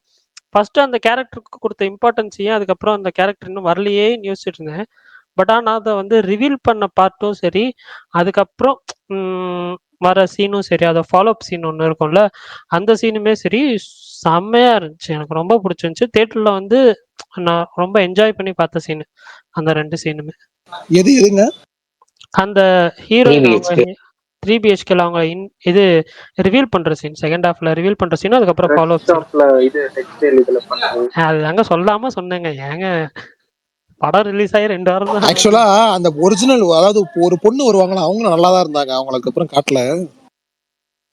ஃபர்ஸ்ட் அந்த கேரக்டருக்கு கொடுத்த இம்பார்ட்டன்ஸையும், அதுக்கப்புறம் அந்த கேரக்டர் இன்னும் வரலையேன்னு யோசிச்சுட்டு இருந்தேன். பட் ஆனால் அதை வந்து ரிவீல் பண்ண பார்ட்டும் சரி, அதுக்கப்புறம் வர சீனும் சரி, அதை ஃபாலோ அப் சீன் ஒன்று இருக்கும்ல, அந்த சீனுமே சரி செம்மையா இருந்துச்சு. எனக்கு ரொம்ப பிடிச்சிருந்துச்சு. தேட்டரில் வந்து நான் ரொம்ப என்ஜாய் பண்ணி பார்த்த சீனு அந்த 2 சீனுமே. எதுங்க? அந்த ஹீரோயின் அவங்க 3 BHK. 3 BHKல அவங்க இது ரிவீல் பண்ற சீன், செகண்ட் ஹாஃப்ல ரிவீல் பண்ற சீன், அதுக்கப்புறம் ஃபாலோ அப் சீன். இது டெக்ஸ்டைல் இதுல பண்றது. அது தாங்க சொல்லாம சொன்னேங்க. ஏங்க படம் ரிலீஸ் ஆகி 2 வாரம் தான். ஆக்சுவலா அந்த ஒரிஜினல், அதாவது ஒரு பொண்ணு வருவாங்களா, அவங்களும் நல்லா தான் இருந்தாங்க. அவங்களுக்கு அப்புறம் காட்டல.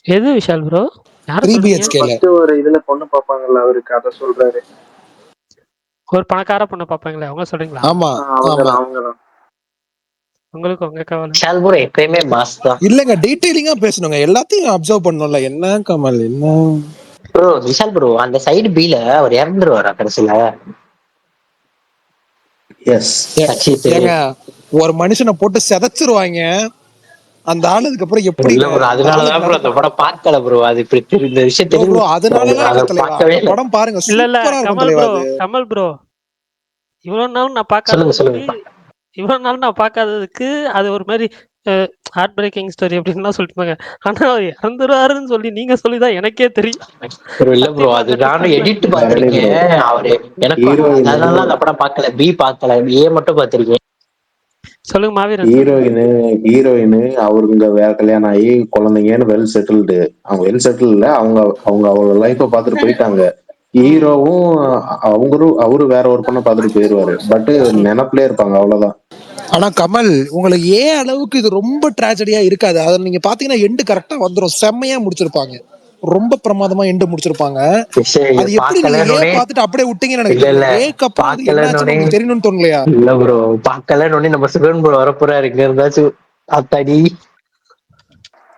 எது விஷால் ப்ரோ? யார 3 சொல்றீங்க? BHK ஃபர்ஸ்ட் ஒரு இதுல பொண்ணு பார்ப்பாங்கல்ல, அவருக்கு அதை சொல்றாரு. ஒரு பணக்கார பொண்ணு பாப்பாங்களே, அவங்க சொல்றீங்களா? ஆமா அவங்கதான். உங்களுக்கு உங்க கவலை. விஷால் ப்ரோ எப்பயுமே மாஸ் தான். இல்லங்க, டீடைலிங்கா பேசணுங்க, எல்லாத்தையும் அப்சர்வ் பண்ணணும்ல. என்ன கமல் என்ன ப்ரோ, விஷால் ப்ரோ அந்த சைடு பில அவர் இறந்துருவாரா கடைசியில? எஸ். அஜித். ஏங்க ஒரு மனுஷனை போட்டு செதைச்சிருவாங்க. அந்த ஆளு அதுக்கப்புறம் எப்படி இல்ல ப்ரோ, அதனாலதான் ப்ரோ அந்த படம் பார்க்கல ப்ரோ. அது இப்படி இந்த விஷயம் ப்ரோ தெரிஞ்சு அதனாலலாம் அதை இல்ல தலைவா, பார்க்கவே அந்த இல்லை. படம் பாருங்க இல்ல இல்ல சூப்பரா இருக்கும் கமல் தலைவா ப்ரோ, அது. கமல் ப்ரோ, இவ்வளவு நாள் நான் சொல்லுங்க பார்க்காததுக்கு அது ஒரு மாதிரி ஹார்ட் பிரேக்கிங் ஸ்டோரி அப்படின்லாம் சொல்லிட்டுப்பாங்க. ஆனா அவர் இறந்துருவாருன்னு சொல்லி நீங்க சொல்லிதான் எனக்கே தெரியும். ப்ரோ இல்ல ப்ரோ, சத்தியமா அது அந்த twist நானும் எல்லாம் எடிட் தெரியாது. பரணி ப்ரோ, பார்த்திருக்கேன். அவரு எனக்கும் ஹீரோயின் அதனால அந்த படம் பார்க்கல. பி பார்க்கல, ஏ மட்டும் பார்த்திருக்கேன். சொல்லுங்க மாவீரன், சொல்லுங்க. ஹீரோயின் அவருங்க வேற கல்யாணம் ஆகி குழந்தைங்கன்னு வெல் செட்டில்டு. அவங்க வெல் செட்டில் இல்ல, அவங்க அவங்க அவரோட லைஃப பார்த்துட்டு போயிட்டாங்க. ஹீரோவும் அவரு வேற ஒரு பொண்ணை பார்த்துட்டு போயிருவாரு. பட் நினப்பிலே இருப்பாங்க, அவ்வளவுதான். ஆனா கமல், உங்களுக்கு ஏன் அளவுக்கு இது ரொம்ப டிராஜடியா இருக்காது. அதை நீங்க பாத்தீங்கன்னா எண்டு கரெக்டா வந்துரும், செம்மையா முடிச்சிருப்பாங்க, ரொம்ப பிரமாதமா எண்டு முடிச்சிருப்பாங்க. அது எப்படி நீங்க ஏ பார்க்கலன்னு பார்த்துட்டு அப்படியே விட்டீங்கன்னு எனக்கு இல்ல இல்ல தெரியல. ஏக்கு அப்புறம் இது என்னாச்சுன்னு பார்க்கலன்னு உங்களுக்கு தெரியணும்னு தோணலையா? இல்ல ப்ரோ, பார்க்கலன்னு நம்ம சுகன் ப்ரோ வரப்போறாரு இங்க இருந்தாச்சும். அத்தாடி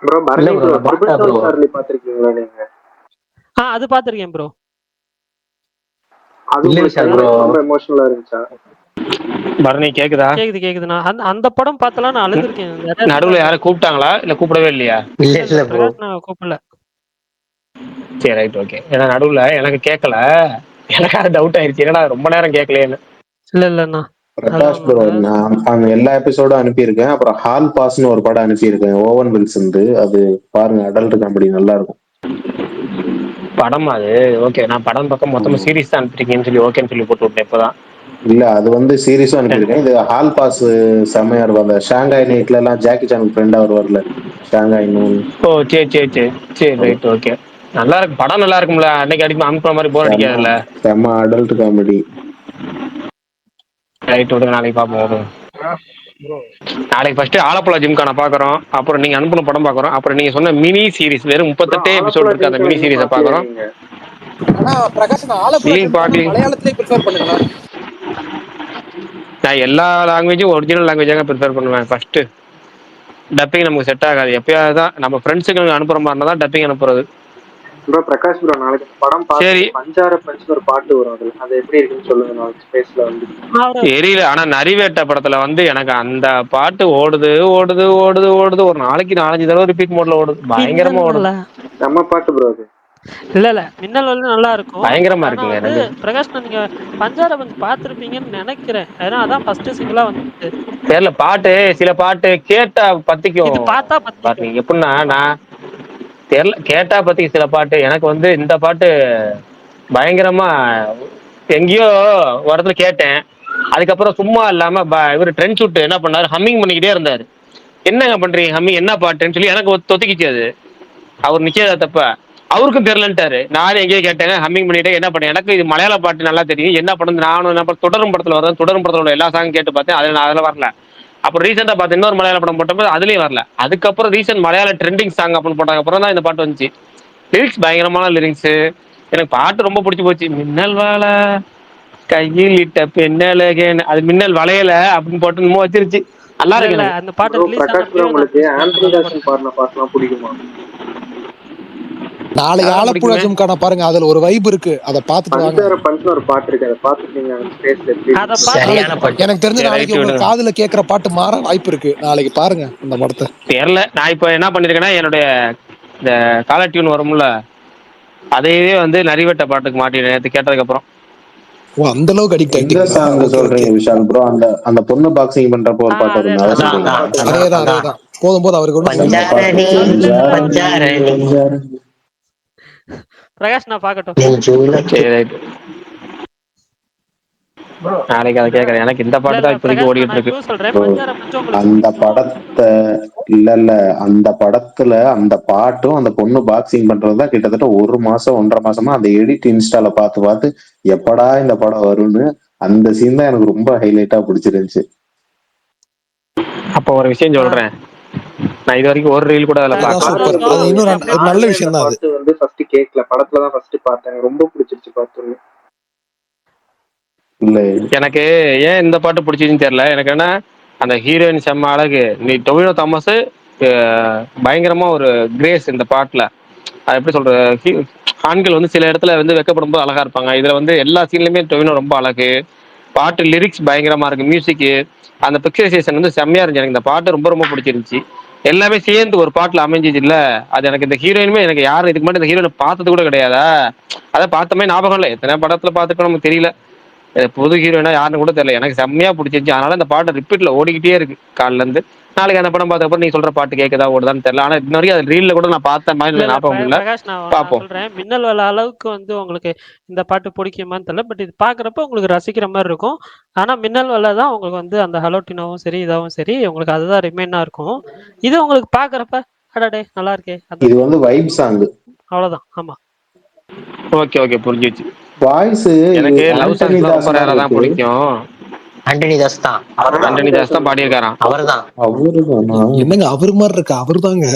ப்ரோ இல்ல பரணி ப்ரோ, ப்ரோ, நான் ட்ரிபிள் பார்த்தேன் ப்ரோ. செவன் சார்லி பாத்திருக்கீங்களா நீங்க? அது பாத்திருக்கேன் ப்ரோ. அது இல்ல உங்களுக்கு விஷால் ப்ரோ, கிளைமேக்ஸ் ரொம்ப எமோஷனலா இருந்துச்சா? பரணி கேக்குதா? கேக்குது. நான் அந்த படம் பார்த்தலாம், நான் அழுதுருக்கேன் நிறைய நடுவுல யாரும் கூப்பிட்டாங்களா இல்ல கூப்பிடவே இல்லையா? இல்ல இல்ல இல்ல ப்ரோ. பிரகாஷ் நான் கூப்பிடல. சரி ரைட் ஓகே. ஏன்னா நடுவுல எனக்கு கேட்கல, எனக்கு அது டவுட் ஆயிருச்சு, என்னடா ரொம்ப நேரம் கேட்கலையேன்னு. இல்லண்ணா அதெல்லாம் பிரகாஷ் ஒண்ணும் ப்ரோ, இல்ல. நான் அந்த எல்லா எபிசோடும் அனுப்பியிருக்கேன். அப்புறம் ஹால் பாஸ்னு ஒரு படம் அனுப்பியிருக்கேன், ஓவன் வில்சன். அது பாருங்க, அடல்ட் காமெடி நல்லா இருக்கும். படம் அது ஓகே. நான் படம் பக்கம் மொத்தமா சீரிஸ் தான் அனுப்பிச்சிருக்கேன்னு சொல்லி ஓகேன்னு சொல்லி போட்டு விட்டேன் இப்பதான். இல்ல, அது சீரிஸும் அனுப்பியிருக்கேன். இது ஹால் பாஸ் செம்மையா இருக்கும். அந்த ஷாங்காய் நைட்ல எல்லாம் ஜாக்கி சான் ஃப்ரெண்டா வருவார்ல, ஷாங்காய் நூன். ஓ சரி ரைட் ஓகே. நல்லா இருக்கு படம், நல்லா இருக்கும்ல. அன்னைக்கு அடிக்கும் அனுப்புற மாதிரி போர் அடிக்காதுல்ல. செம்ம அடல்ட் காமெடி. ரைட் விடுங்க, நாளைக்கு பார்ப்போம். நாளைக்கு ஃபர்ஸ்ட் ஆலப்புழா ஜிம்கான பாக்குறோம், அப்புறம் நீங்க அனுப்பின படம் பாக்குறோம், அப்புறம் நீங்க சொன்ன மினி சீரிஸ் வெறும் 38 எபிசோட் இருக்கு, அந்த மினி சீரிஸை பாக்குறோம். ஆனா பிரகாஷ், நான் ஆலப்புழா ஜிம்கானா மலையாளத்திலே ப்ரிஃபர் பண்ணுங்களேன். நான் எல்லா லாங்குவேஜும் ஒரிஜினல் லாங்குவேஜாக ப்ரிஃபர் பண்ணுவேன். ஃபர்ஸ்ட் டப்பிங் நமக்கு செட் ஆகாது. எப்பயாவது தான் நம்ம ஃப்ரெண்ட்ஸுக்கு அனுப்புற மாதிரி தான் டப்பிங் அனுப்புறது. ப்ரோ பிரகாஷ் ப்ரோ, நாளைக்கு படம் பார்த்துட்டு பஞ்சார பஞ்சுன்னு ஒரு பாட்டு வரும், அதுல அது எப்படி இருக்குன்னு சொல்லுங்க. நாளைக்கு ஸ்பேஸ்ல வந்து தெரியல. ஆனா நரிவேட்ட படத்துல வந்து எனக்கு அந்த பாட்டு ஓடுது ஓடுது ஓடுது ஓடுது, ஒரு நாளைக்கு 4-5 தடவை ரிப்பீட் மோட்ல ஓடுது, பயங்கரமா ஓடுது. நம்ம பாட்டு ப்ரோ அது. இல்ல மின்னல் வந்து நல்லா இருக்கும், பயங்கரமா ஆனா இருக்குங்க. வந்து பிரகாஷ் நீங்க பஞ்சார பஞ்ச் பாத்திருப்பீங்கன்னு நினைக்கிறேன். ஏன்னா அதான் ஃபர்ஸ்ட் சிங்கிளா வந்து தெரியல. பாட்டு சில பாட்டு கேட்டா பத்திக்கும். இது பார்த்தா பத்திக்கும். எப்படின்னா நான் தெரியல, கேட்டா பத்திக்கும் சில பாட்டு. எனக்கு வந்து இந்த பாட்டு பயங்கரமா எங்கேயோ ஒரு இடத்துல கேட்டேன். அதுக்கப்புறம் சும்மா இல்லாம இவர் ட்ரெண்ட் ஷூட் என்ன பண்ணாரு, ஹம்மிங் பண்ணிக்கிட்டே இருந்தாரு. என்னங்க பண்றீங்க ஹம்மிங், என்ன பாட்டுன்னு சொல்லி எனக்கு தொத்திக்கிச்சு. அது அவர் நிச்சயதார்த்தப்ப அவருக்கும் தெரியலன்ட்டாரு. நானும் எங்கேயோ கேட்டேங்க, ஹம்மிங் பண்ணிட்டே என்ன பண்ணேன். எனக்கு இது மலையாள பாட்டு நல்லா தெரியும், என்ன படம் நானும் என்ன தொடரும் படத்துல வரேன், தொடரும் படத்தோட எல்லா சாங்கும் கேட்டு பார்த்தேன், அதில் வரல. அப்புறம் ரீசெண்டா பார்த்து இன்னொரு மலையாள படம் போட்டப்போ அதுலயும் வரல. அதுக்கப்புறம் ரீசெண்ட் மலையாள ட்ரெண்டிங் சாங் அப்படின்னு போட்டாங்க, அப்புறம் தான் இந்த பாட்டு வந்துச்சு. லிரிக்ஸ் பயங்கரமான லிரிக்ஸ், எனக்கு பாட்டு ரொம்ப பிடிச்சி போச்சு. மின்னல் வாழ கையில் இட்ட பெண்ணழகேன்னு, அது மின்னல் வளையல அப்படின்னு போட்டு இன்னமும் வச்சிருச்சு. நல்லா இருக்கு எனக்கு அந்த பாட்டு ரிலீஸ் பிரகாஷ் ப்ரோ, உங்களுக்கு ஆந்தனி தாசன் பாடின பாட்டுலாம் பிடிக்குமா? நாளைக்கு ஆலப்புழா ஜிம்கான பாருங்க, அதுல ஒரு வைப் இருக்கு, அதை பார்த்துட்டு வாங்க. பஞ்சார பஞ்சுன்னு ஒரு பாட்டு இருக்கு, அதை பார்த்துட்டீங்க ஸ்பேஸ்ல எப்படி? எனக்கு தெரிஞ்சு நாளைக்கு உங்க காதுல கேட்கிற பாட்டு மாற வாய்ப்பு இருக்கு. நாளைக்கு பாருங்க அந்த படத்தை. தெரியல. நான் இப்ப என்ன பண்ணிருக்கேன்னா, என்னுடைய இந்த காலர் டியூன் வரும்ல, அதையே வந்து நரிவட்ட பாட்டுக்கு மாட்டினேன் நேற்று கேட்டதுக்கு அப்புறம். ஓ, அந்த அளவுக்கு அடிக்ட் எந்த ஆயிட்டீங்களா? சாங் சொல்றீங்க விஷால் ப்ரோ? அந்த பொண்ணு பாக்ஸிங் பண்றப்போ ஒரு பாட்டு வரும், அதேதான். போதும் அவருக்கு பிரகாஷ் நான் பாக்கட்டும். நாளைக்கு அதை கேட்கறேன். எனக்கு இந்த பாட்டு தான் இப்போதைக்கு ஓடிட்டு இருக்கு. அந்த படத்தை இல்ல அந்த படத்துல அந்த பாட்டும் அந்த பொண்ணு பாக்ஸிங் பண்றதுதான் கிட்டத்தட்ட 1 மாசம் 1.5 மாசமா அந்த எடிட் இன்ஸ்டால பார்த்து எப்படா இந்த படம் வரும்னு அந்த சீன் தான் எனக்கு ரொம்ப ஹைலைட்டா பிடிச்சிருந்துச்சு. அப்ப ஒரு விஷயம் சொல்றேன், நான் இது வரைக்கும் ஒரு ரீல் கூட அதுல பார்க்கல. இன்னொரு நல்ல விஷயம் தான். அது வந்து ஃபர்ஸ்ட் கேக்கல, படத்துல தான் ஃபர்ஸ்ட் பார்த்தேன், ரொம்ப பிடிச்சிருச்சு பார்த்தோன்னே. இல்ல எனக்கு ஏன் இந்த பாட்டு பிடிச்சதுன்னு தெரியல. எனக்கு என்ன, அந்த ஹீரோயின் செம்ம அழகு, நீ டொவினோ தாமஸ் பயங்கரமா ஒரு கிரேஸ் இந்த பாட்டுல. அது எப்படி சொல்ற, ஆண்கள் வந்து சில இடத்துல வந்து வெக்கப்படும் போது அழகா இருப்பாங்க, இதுல வந்து எல்லா சீன்லயுமே டொவினோ ரொம்ப அழகு. பாட்டு லிரிக்ஸ் பயங்கரமா இருக்கு, மியூசிக், அந்த பிக்சரைசேஷன் வந்து செம்மையா இருந்துச்சு. எனக்கு இந்த பாட்டு ரொம்ப ரொம்ப பிடிச்சிருந்துச்சு. எல்லாமே சேர்ந்து ஒரு பாட்டுல அமைஞ்சிச்சு இல்ல. அது எனக்கு இந்த ஹீரோயினுமே எனக்கு யாரும் இதுக்கு மட்டும் இந்த ஹீரோயினை பார்த்தது கூட கிடையாதா. அதை பார்த்தமே ஞாபகம் இல்லை, எத்தனை படத்துல பார்த்துட்டு நமக்கு தெரியல. புது ஹீரோயினா யாருன்னு கூட தெரியல. எனக்கு செம்மையா பிடிச்சிருச்சு. அதனால இந்த பாட்டு ரிப்பீட்ல ஓடிக்கிட்டே இருக்கு காலில இருந்து. நாளைக்கு அந்த படம் பார்த்தப்ப நீ சொல்ற பாட்டு கேட்குதா ஓடுதான்னு தெரியல. ஆனா இன்ன வரைக்கும் அது ரீல்ல கூட நான் பார்த்த மாதிரி இல்ல ஞாபகம் இல்ல. பிரகாஷ், நான் பார்ப்போம். சொல்றேன், மின்னல் வேலை அளவுக்கு வந்து உங்களுக்கு இந்த பாட்டு பிடிக்குமான்னு தெரியல. பட் இது பாக்குறப்ப உங்களுக்கு ரசிக்கிற மாதிரி இருக்கும். ஆனா மின்னல் வேலை தான் உங்களுக்கு வந்து அந்த ஹலோட்டினாவும் சரி இதாவும் சரி உங்களுக்கு அதுதான் ரிமைனா இருக்கும். இது உங்களுக்கு பாக்குறப்ப அடடே நல்லா இருக்கே, இது வந்து வைப் சாங். அவ்வளவுதான். ஆமா, ஓகே ஓகே, புரிஞ்சிச்சு. வாய்ஸ் எனக்கு லவ் ஆண்டனி சாங்ஸ்லாம் தாஸ் ரொம்ப ரேரா மாதிரி தான் இருக்கு. பிடிக்கும். ஆண்டனி தாஸ் தான், ஆண்டனி தாஸ் தான் பாடியிருக்காராம். அவர்தான். அவருதானா? என்னங்க அவர் மாதிரி இருக்கு? அவர் தாங்க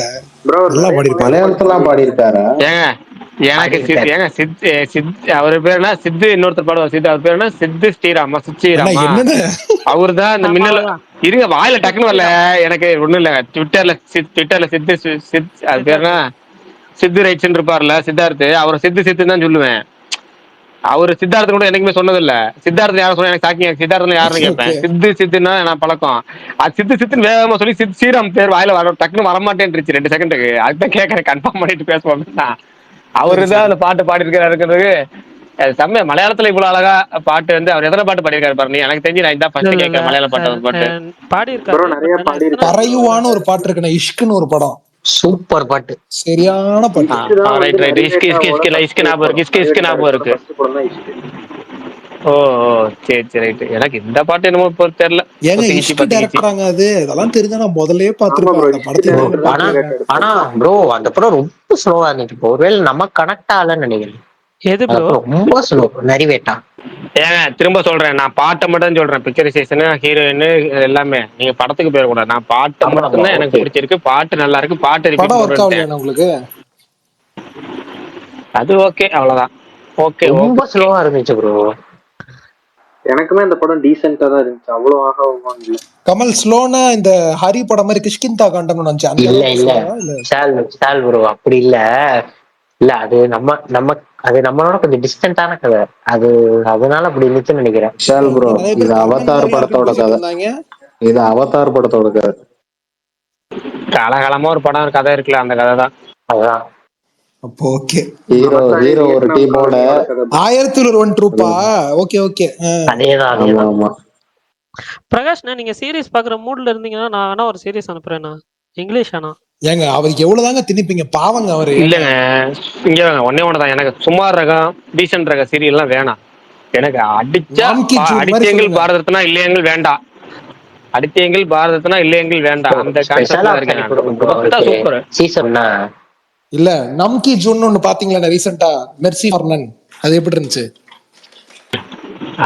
ப்ரோ நல்லா பாடிருப்பாரு. மலையாளத்தெல்லாம் பாடியிருக்காரா? ஏங்க எனக்கு அவர் பேர் என்ன, சித்து, இன்னொருத்தர் பாடுவார் சித்து, அவர் பேர் என்ன, சித்து ஸ்ரீராமா, அண்ணா ஸ்ரீராமா, என்னன்னு அவரு தான் இந்த ஆமா, மின்னல். அவ்வளவுதான். இருங்க, வாயில டக்குன்னு வரல எனக்கு ஒண்ணும் இல்ல. ட்விட்டர்ல சித்து அது பேர் என்ன, சித்து ரைட்ஸ்ன்னு இருப்பார்ல சித்தார்த்து, அவர் சித்துன்னு தான் சொல்லுவேன். அவரு சித்தார்த்து கூட என்னைக்குமே சொன்னதில்ல. சித்தார்த்து யாரும் சொன்னா எனக்கு ஷாக்கிங். சித்தார்த்து யாருன்னு கேட்பேன். சித்துன்னா நான் பழக்கம். அது சித்துன்னு வேகமா சொல்லி ஸ்ரீராம் பேர் வாயில வர டக்குன்னு வரமாட்டேன்ருச்சு 2 செகண்டுக்கு. அதுதான் கேட்கறேன், கன்ஃபார்ம் பண்ணிட்டு பேசுவோம். அவரு தான் அந்த பாட்டு பாடிருக்காரு. செம்ம மலையாளத்துல இவ்வளவு அழகா பாட்டு வந்து அவர் எத்தனை பாட்டு பாடியிருக்காரு பாரு. எனக்கு தெரிஞ்சு நான் இதான் ஃபர்ஸ்ட் கேட்கறேன் மலையாள பாட்டு. பாடி ப்ரோ நிறைய பாடி பறையுவான்னு ஒரு பாட்டு இருக்குண்ணா, இஷ்குன்னு ஒரு படம், சூப்பர் பாட்டு, சரியான பாட்டு. ரைட். இஸ்கு ஞாபகம் இருக்கு. ஓ சரி ரைட். எனக்கு இந்த பாட்டு என்னமோ இப்போ தெரியல. ஏங்க இஷ்கு டைரக்டராங்க அது, அதெல்லாம் தெரிஞ்சா நான் முதல்லயே பாத்துருப்பேன் அந்த படத்தை. ஆனா ப்ரோ அந்த படம் ரொம்ப ஸ்லோவா இருந்துச்சு. ஒருவேளை நம்ம கனெக்ட் ஆகலன்னு நினைக்கிறேன். எது ப்ரோ? ரொம்ப ஸ்லோ, நரிவேட்டா. ஏங்க திரும்ப சொல்றேன், நான் பாட்டை மட்டும் சொல்றேன். பிக்சரைசேஷன், ஹீரோயின் எல்லாமே. நீங்க படத்துக்கு போயிட கூடாது. நான் பாட்டை மட்டும் தான் எனக்கு பிடிச்சிருக்கு. பாட்டு நல்லா இருக்கு. பாட்டு படம் ஒர்க் ஆகலையா உங்களுக்கு? அது ஓகே, அவ்வளவுதான். ஓகே, ரொம்ப ஸ்லோவா இருந்துச்சு ப்ரோ. எனக்குமே இந்த படம் டீசென்ட்டா தான் இருந்துச்சு, அவ்வளவு ஆக இல்ல. கமல் ஸ்லோனா இந்த ஹரி படம் மாதிரி கிஷ்கிந்தா காண்டம்னு நினைச்சேன். இல்ல சால் ப்ரோ, அப்படி இல்ல. இல்ல அது அது நம்மளோட கொஞ்சம் டிஸ்டன்டான கதை. அது அதனால அப்படி இருந்துச்சுன்னு நினைக்கிறேன். ஷால் ப்ரோ, இது அவதார் படத்தோட கதை. இது அவதார் படத்தோட கதை. காலகாலமா ஒரு படம் கதை இருக்குல்ல, அந்த கதை தான். அதான். அப்போ ஓகே. ஹீரோ ஒரு டீமோட 1001 ட்ரூப்பா? Okay okay. அதேதான். பிரகாஷ், நீங்க சீரிஸ் பாக்குற மூட்ல இருந்தீங்கன்னா நான் வேணா ஒரு சீரிஸ் அனுப்புறேன்னா, இங்கிலீஷ் ஆனா. ஏங்க அவருக்கு எவ்வளவுதாங்க திணிப்பீங்க, பாவங்க அவரு. இல்லங்க, இங்க ஒன்னே ஒண்ணுதான். எனக்கு சுமார் ரகம் டீசன்ட் ரக சீரியல் எல்லாம் வேணாம். எனக்கு அடித்தேங்கள் பாரதத்தினா இல்லையங்கள் வேண்டாம். அடித்தேங்கள் பாரதத்தினா இல்லையங்கள் வேண்டாம். அந்த கான்செப்ட்ல இருக்கேன். சூப்பர் சீசன்னா இல்ல நம்கி ஜூன் ஒன்னு பாத்தீங்களா ரீசெண்டா, மெர்சி ஃபார்னன், அது எப்படி இருந்துச்சு?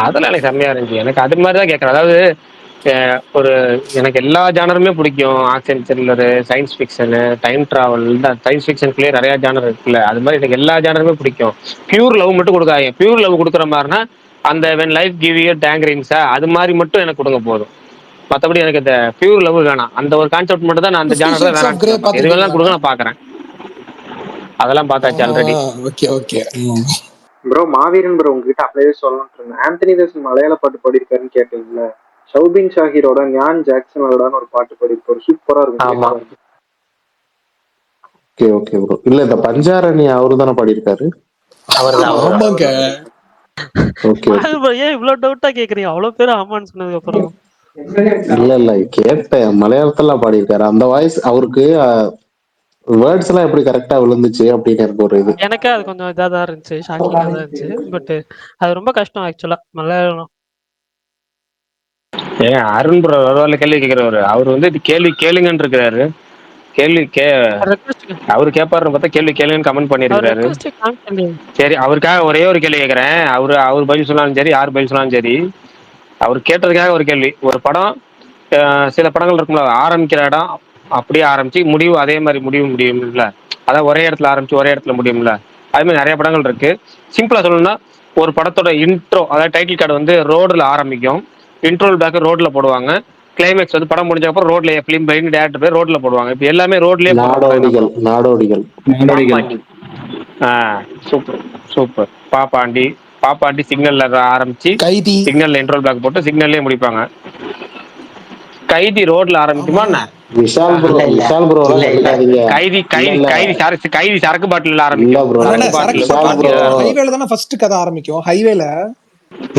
அதெல்லாம் எனக்கு செம்மையா இருந்துச்சு. எனக்கு அது மாதிரி தான் கேட்கறேன். அதாவது ஒரு எனக்கு எல்லா ஜானருமே பிடிக்கும். Action, thriller, science fiction, time travel. இந்த சயின்ஸ் ஃபிக்ஷனுக்குள்ளே நிறைய ஜானர் இருக்குல்ல, அது மாதிரி எனக்கு எல்லா ஜானருமே பிடிக்கும். பியூர் லவ் மட்டும் கொடுக்காங்க. பியூர் லவ் கொடுக்குற மாதிரினா அந்த வென் லைஃப் கிவ் யூ டேங்கரின்ஸா அது மாதிரி மட்டும் எனக்கு கொடுங்க போதும். மற்றபடி எனக்கு இந்த பியூர் லவ் வேணாம். அந்த ஒரு கான்செப்ட் மட்டும் தான் நான் அந்த ஜானர் தான் வேணாம். எதுவெல்லாம் கொடுங்க நான் பாக்குறேன். அதெல்லாம் பார்த்தாச்சு ஆல்ரெடி. Okay okay bro. மாவீரன் ப்ரோ, உங்ககிட்ட அப்படியே சொல்லணும்னு இருந்தேன். ஆந்தனி தாஸ் மலையாள பாட்டு பாடிருக்காருன்னு கேட்டீங்கல்ல, ஷௌபின் ஷாஹிரோட ஞான் ஜாக்சனோட ஒரு பாட்டு பாடிருப்பாரு, சூப்பரா இருக்கும். Okay okay bro. இல்ல இந்த பஞ்சாரணி அவரு தானே பாடியிருக்காரு? ஆமாங்க. ஓகே. ஏன் இவ்வளவு டவுட்டா கேக்குறீங்க? அவ்வளவு பேர் ஆமான்னு சொன்னதுக்கு அப்புறம்? இல்ல கேட்டேன், மலையாளத்துல பாடியிருக்காரு. அந்த வாய்ஸ் அவருக்கு வேர்ட்ஸ் எல்லாம் எப்படி கரெக்டா விழுந்துச்சு அப்படின்னு எனக்கு ஒரு இது. எனக்கு அது கொஞ்சம் இதாதான் இருந்துச்சு, ஷாக்கிங்கா தான் இருந்துச்சு. பட் அது ரொம்ப கஷ்டம் ஆக்சுவலா மலையாளம். ஏன் அருண் ப்ரோ ஒரு கேள்வி கேட்கிறவரு, அவர் வந்து கேள்வி கேளுங்கன்னு இருக்கிறாரு. அவரு கேட்பாருன்னு பார்த்தா கேள்வி கேளுங்கன்னு கமெண்ட் பண்ணிருக்காரு. சரி, அவருக்காக ஒரே ஒரு கேள்வி கேட்கறேன். அவர் பதில் சொன்னாலும் சரி, யார் பதில் சொன்னாலும் சரி, அவர் கேட்டதுக்காக ஒரு கேள்வி. ஒரு படம், சில படங்கள் இருக்கும்ல, ஆரம்பிக்கிற இடம் அப்படியே ஆரம்பிச்சு முடிவு அதே மாதிரி முடியும்ல. அதான் ஒரே இடத்துல ஆரம்பிச்சு ஒரே இடத்துல முடியும்ல. அதே மாதிரி நிறைய படங்கள் இருக்கு. சிம்பிளா சொல்லணும்னா, ஒரு படத்தோட இன்ட்ரோ, அதாவது டைட்டில் கார்டு வந்து ரோடுல ஆரம்பிக்கும், இன்ட்ரோல் பேக் ரோட்ல போடுவாங்க, கிளைமேக்ஸ் வந்து படம் முடிஞ்ச அப்புறம் ரோட்ல பிலிம் பைன் டேரக்டர் பேர் ரோட்ல போடுவாங்க. இப்போ எல்லாமே ரோட்லயே நாடோடிகள். Super super. பாப்பாண்டி, பாப்பாட்டி சிக்னல்ல ஆரம்பிச்சு கைதி சிக்னல்ல இன்ட்ரோல் பேக் போட்டு சிக்னல்லே முடிப்பாங்க. கைதி ரோட்ல ஆரம்பிக்குமா என்ன? விஷால் ப்ரோ இல்ல இல்ல விஷால் ப்ரோ இல்ல எல்லாம் இல்ல எடுக்காதீங்க. கைதி இல்ல கைதி இல்ல கைதி சரக்கு பாட்டில் இல்ல ஆரம்பிக்கும். ப்ரோ அதானே சரக்கு சரக்கு பாட்டில் விஷால் பாட்டில் ப்ரோ பாட்டில் ஹைவேல தானே ஃபர்ஸ்ட் கதை ஆரம்பிக்கும். ஹைவேல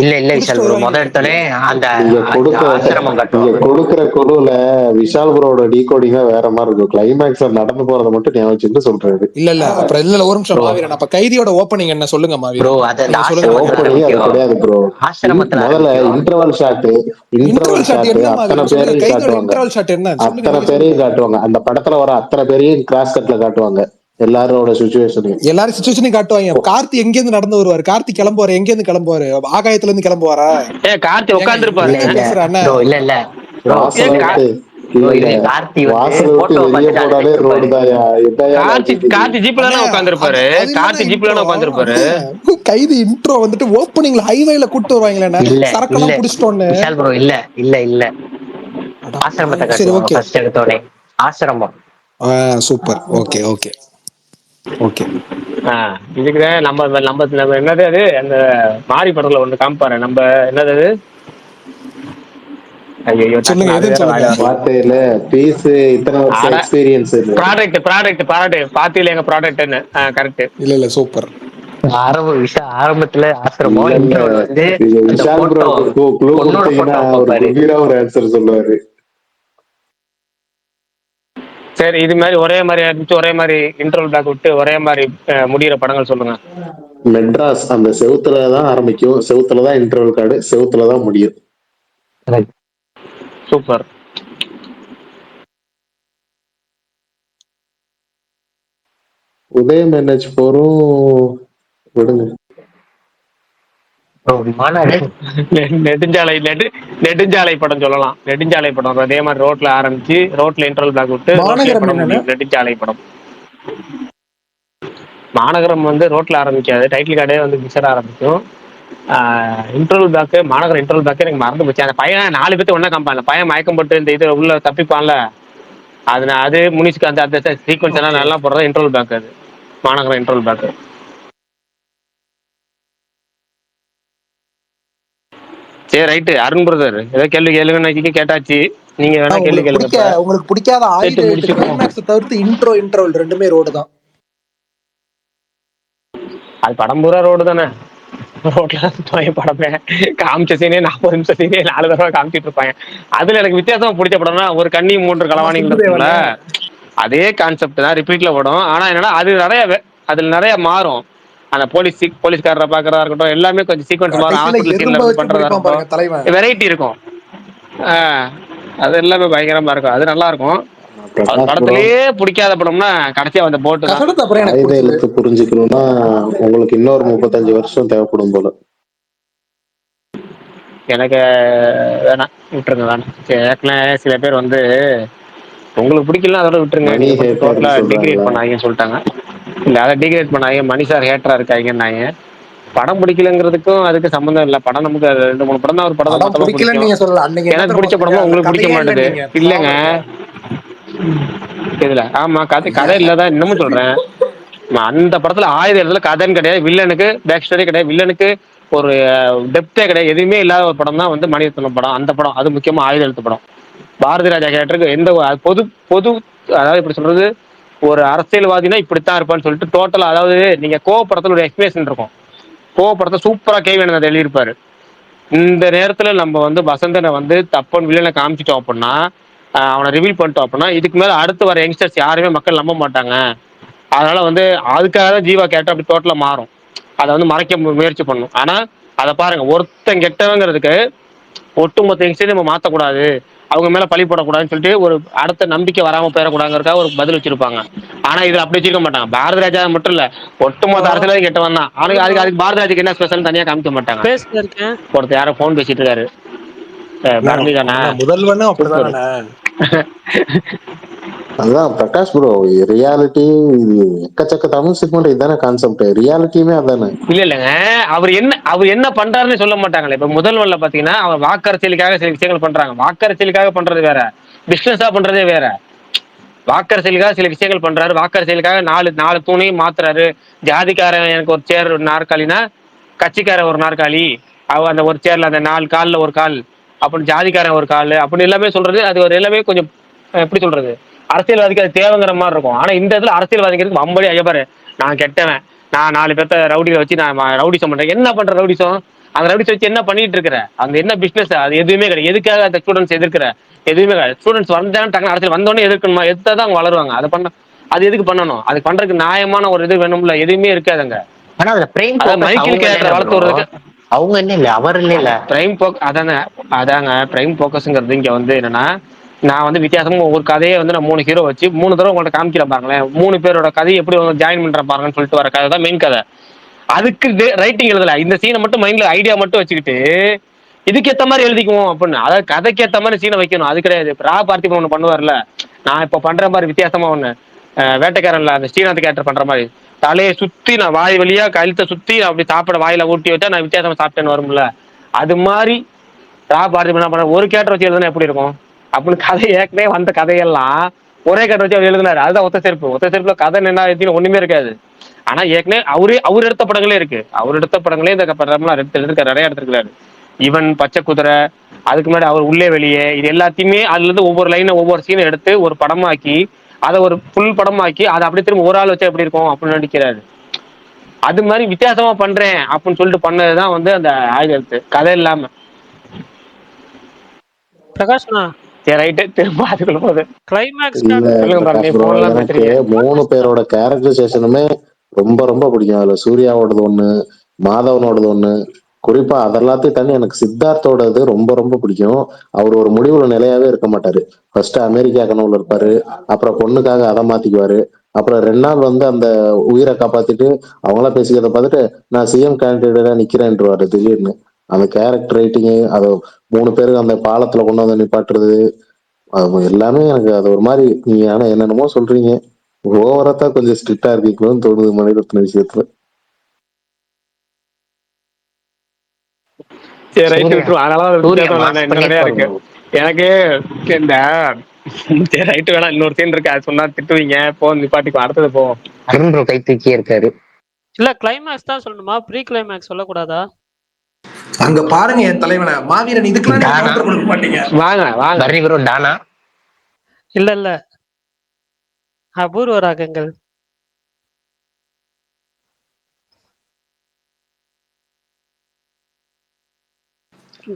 இல்ல இல்ல விஷால் குடிச்சிட்டு ப்ரோ வருவாங்க. முத எடுத்தோடனே அந்த நீங்க அந்த கொடுக்க ஆசிரமம் நீங்க கட்டுவாங்க. கொடுக்குற குழுல விஷால் ப்ரோட டீகோடிங்கா வேற மாதிரி இருக்கும். கிளைமேக்ஸ் நடந்து போறதை மட்டும் ஞாபகம் வச்சுட்டு சொல்றாரு. இல்ல அப்புறம் இல்ல ஒரு நிமிஷம் ப்ரோ மாவீரன். அப்ப கைதியோட ஓப்பனிங் என்ன சொல்லுங்க ப்ரோ மாவீரன், அது அந்த நீங்க சொல்லுங்க ஆசிரமத்துல பார்க்கலாம். ஓப்பனிங் அது ஆரம்பிக்கும். கிடையாது ப்ரோ. ஆசிரமத்துல முதல்ல ஆரம்பிக்கும். இன்டர்வல் ஷாட் என்ன அத்தனை மாவீரன் சொல்லுங்க. பேரையும் கைதியோட காட்டுவாங்க. இன்டர்வல் ஷாட் என்ன சொல்லுங்க, அத்தனை நீங்க சொல்லுங்க. பேரையும் காட்டுவாங்க. அந்த படத்துல வர அத்தனை பேரையும் கிராஸ் கட்ல காட்டுவாங்க. எல்லாரோட சுச்சுவேஷனையும். எல்லாரும் சுச்சுவேஷனையும் காட்டுவாங்க. கார்த்தி எங்க இருந்து நடந்து வருவாரு? கார்த்தி கிளம்புவாரு, எங்க இருந்து கிளம்புவாரு? ஆகாயத்துல இருந்து கிளம்புவாரா? கார்த்தி ஏங்க உட்காந்துருப்பாரு. இல்ல என்னங்க இல்ல பேசுற அண்ணா? ப்ரோ இல்ல இல்ல ப்ரோ வாசலை ஏன் விட்டு இல்ல ப்ரோ இல்ல இது கார்த்தி வந்து வாசலை விட்டு போட்டோவை வெளியே பார்த்துட்டு போனாலே அழுதுட்டு ரோடு இருப்பாரு. தாயா இதாயா கார்த்தி கேக்குது. கார்த்தி ஜீப்ல அண்ணே தானே உட்காந்துருப்பாரு. அது இல்லண்ணா கார்த்தி ஜீப்ல இன்ட்ரோ. தானே உட்காந்துருப்பாரு. அண்ணே கைதி இன்ட்ரோ வந்துட்டு ஓப்பனிங்ல ஹைவேல கூட்டு வருவாங்களேண்ணே, இல்ல இல்ல சரக்கெல்லாம் புடிச்சிட்டோன்னு. விஷால் ப்ரோ இல்ல இல்ல இல்ல அட ஆசிரமத்தை சரி கட்டுவாங்க ஓகே. ஃபர்ஸ்ட் எடுத்தோடனே. ஆசிரமம். சூப்பர். Okay okay okay. இதுக்குதான் நம்ம நம்ம நம்ம என்னது அது அந்த மாரி படத்துல ஒண்ணு காமிப்பாரு. நம்ம என்னது அது, ஐயோ சொல்லுங்க, டக்குன்னு அது எதுன்னு வேற சொல்லுங்க. வாயில வரல. பார்த்தேல பீஸ் இத்தனை வருஷம் ஆட எக்ஸ்பீரியன்ஸ் இல்ல. ப்ராடக்ட் பாத்தியில எங்க ப்ராடக்ட்னு கரெக்ட். இல்ல சூப்பர். ஆரம்பத்துல இல்ல ஆசிரமம், இல்ல இன்ட்ரோல் வந்து நீங்க அந்த விஷால் போட்டோ ப்ரோக்கு க்ளூ பொண்ணோட கொடுத்தீங்கன்னா போட்டோ ஒரு பார்ப்பாரு. கம்பீரா ஒரு ஆன்சர் சொல்லுவாரு. சரி, இது மாதிரி ஒரே மாதிரி ஆரம்பிச்சு ஒரே மாதிரி இன்டர்வல் பேக் விட்டு ஒரே மாதிரி முடியிற படங்கள் சொல்லுங்க. மெட்ராஸ் அந்த செவுத்துல தான் ஆரம்பிக்கும், செவுத்துல தான் இன்டர்வல் கார்டு, செவுத்துல தான் முடியும். சூப்பர். உதயம் என்ஹெச் போரும் விடுங்க. நெடுஞ்சாலை படம் சொல்லலாம். நெடுஞ்சாலை படம் அதே மாதிரி ரோட்ல ஆரம்பிச்சு ரோட்ல இன்டர்வல் பேக் விட்டு ரோட்லயே மாநகரம் படம் என்னன்னு? முடியும். நெடுஞ்சாலை படம். மாநகரம் வந்து ரோட்ல ஆரம்பிக்காது, டைட்டில் கார்டே வந்து பிக்சர் ஆரம்பிக்கும். இன்டர்வல் பேக்கு மாநகரம் இன்டர்வல் பேக்கு எனக்கு மறந்து போச்சு. அந்த பையன் 4 பேர்த்து ஒண்ணா காமிப்பான். அந்த பையன் மயக்கம் போட்டு இந்த இது உள்ள தப்பிப்பான்ல, அது முனிஷ்க்கு அந்த சீக்வன்ஸ் எல்லாம் ஓகே. நல்லா போடுறது இன்டர்வல் பேக். அது மாநகரம் இன்டர்வல் பேக். சரி ரைட்டு. அருண் பிரதர் ஏதோ கேள்வி கேளுங்க, கேட்டாச்சு. நீங்க வேணா கேள்வி கேளுங்க. இப்ப உங்களுக்கு பிடிக்காத கேட்டு ஆயுத எழுத்து முடிச்சுப்போம். கிளைமேக்ஸ் தவிர்த்து இன்டர்வல் ரெண்டுமே ரோடு தான். அது படம் பூரா ரோடு தானே. ரோட்ல படமே காமிச்ச சீனே 40 நிமிஷம் சீனே 4 தடவை காமிச்சிட்டு இருப்பாங்க. அதுல எனக்கு வித்தியாசமா பிடிச்ச படம்னா ஒரு கண்ணி 3 ஆமா, களவாணிகள் இருக்கும்ல, சிம்புதேவன். அதே கான்செப்ட் தான் ரிப்பீட்ல ஓடும். ஆனா என்னன்னா அது அதுல நிறைய மாறும். அந்த போலீஸ்காரரை பாக்குறதா இருக்கட்டும், எல்லாமே கொஞ்சம் சீக்வன்ஸ் மாறும். கடைசியில ஹாஸ்பிட்டல் சீன்ல எறும்ப இருந்து வச்சு பண்றதா முடிப்பான் இருக்கட்டும், பாருங்க தலைவன். வெரைட்டி இருக்கும். அது எல்லாமே பயங்கரமா இருக்கும். அது நல்லா இருக்கும். அவர் பிரகாஷ் ப்ரோ, படத்திலேயே பிடிக்காத படம்னா கடைசியா வந்த போட்டு தான். கசடத்து அப்புறம் எனக்கு ஆயுத பிடிச்சது. எழுத்து புரிஞ்சுக்கணும்னா உங்களுக்கு இன்னொரு 35 வருஷம் தேவைப்படும் போல. எனக்கு வேணாம், விட்டுருங்க வேணாம். ஏற்கனவே சில பேர் வந்து உங்களுக்கு பிடிக்கல அதோட விட்டுருங்க, மணி நீங்க கொஞ்சம் டோட்டலா ஹேட்டர்னு டிகிரேட் சொல்றாங்களா? பண்ணாங்கன்னு சொல்லிட்டாங்க. இல்ல அதை டிகிரேட் பண்ணாங்க, மணி சார் ஹேட்டரா இருக்காங்கன்னாங்க. படம் பிடிக்கலங்கிறதுக்கும் அதுக்கு சம்பந்தம் இல்லை. படம் நமக்கு 2-3 படம் தான் ஒரு படத்தை படம் மொத்தமா பிடிக்கலன்னு பிடிக்கும். நீங்க சொல்லல. அன்னைக்கு என்ன எனக்கு தெரியுமா பிடிச்ச சொன்னீங்க? படமா அதுல உங்களுக்கு பிடிக்க கதையே இல்ல மாட்டுது. நீங்க இல்லைங்க, டிராவலுக்கு. இதுல ஆமா கதை இல்லதான் இன்னமும் சொல்றேன். அந்த படத்துல ஆயுத இடத்துல கதைன்னு கிடையாது, வில்லனுக்கு பேக் ஸ்டோரி கிடையாது, வில்லனுக்கு ஒரு டெப்தே கிடையாது, எதுவுமே இல்லாத ஒரு படம் தான் வந்து மணிரத்னம் படம். அந்த படம் அது முக்கியமா ஆயுத எழுத்து படம். பாரதி ராஜா கேரக்டருக்கு எந்த பொது பொது அதாவது இப்படி சொல்றது, ஒரு அரசியல்வாதினா இப்படித்தான் இருப்பான்னு சொல்லிட்டு டோட்டலா, அதாவது நீங்க கோவப்படத்துல ஒரு எக்ஸ்பிரேஷன் இருக்கும். கோவப்படத்தை சூப்பரா கேவியன் அதை எழுதியிருப்பாரு. இந்த நேரத்துல நம்ம வந்து வசந்தனை வந்து தப்பன் வில்லனை காமிச்சிட்டோம் அப்படின்னா, அவனை ரிவீல் பண்ணிட்டோம் அப்படின்னா, இதுக்கு மேல அடுத்து வர யங்ஸ்டர்ஸ் யாருமே மக்கள் நம்ப மாட்டாங்க. அதனால வந்து அதுக்காக தான் ஜீவா கேரக்டர் அப்படி டோட்டலா மாறும். அதை வந்து மறைக்க முயற்சி பண்ணும். ஆனா அதை பாருங்க, ஒருத்தன் கெட்டவங்கிறதுக்கு ஒட்டுமொத்த யங்ஸ்டரையும் நம்ம மாற்றக்கூடாது, அவங்க மேல பழி போடக்கூடாதுன்னு சொல்லிட்டு ஒரு அடுத்த நம்பிக்கை வராம போயிடக்கூடாதுங்கிறதுக்காக ஒரு பதில் வச்சிருப்பாங்க. ஆனா இதுல அப்படி வச்சிருக்க மாட்டாங்க. பாரதி ராஜா மட்டும் இல்ல, ஒட்டுமொத்த அரசியலும் கெட்டவன் தான். சொல்லு அவனுக்கு ப்ரோ. அதுக்கு பாரதி ராஜாக்கு என்ன ஸ்பெஷல் தனியா காமிக்க மாட்டாங்க. பேசிட்டு இருக்கேன். ஒருத்தர் யாரோ போன் பேசிட்டு இருக்காரு. பரணி தானே? முதல்வனும் சூப்பர். அப்படிதானே? அதுதான் பிரகாஷ் ப்ரோ, ரியாலிட்டி எக்கச்சக்க தமிழ் செக்மெண்ட் இதுதானே கான்செப்ட். ரியாலிட்டியுமே அதானே. இல்லங்க, அவர் என்ன பண்றாருன்னு சொல்ல மாட்டாங்களே. இப்ப முதல்வன்ல பாத்தீங்கன்னா அவர் வாக்கரசியலுக்காக சில விஷயங்கள் பண்றாங்க. வாக்கரசியலுக்காக பண்றது வேற, பிசினஸா பண்றதே வேற. வாக்கரசியலுக்காக சில விஷயங்கள் பண்றாரு, வாக்கரசியலுக்காக நாலு தூணையும் மாத்துறாரு. ஜாதிக்காரன் எனக்கு ஒரு சேர் நாற்காலினா கட்சிக்காரன் ஒரு நாற்காலி, அந்த ஒரு சேர்ல அந்த 4 கால்ல ஒரு கால், அப்படின்னு ஜாதிக்காரன் ஒரு கால் அப்படின்னு எல்லாமே சொல்றது அது ஒரு எல்லாமே கொஞ்சம் எப்படி சொல்றது, அரசியல்வாதிக்கு அது தேவைங்கிற மாதிரி இருக்கும். ஆனா இந்த இதுல அரசியல்வாதிகளுக்கு வம்படி ஐயா பாரு, நான் கெட்டவன், நான் 4 பேர்த்த ரவுடிகளை வச்சு நான் ரவுடிசம் பண்றேன். என்ன பண்ற ரவுடிசம்? அந்த ரவுடிஸ் வச்சு என்ன பண்ணிட்டு இருக்கிற? அந்த என்ன பிசினஸ்? அது எதுவுமே கிடையாது. எதுக்காக அந்த ஸ்டூடெண்ட்ஸ் எதிர்க்கிற? எதுவுமே கிடையாது. ஸ்டூடெண்ட்ஸ் வந்தாங்க டக்குனு அரசியல் வந்தோடனே எதிர்க்கணுமா? எதிர்த்தாதான் அவங்க வளருவாங்க. அதை பண்ண அது எதுக்கு பண்ணணும்? அது பண்றதுக்கு நியாயமான ஒரு இது வேணும்ல, எதுவுமே இருக்காதுங்க. ஆனா அதுல பிரைம் மைக்கேல் கேரக்டர் வளர்த்துறதுக்கு அவங்க என்ன இல்ல, அவர் இல்ல பிரைம் அதாங்க பிரைம் போக்கஸ்ங்கிறது. இங்க வந்து என்னன்னா, நான் வந்து வித்தியாசமா ஒரு கதையை வந்து நான் 3 ஹீரோ வச்சு 3 தடவை உங்கள்ட்ட காமிக்கிறேன் பாருங்களேன். 3 பேரோட கதையை எப்படி ஜாயின் பண்ற பாருங்கன்னு சொல்லிட்டு வர கதை தான் மெயின் கதை. அதுக்கு ரைட்டிங் எழுதல, இந்த சீனை மட்டும் மைண்ட்ல ஐடியா மட்டும் வச்சுக்கிட்டு இதுக்கு ஏத்த மாதிரி எழுதிக்குவோம் அப்படின்னு. அதாவது கதைக்கு ஏத்த மாதிரி சீனை வைக்கணும், அது கிடையாது. பார்த்திபன் ஒண்ணு பண்ணுவார்ல, நான் இப்ப பண்ற மாதிரி வித்தியாசமா ஒண்ணு, வேட்டைக்காரன்ல அந்த ஸ்ரீநாத் கேரக்டர் பண்ற மாதிரி தலையை சுத்தி நான் வாய் வழியா கழுத்தை சுத்தி அப்படி சாப்பிட வாயில ஊட்டி வச்சா நான் வித்தியாசமா சாப்பிட்டேன்னு வரும்ல, அது மாதிரி பார்த்திபன் என்ன பண்ண ஒரு கேரக்டர் வச்சு எழுதுனா எப்படி இருக்கும் அப்படின்னு கதை ஏற்கனவே வந்த கதையெல்லாம் ஒரே கேரக்டர் வச்சு அவர் எழுதினாரு. அதுதான் ஒத்த செருப்புல கதை என்ன ஒண்ணுமே இருக்காது. ஆனா ஏற்கனவே அவர் எடுத்த படங்களே இருக்கு. அவர் எடுத்த படங்களே இந்த எடுத்திருக்காரு, நிறைய எடுத்திருக்காரு. இவன் பச்சை குதிரை, அதுக்கு முன்னாடி அவர் உள்ளே வெளியே, இது எல்லாத்தையுமே அதுல இருந்து ஒவ்வொரு லைனை ஒவ்வொரு சீனை எடுத்து ஒரு படமாக்கி அதை ஒரு ஃபுல் படமாக்கி அதை அப்படியே திரும்ப ஒரு ஆள் வச்சா எப்படி இருக்கும் அப்படின்னு நடிக்கிறாரு. அது மாதிரி வித்தியாசமா பண்றேன் அப்படின்னு சொல்லிட்டு பண்ணதுதான் வந்து அந்த ஆயுதத்து கதை இல்லாம. பிரகாஷ்ண்ணா ரைட்டு திரும்ப அதுக்குள்ள போகுது. கிளைமேக்ஸ் எனக்கு 3 பேரோட கேரக்டரைசேஷனுமே ரொம்ப ரொம்ப பிடிக்கும். அதுல சூர்யாவோடது ஒண்ணு, மாதவனோடது ஒண்ணு, குறிப்பா அதெல்லாத்தையும் தாண்டி எனக்கு சித்தார்த்தோடது ரொம்ப ரொம்ப பிடிக்கும். அவர் ஒரு முடிவுல நிலையாவே இருக்க மாட்டாரு. ஃபர்ஸ்ட் அமெரிக்கா கனவுல இருப்பாரு, அப்புறம் பொண்ணுக்காக அதை மாத்திக்குவாரு, அப்புறம் 2 நாள் வந்து அந்த உயிரை காப்பாத்திட்டு அவங்களா பேசிக்கிறத பார்த்துட்டு நான் சிஎம் கேண்டிடேட்டா நிக்கிறேன்ருவாரு திடீர்னு. அந்த கேரக்டர் ரைட்டிங்கு, அது 3 பேருக்கு அந்த பாலத்துல கொண்டு வந்து நிப்பாட்டுறது, அது எல்லாமே எனக்கு அது ஒரு மாதிரி. நீங்க ஆனா என்னென்னமோ சொல்றீங்க, ஓவரா கொஞ்சம் ஸ்ட்ரிக்டா இருக்கீங்களோன்னு தோணுது மணிரத்ன விஷயத்துல. சரி ரைட்டு விட்டுருவோம். அதனால நிறைய இருக்கு எனக்கு இந்த ரைட்டு வேணா. இன்னொரு சீன் இருக்கு, அது சொன்னா திட்டுவீங்க, போ நிப்பாட்டிக்கும். அடுத்தது போவோம். அருண் ப்ரோ கை தூக்கியே இருக்காரு. இல்ல கிளைமேக்ஸ் தான் சொல்லணுமா, ப்ரீ கிளைமேக்ஸ் சொல்லக்கூடாதா? அங்க பாருங்க என் தலைவனை மாவீரன், இதுக்கெல்லாம் நீங்க கவுண்டர் கொடுக்க மாட்டீங்க. வாங்க வர்றி ப்ரோ டானா. இல்ல அபூர்வ ராகங்கள்.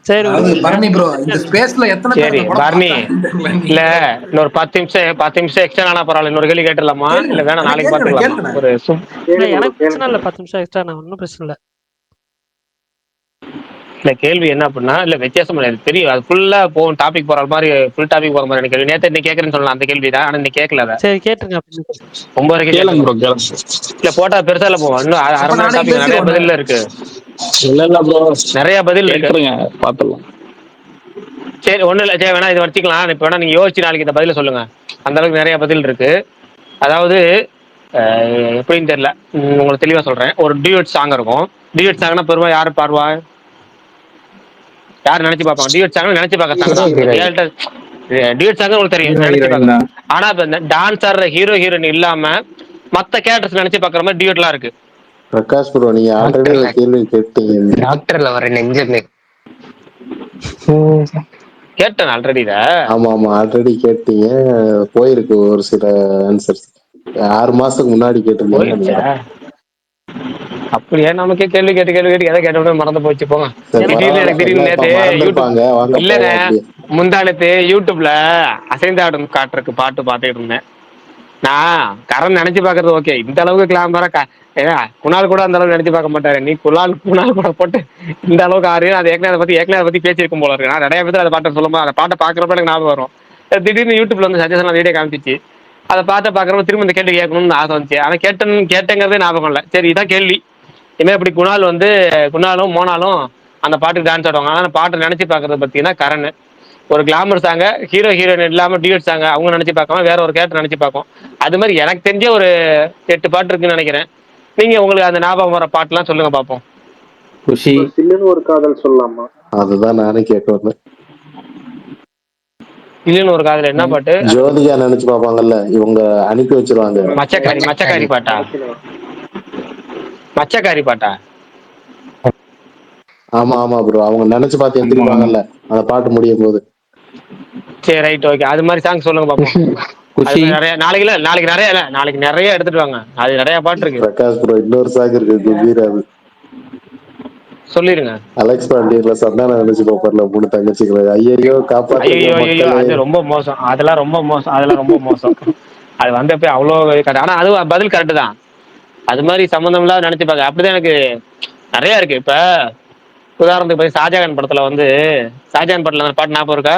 சரி பரணி ப்ரோ, இந்த ஸ்பேஸ்ல எத்தனை பேர் சரி பரணி இல்ல இன்னொரு 10 நிமிஷம் எக்ஸ்ட்ரா ஆனா பரவாயில்ல. இன்னொரு கேள்வி கேட்டுடலாமா இல்ல வேணா நாளைக்கு பாத்துக்கலாம்? ஒரு எனக்கு பிரச்சனை இல்ல, 10 நிமிஷம் எக்ஸ்ட்ரா, நான் ஒன்னும் பிரச்சனை இல்ல. இல்ல கேள்வி என்ன அப்படின்னா, இல்ல வித்தியாசம் எனக்கு தெரியும், அது ஃபுல்லா போகும் டாபிக் போற மாதிரி, ஃபுல் டாபிக் போற மாதிரி எனக்கு நேத்து இன்னைக்கு கேட்கறேன்னு சொல்லலாம் அந்த கேள்வி தான். ஆனா இன்னைக்கு கேட்கல. அதை சரி கேட்டுருங்க. 9 வரைக்கும் இல்ல போட்டா பெருசா இல்ல போவோம். இன்னும் அரை மணி டாபிக் நிறைய பதில் இருக்கு. இல்ல ப்ரோ, நிறைய பதில் கேட்டுருங்க பாத்துடலாம். சரி ஒண்ணு இல்ல, சரி வேணா இது வச்சுக்கலாம். இப்ப வேணா நீங்க யோசிச்சு நாளைக்கு இந்த பதில சொல்லுங்க. அந்த அளவுக்கு நிறைய பதில் இருக்கு. அதாவது எப்படின்னு தெரியல, உங்களுக்கு தெளிவா சொல்றேன். ஒரு டியூட் சாங் இருக்கும். டியூட் சாங்னா பெருமா யாரு பாடுவா, யாரு நினைச்சு பார்ப்பாங்க? டியூட் சாங் நினைச்சு பார்க்க சாங் தான். டியூட் சாங் உங்களுக்கு தெரியும், நினைச்சு பார்க்க. ஆனா இப்ப இந்த டான்ஸ் ஆடுற ஹீரோ ஹீரோயின் இல்லாம மத்த கேரக்டர்ஸ் நினைச்சு பார்க்குற மாதிரி டியூட்லாம் இருக்கு. பிரகாஷ் ப்ரோ, நீங்க ஆல்ரெடி ஒரு கேள்வி கேட்டீங்க. டாக்டர்ல வர நெஞ்சமே கேட்டேன் ஆல்ரெடி. ஆமா ஆல்ரெடி கேட்டீங்க, போயிருக்கு ஒரு சில ஆன்சர்ஸ். 6 மாசத்துக்கு முன்னாடி கேட்டிருந்தீங்க. அப்படியே நமக்கே கேள்வி கேட்டு எதை கேட்ட மறந்து போச்சு போங்க. திடீர்னு நேத்து இல்லங்க முந்தானத்து யூடியூப்ல அசைந்தாடும் காட்டுறதுக்கு பாட்டு பாத்துட்டு இருந்தேன். நான் கரண் நினைச்சு பாக்குறது ஓகே, இந்த அளவுக்கு கிளாமரா குணால் கூட அந்த அளவுக்கு நினைச்சு பார்க்க மாட்டாரு. நீ குணால் கூட போட்டு இந்த அளவுக்கு ஆறு. அது ஏற்கனவே அதை பத்தி பேசியிருக்கும் போல இருக்கு. நான் நிறைய பேர் அதை பாட்டை சொல்லும்போது அதை பாட்டை பாக்குறப்ப எனக்கு ஞாபகம் வரும். திடீர்னு யூடியூப்ல வந்து சஜஷன் வீடியோ காமிச்சிச்சு. அதை பார்த்து பாக்குறப்ப திரும்ப இந்த கேள்வி கேட்கணும்னு ஆசை வந்துச்சு. ஆனா கேட்டேங்கிறதே ஞாபகம் இல்லை. சரி இதான் கேள்வி. இனிமே இப்படி குணாலும் மோனாலும் அந்த பாட்டுக்கு டான்ஸ் ஆடுவாங்க. ஆனா பாட்டு நினைச்சு பாக்குறது பார்த்தீங்கன்னா கரண் ஒரு கிளாமர் சாங்க, ஹீரோ ஹீரோயின் இல்லாம டியூட் சாங்க அவங்க நினைச்சு பார்க்காம வேற ஒரு கேரக்டர் நினைச்சு பார்க்கும். அது மாதிரி எனக்கு தெரிஞ்ச ஒரு 8 பாட்டு இருக்குன்னு நினைக்கிறேன். நீங்க உங்களுக்கு அந்த ஞாபகம் வர பாட்டுலாம் சொல்லுங்க பாப்போம். குஷி ஒரு காதல் சொல்லலாமா? அதுதான் நானே கேட்க வந்தேன். இல்லன்னு ஒரு காதல் என்ன பாட்டு? ஜோதிகா நினைச்சு பாப்பாங்கல்ல, இவங்க அனுப்பி வச்சிருவாங்க. மச்சக்காரி பாட்டா? மச்சக்காரி பாட்டா? ஆமா ஆமா ப்ரோ, அவங்க நினைச்சு பார்த்து ஆமா ஆமா எடுத்துருப்பாங்கல்ல அந்த பாட்டு முடியும் போது. சரி ரைட் ஓகே, அது மாதிரி சாங் சொல்லுங்க பாப்போம். அது குஷி மாதிரி நிறைய நாளைக்கு இல்ல, நாளைக்கு நிறைய எடுத்துட்டு வாங்க, அது நிறைய பாட்டு இருக்கு. பிரகாஷ் ப்ரோ இன்னொரு சாங் இருக்கு குபீர், அது சொல்லிருங்க. அலெக்ஸ் பாண்டியர்ல சந்தானம் நினைச்சு பார்ப்பார்ல 3 தங்கச்சிகளை, ஐயோ காப்பாத்துங்க ஐயோ ஐயோ, மக்களே. அது ரொம்ப மோசம், அதெல்லாம் ரொம்ப மோசம், அதெல்லாம் ரொம்ப மோசம். அது வந்தப்ப அவ்வளோ கரெக்ட். ஆனா அது பதில் கரெக்ட் தான். அது மாதிரி சம்மந்தம் இல்லாத நினைச்சு பாக்க அப்படிதான் எனக்கு நிறைய இருக்கு. இப்ப உதாரணத்துக்கு போய் ஷாஜகான் படத்துல வந்து, ஷாஜகான் படத்துல அந்த பாட்டு ஞாபகம் இருக்கா?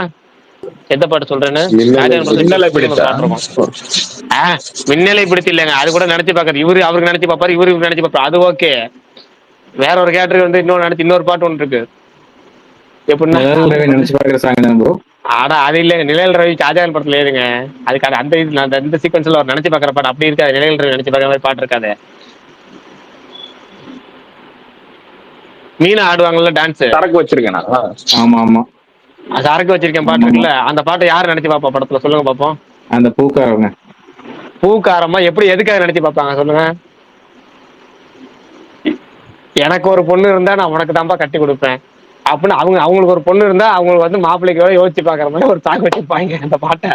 எந்த பாட்டு சொல்றேன்னு? மின்னலை ஷாஜகான் படத்துல மின்னலை ஒரு பிடித்தா? பாட்டு இருக்கும். மின்னலை பிடித்து இல்லைங்க, அது கூட நினைச்சு பாக்காது. இவரு அவருக்கு நினைச்சு பாப்பாரு, இவரு இவருக்கு நினைச்சு பாப்பாரு, அது ஓகே. வேற ஒரு கேரக்டருக்கு வந்து இன்னொரு பாட்டு ஒன்று இருக்கு. எப்படின்னா நிழல் ரவி நினைச்சு பாக்குற சாங் தான் ப்ரோ. ஆனா அது இல்லைங்க, நிழல் ரவி ஷாஜகான் படத்துல ஏதுங்க. அதுக்கான அந்த இது இந்த சீக்வன்ஸ்ல அவர் நினைச்சு பாக்குற பாட்டு அப்படி இருக்காது. நிழல் ரவி நினைச்சு பாக்குற மாதிரி பாட்டு இருக்காது. மீனா ஆடுவாங்கல்ல டான்ஸ், சரக்கு வச்சிருக்கேனா? ஆமா ஆமா சரக்கு வச்சிருக்கேன் பாட்டு ஆமா ஆமா இருக்குல்ல, அந்த பாட்டை யாரு நினைச்சு பாப்பா படத்துல சொல்லுங்க பாப்போம். அந்த பூக்காரவங்க. பூக்காரமா எப்படி எதுக்காக நினைச்சு பார்ப்பாங்க சொல்லுங்க? எனக்கு ஒரு பொண்ணு இருந்தா நான் உனக்கு தான்ப்பா கட்டி கொடுப்பேன் அப்படின்னு அவங்களுக்கு ஒரு பொண்ணு இருந்தா அவங்களுக்கு வந்து மாப்பிள்ளைக்கு யோசிச்சு பாக்குற மாதிரி ஒரு சாக்கு வச்சிருப்பாங்க அந்த பாட்டை.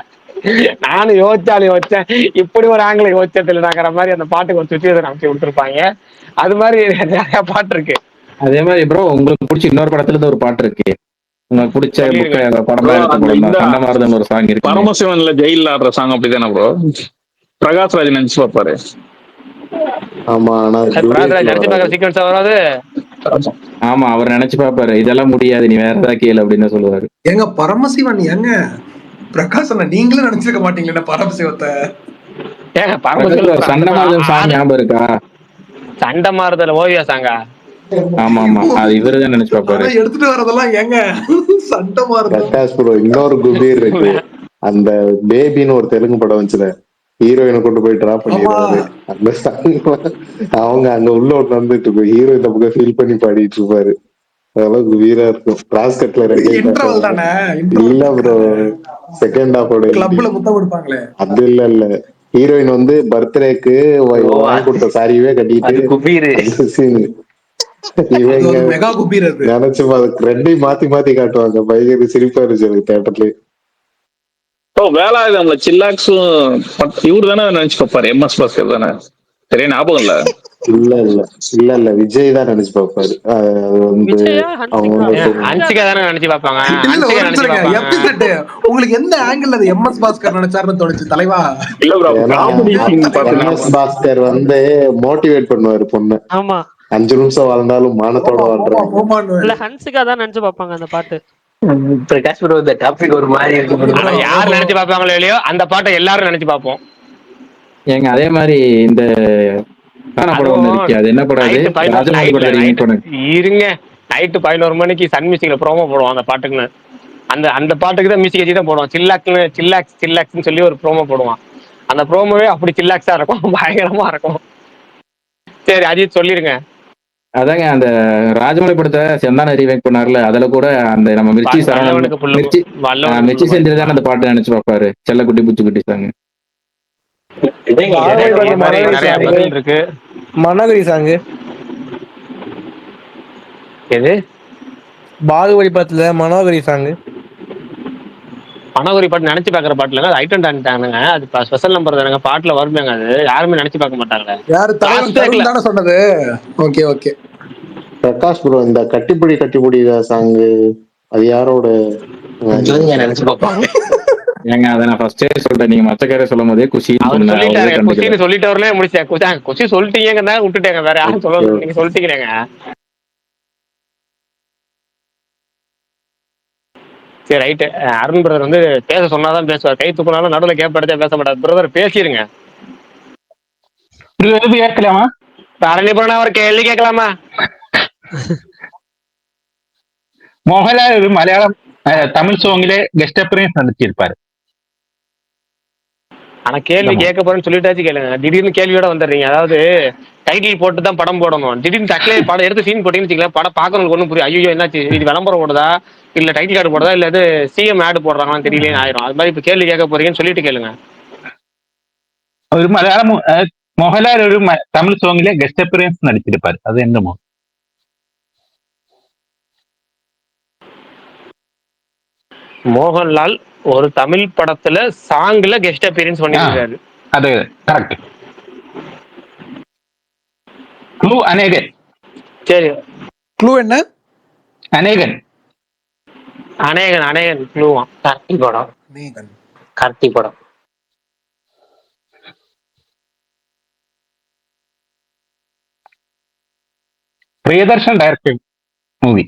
நானும் யோசிச்சேன், இப்படி ஒரு ஆங்கில யோசிச்சது இல்லைங்கிற மாதிரி அந்த பாட்டுக்கு ஒரு சுச்சுவேஷன் அமைச்சு கொடுத்துருப்பாங்க. அது மாதிரி நிறைய பாட்டு இருக்கு. அதே மாதிரி ப்ரோ உங்களுக்கு பிடிச்ச இன்னொரு படத்துல இருந்து ஒரு பாட்டு இருக்கு, உங்களுக்கு பிடிச்ச சொல்லிருங்க. புக்க படமா ப்ரோ எடுத்த அந்த படம் தான் இந்த சண்டமாரதன் ஒரு சாங் இருக்கு. பரமசிவன்ல ஜெயில ஆடுற சாங் அப்படிதானே ப்ரோ? பிரகாஷ் ராஜ் நினைச்சு பார்ப்பாரு. ஆமா, ஆனா டூயட்ல நினைச்சு வராது. பாக்குற சீக்வன்ஸ் வராது. ஆமா அவர் நினைச்சு பாப்பாரு, இதெல்லாம் முடியாது நீ வேற ஏதாவது கேளு அப்படின்னு சொல்லுவாரு. ஏங்க பரமசிவன், ஏங்க பிரகாஷ் அண்ணா நீங்களும் நினைச்சிருக்க மாட்டீங்களா பரமசிவத்தை? ஏங்க சண்டமாரதன் சாங் ஞாபகம் இருக்கா? சண்டை மாறுதல் ஓவியா சாங்கா? ஆமா ஆமா அது இவருதான் நினைச்சு பாப்பாரு. ஆனா எடுத்துட்டு வரதெல்லாம் ஏங்க சண்டை மாறுதல். பிரகாஷ் ப்ரோ இன்னொரு குபீர் இருக்கு, அந்த பேபின்னு ஒரு தெலுங்கு படம் வந்துச்சுல, ஹீரோயினை கொண்டு போய் டிராப் பண்ணிடுவாரு. அந்த சாங் அவங்க அங்க உள்ள ஒன்று வந்துட்டு இருக்கும், ஹீரோ இந்த பக்கம் ஃபீல் பண்ணி பாடிட்டு இருப்பாரு. அதெல்லாம் குபீரா இருக்கும். கிராஸ்கட்ல இன்டர்வல் தானே? இல்ல ப்ரோ, செகண்ட் ஹாஃபோட கிளப்ல முத்தம் கொடுப்பாங்களே அது இல்ல. ஹீரோயின் வந்து பர்த்டேக்கு வாங்கி கொடுத்த சாரியவே கட்டிட்டு சீன் இவங்க மெகா குபீர் அது. நினைச்சு ரெண்டையும் மாத்தி மாத்தி காட்டுவாங்க. பயங்கர சிரிப்பா இருந்துச்சு எனக்கு தியேட்டர்லயே. வேலாயுதம்ல சில்லாக்ஸும் இவரு தானே நினைச்சு பார்ப்பாரு, எம்எஸ் பாஸ்கர் தானே? சரியா ஞாபகம் இல்ல. இல்ல விஜய் தான் நினைச்சு பார்ப்பாரு. அது வந்து விஜயா அவங்க வந்து ஹன்சிகா தானே நினைச்சு பார்ப்பாங்க. இல்ல ஒரு ஹன்சிகா நினைச்சு நிமிஷம், பார்ப்பாங்க. எபிசெட் உங்களுக்கு எந்த ஆங்கிள் அது எம்எஸ் பாஸ்கர் நினைச்சாருன்னு தோணுச்சு தலைவா? இல்ல ப்ரோ, காமெடி சீன் எம்எஸ் பாத்தீங்கன்னா பாஸ்கர் வந்து மோட்டிவேட் பண்ணுவாரு பொண்ணு, ஆமா 5 நிமிஷம் வாழ்ந்தாலும் மானத்தோட வாழ்றாங்க. இல்ல ஹன்சிகா தான் நினைச்சு பார்ப்பாங்க அந்த பாட்டு. பிரகாஷ் ப்ரோ இந்த டாபிக் ஒரு மாதிரி இருக்கு. ஆனா யார் நினைச்சு பார்ப்பாங்களோ இல்லையோ அந்த பாட்டை எல்லாரும் நினைச்சு பார்ப்போம். ஏங்க அதே மாதிரி இந்த படம் ஒண்ணு இருக்கு, அது என்ன படம்? அது ராஜமௌழி கூட remake பண்ணது. இருங்க, நைட்டு 11 மணிக்கு சன் மியூசிக்ல ப்ரோமோ போடுவோம் அந்த பாட்டுக்குன்னு. அந்த பாட்டுக்கு தான் மியூசிக் வச்சு தான் போடுவான். சில்லாக்ஸ்னு சொல்லி ஒரு ப்ரோமோ போடுவான். அந்த ப்ரோமோவே அப்படி சில்லாக்ஸா இருக்கும், பயங்கரமா இருக்கும். சரி அஜித் சொல்லிருங்க. அதாங்க அந்த ராஜமௌழி படத்தை செந்தான ரீமேக் பண்ணார்ல, அதுல கூட அந்த நம்ம மிர்ச்சி செந்தில் தான் அந்த பாட்டு நினைச்சு பார்ப்பாரு, செல்லக்குட்டி பூச்சிக்குட்டி சாங். இருக்கு மனோகரி சாங்கு எது? பாகுபலி படத்துல மனோகரி சாங்கு. மனோகரி பாட்டு நினைச்சு பாக்குற பாட்டுல அது ஐட்டம் டான்ட்டானுங்க. அது ஸ்பெஷல் நம்பர் தானுங்க, பாட்டுல வருமேங்க. அது யாருமே நினைச்சு பார்க்க மாட்டாங்க. யாரு தலைவன் தானே சொன்னது? Okay okay. பிரகாஷ் ப்ரோ இந்த கட்டிப்புடி சாங் அது யாரோட நினைச்சு பார்ப்பாங்க? ஏங்க அதை நான் ஃபர்ஸ்டே சொல்லிட்டேன், நீங்க மச்சக்கார சொல்லும் போதே குஷின்னு சொல்லிட்டவர்களே முடிச்சேன். குஷி சொல்லிட்டீங்க விட்டுட்டேங்க, வேற யாரும் சொல்லல, நீங்க சொல்லிட்டீங்க. சரி ரைட்டு. அருண் பிரதர் வந்து பேச சொன்னாதான் பேசுவார், கை தூக்கினாலும் நடுவில் கேப் எடுத்தே பேச மாட்டார். பிரதர் பேசிருங்க. கேட்கலாமா? தரணி போனா ஒரு கேள்வி கேட்கலாமா? മോഹൻലാൽ ഒരു മലയാളം തമിഴ് സോങ്ങിലെ ഗസ്റ്റ് അപ്പിയറൻസ് നടത്തിயிருப்பாரு. ஆனா கேள்வி கேட்க போறேன்னு சொல்லிட்டாச்சு கேளுங்க. திடீர்னு கேள்வியோட வந்துடுறீங்க. அதாவது டைட்டில் போட்டு தான் படம் போடணும். திடீர்னு டக்லே படம் எடுத்து சீன் போட்டீங்கன்னு வச்சுக்கலாம், படம் பார்க்கறவங்களுக்கு ஒன்றும் புரியும். ஐயோ என்னாச்சு, இது விளம்பரம் ஓடுதா இல்ல டைட்டில் கார்டு போடுறதா இல்ல இது சிஎம் ஆடு போடுறாங்கன்னு தெரியலேன்னு ஆயிரும். அது மாதிரி இப்ப கேள்வி கேட்க போறீங்கன்னு சொல்லிட்டு கேளுங்க. ഒരു മലയാളം മോഹൻലാൽ ഒരു തമിഴ് സോങ്ങിലെ ഗസ്റ്റ് അപ്പിയറൻസ് നടത്തിயிருப்பாரு. அது என்னமோ மோகன்லால் ஒரு தமிழ் படத்துல சாங்ல கெஸ்ட் அப்பியரன்ஸ் பண்ணிருக்காரு. அது கரெக்ட். க்ளூ அநேகன். சரி, க்ளூ என்ன? அநேகன். அநேகன் க்ளூவா? கார்த்தி படம். அநேகன். கார்த்தி படம். Priyadarshan directed movie.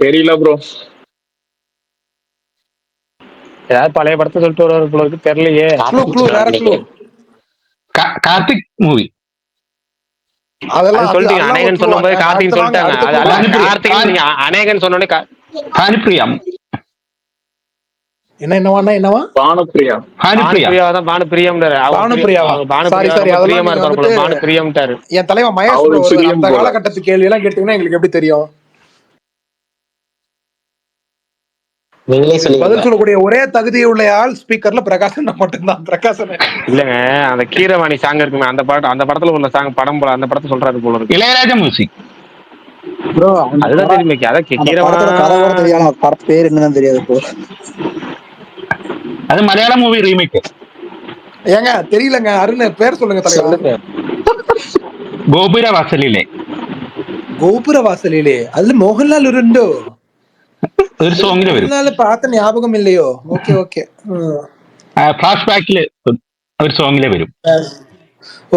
தெரியல ப்ரோ. ஏதாவது பழைய படத்தை சொல்லிட்டு வருவாரு போல இருக்கு, தெரியலையே. க்ளூ வேற க்ளூ. கார்த்திக் மூவி. அதெல்லாம் சொல்லிட்டீங்க. அநேகன் சொன்னும் போது கார்த்திக் சொல்லிட்டாங்க. கார்த்திக் நீங்க அநேகன் சொன்னோடனே பானுப்பிரியா. என்னவா? பானுப்பிரியா. பானுப்பிரியா தான் பானுப்பிரியாம்ன்றாரு. பானுப்பிரியாம்ட்டாரு. என் தலைவன் மகேஷ் அந்த காலகட்டத்து கேள்வி எல்லாம் கேட்டீங்கன்னா எங்களுக்கு எப்படி தெரியும்? நீங்களே சொல்லி பதில் சொல்லக்கூடிய ஒரே தகுதி உள்ள ஆள் ஸ்பீக்கர்ல பிரகாசன் மட்டும்தான். பிரகாசன் இல்லங்க, அந்த கீரவாணி சாங் இருக்குமே, அந்த படத்துல உள்ள சாங் படம் போல, அந்த படத்தை சொல்றாரு போல இருக்கு. இளையராஜா மியூசிக். ப்ரோ அதுதான் தெரியுமே. அதான் கீரவாணி படத்து பேர் என்னன்னு தெரியாது ப்ரோ. அது மலையாள மூவி ரீமேக். ஏங்க தெரியலங்க. அருண் பேர் சொல்லுங்க தலைவா. கோபுர வாசலிலே. கோபுர வாசலிலே. அதுல மோகன்லால் உருண்டோ? ഒരു സോങ്ങില് വരും. പാത്ത ஞாபகம் இல்லையோ? Okay okay. ഫ്ലാഷ്ബാക്കില് ഒരു സോങ്ങില് വരും.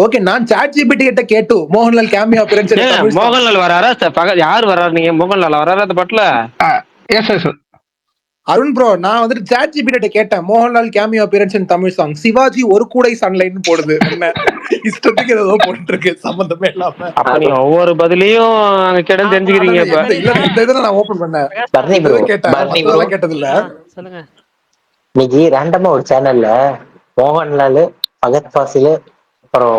ஓகே, நான் சாட் ஜிபிடி கிட்ட கேட்டு மோகன்லால் கேமியோ அப்பியரன்ஸ். மோகன்லால் வராரா? யார் வராரு? நீங்க மோகன்லால் வராரா அந்த பாட்டுல? S S. அருண் ப்ரோ, நான் வந்துட்டு சாட் ஜிபிடி கிட்ட கேட்டேன் மோகன்லால் கேமியோ அப்பியரன்ஸ் இன் தமிழ் சாங். சிவாஜி ஒரு கூடை சன்லைன் போடுது. என்ன இஷ்டத்துக்கு ஏதோ போட்டு இருக்கு சம்பந்தமே இல்லாம. அப்ப நீங்க ஒவ்வொரு பதிலையும் அங்க கிட்ட தெரிஞ்சுக்கிறீங்க. இப்ப இல்ல, இந்த இதுல நான் ஓபன் பண்ணேன். கேட்டது இல்ல. சொல்லுங்க. இன்னைக்கு ரேண்டமா ஒரு சேனல்ல மோகன்லால், பகத் ஃபாசில், அப்புறம்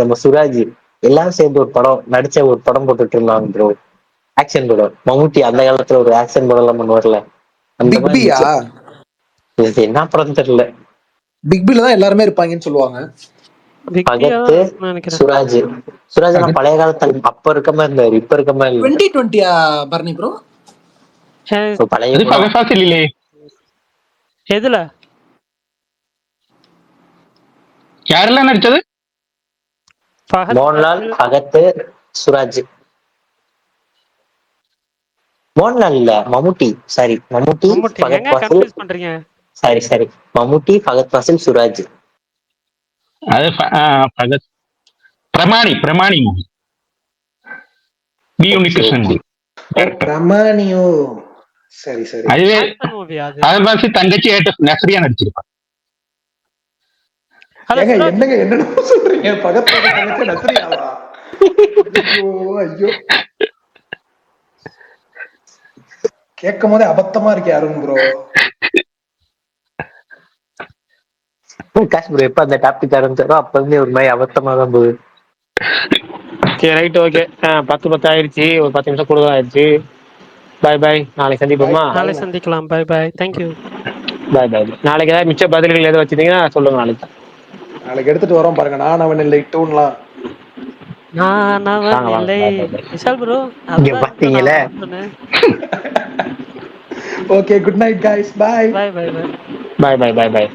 நம்ம சுராஜ் எல்லாரும் சேர்ந்து ஒரு படம் நடிச்ச ஒரு படம் போட்டுட்டு இருந்தாங்க ப்ரோ. ஆக்ஷன் படம். மம்முட்டி அந்த காலத்துல ஒரு ஆக்ஷன் படம் எல்லாம் பண்ணுவார்ல, அந்த மாதிரி என்ன படம் தெரியல. பிக் பில தான் எல்லாருமே இருப்பாங்கன்னு சொல்லுவாங்க. பகத், சுராஜ். நான் பழைய காலத்துல அப்ப இருக்க மாதிரி இருந்தாரு, இப்ப இருக்க மாதிரி 2020 பரணி ப்ரோ. பழைய எதுல யாரெல்லாம் நடிச்சது? மோகன்லால், பகத், சுராஜ். மோகன்லால் இல்ல, மம்முட்டி. சாரி, மம்முட்டி, பகத் ஃபாசில். சாரி, மம்முட்டி, பகத் ஃபாசில், சுராஜ். அது பகத் பிரமாணி மூவி. B Unnikrishnan movie. பிரமாணியோ? சரி. அதுவே அது தங்கச்சி நஸ்ரியா நடிச்சிருப்பான். என்னங்க சொல்றீங்க? பகத் தங்கச்சி நஸ்ரியாவா? ஐயோ, கேட்கும் போதே அபத்தமா இருக்கு அருண் ப்ரோ. காஷ் ப்ரோ எப்ப அந்த டாபிக் ஆரம்பிச்சாரோ அப்ப இருந்து ஒரு மாதிரி அபத்தமா தான் போகுது. சரி, ரைட், ஓகே. 10 ஆயிடுச்சு. ஒரு 10 நிமிஷம் கூடுதல் ஆயிடுச்சு. பாய். நாளைக்கு சந்திப்போமா? நாளை சந்திக்கலாம். பாய். தேங்க்யூ. பாய். நாளைக்கு ஏதாவது மிச்ச பதில்கள் எதாவது வச்சிருந்தீங்கன்னா சொல்லுங்க. நாளைக்கு எடுத்துட்டு வரோம் பாருங்க. நான் அவன் இல்லை டூன்லாம். விஷால் ப்ரோ பாத்தீங்களே. Okay, good night guys. Bye. Bye. பாய்.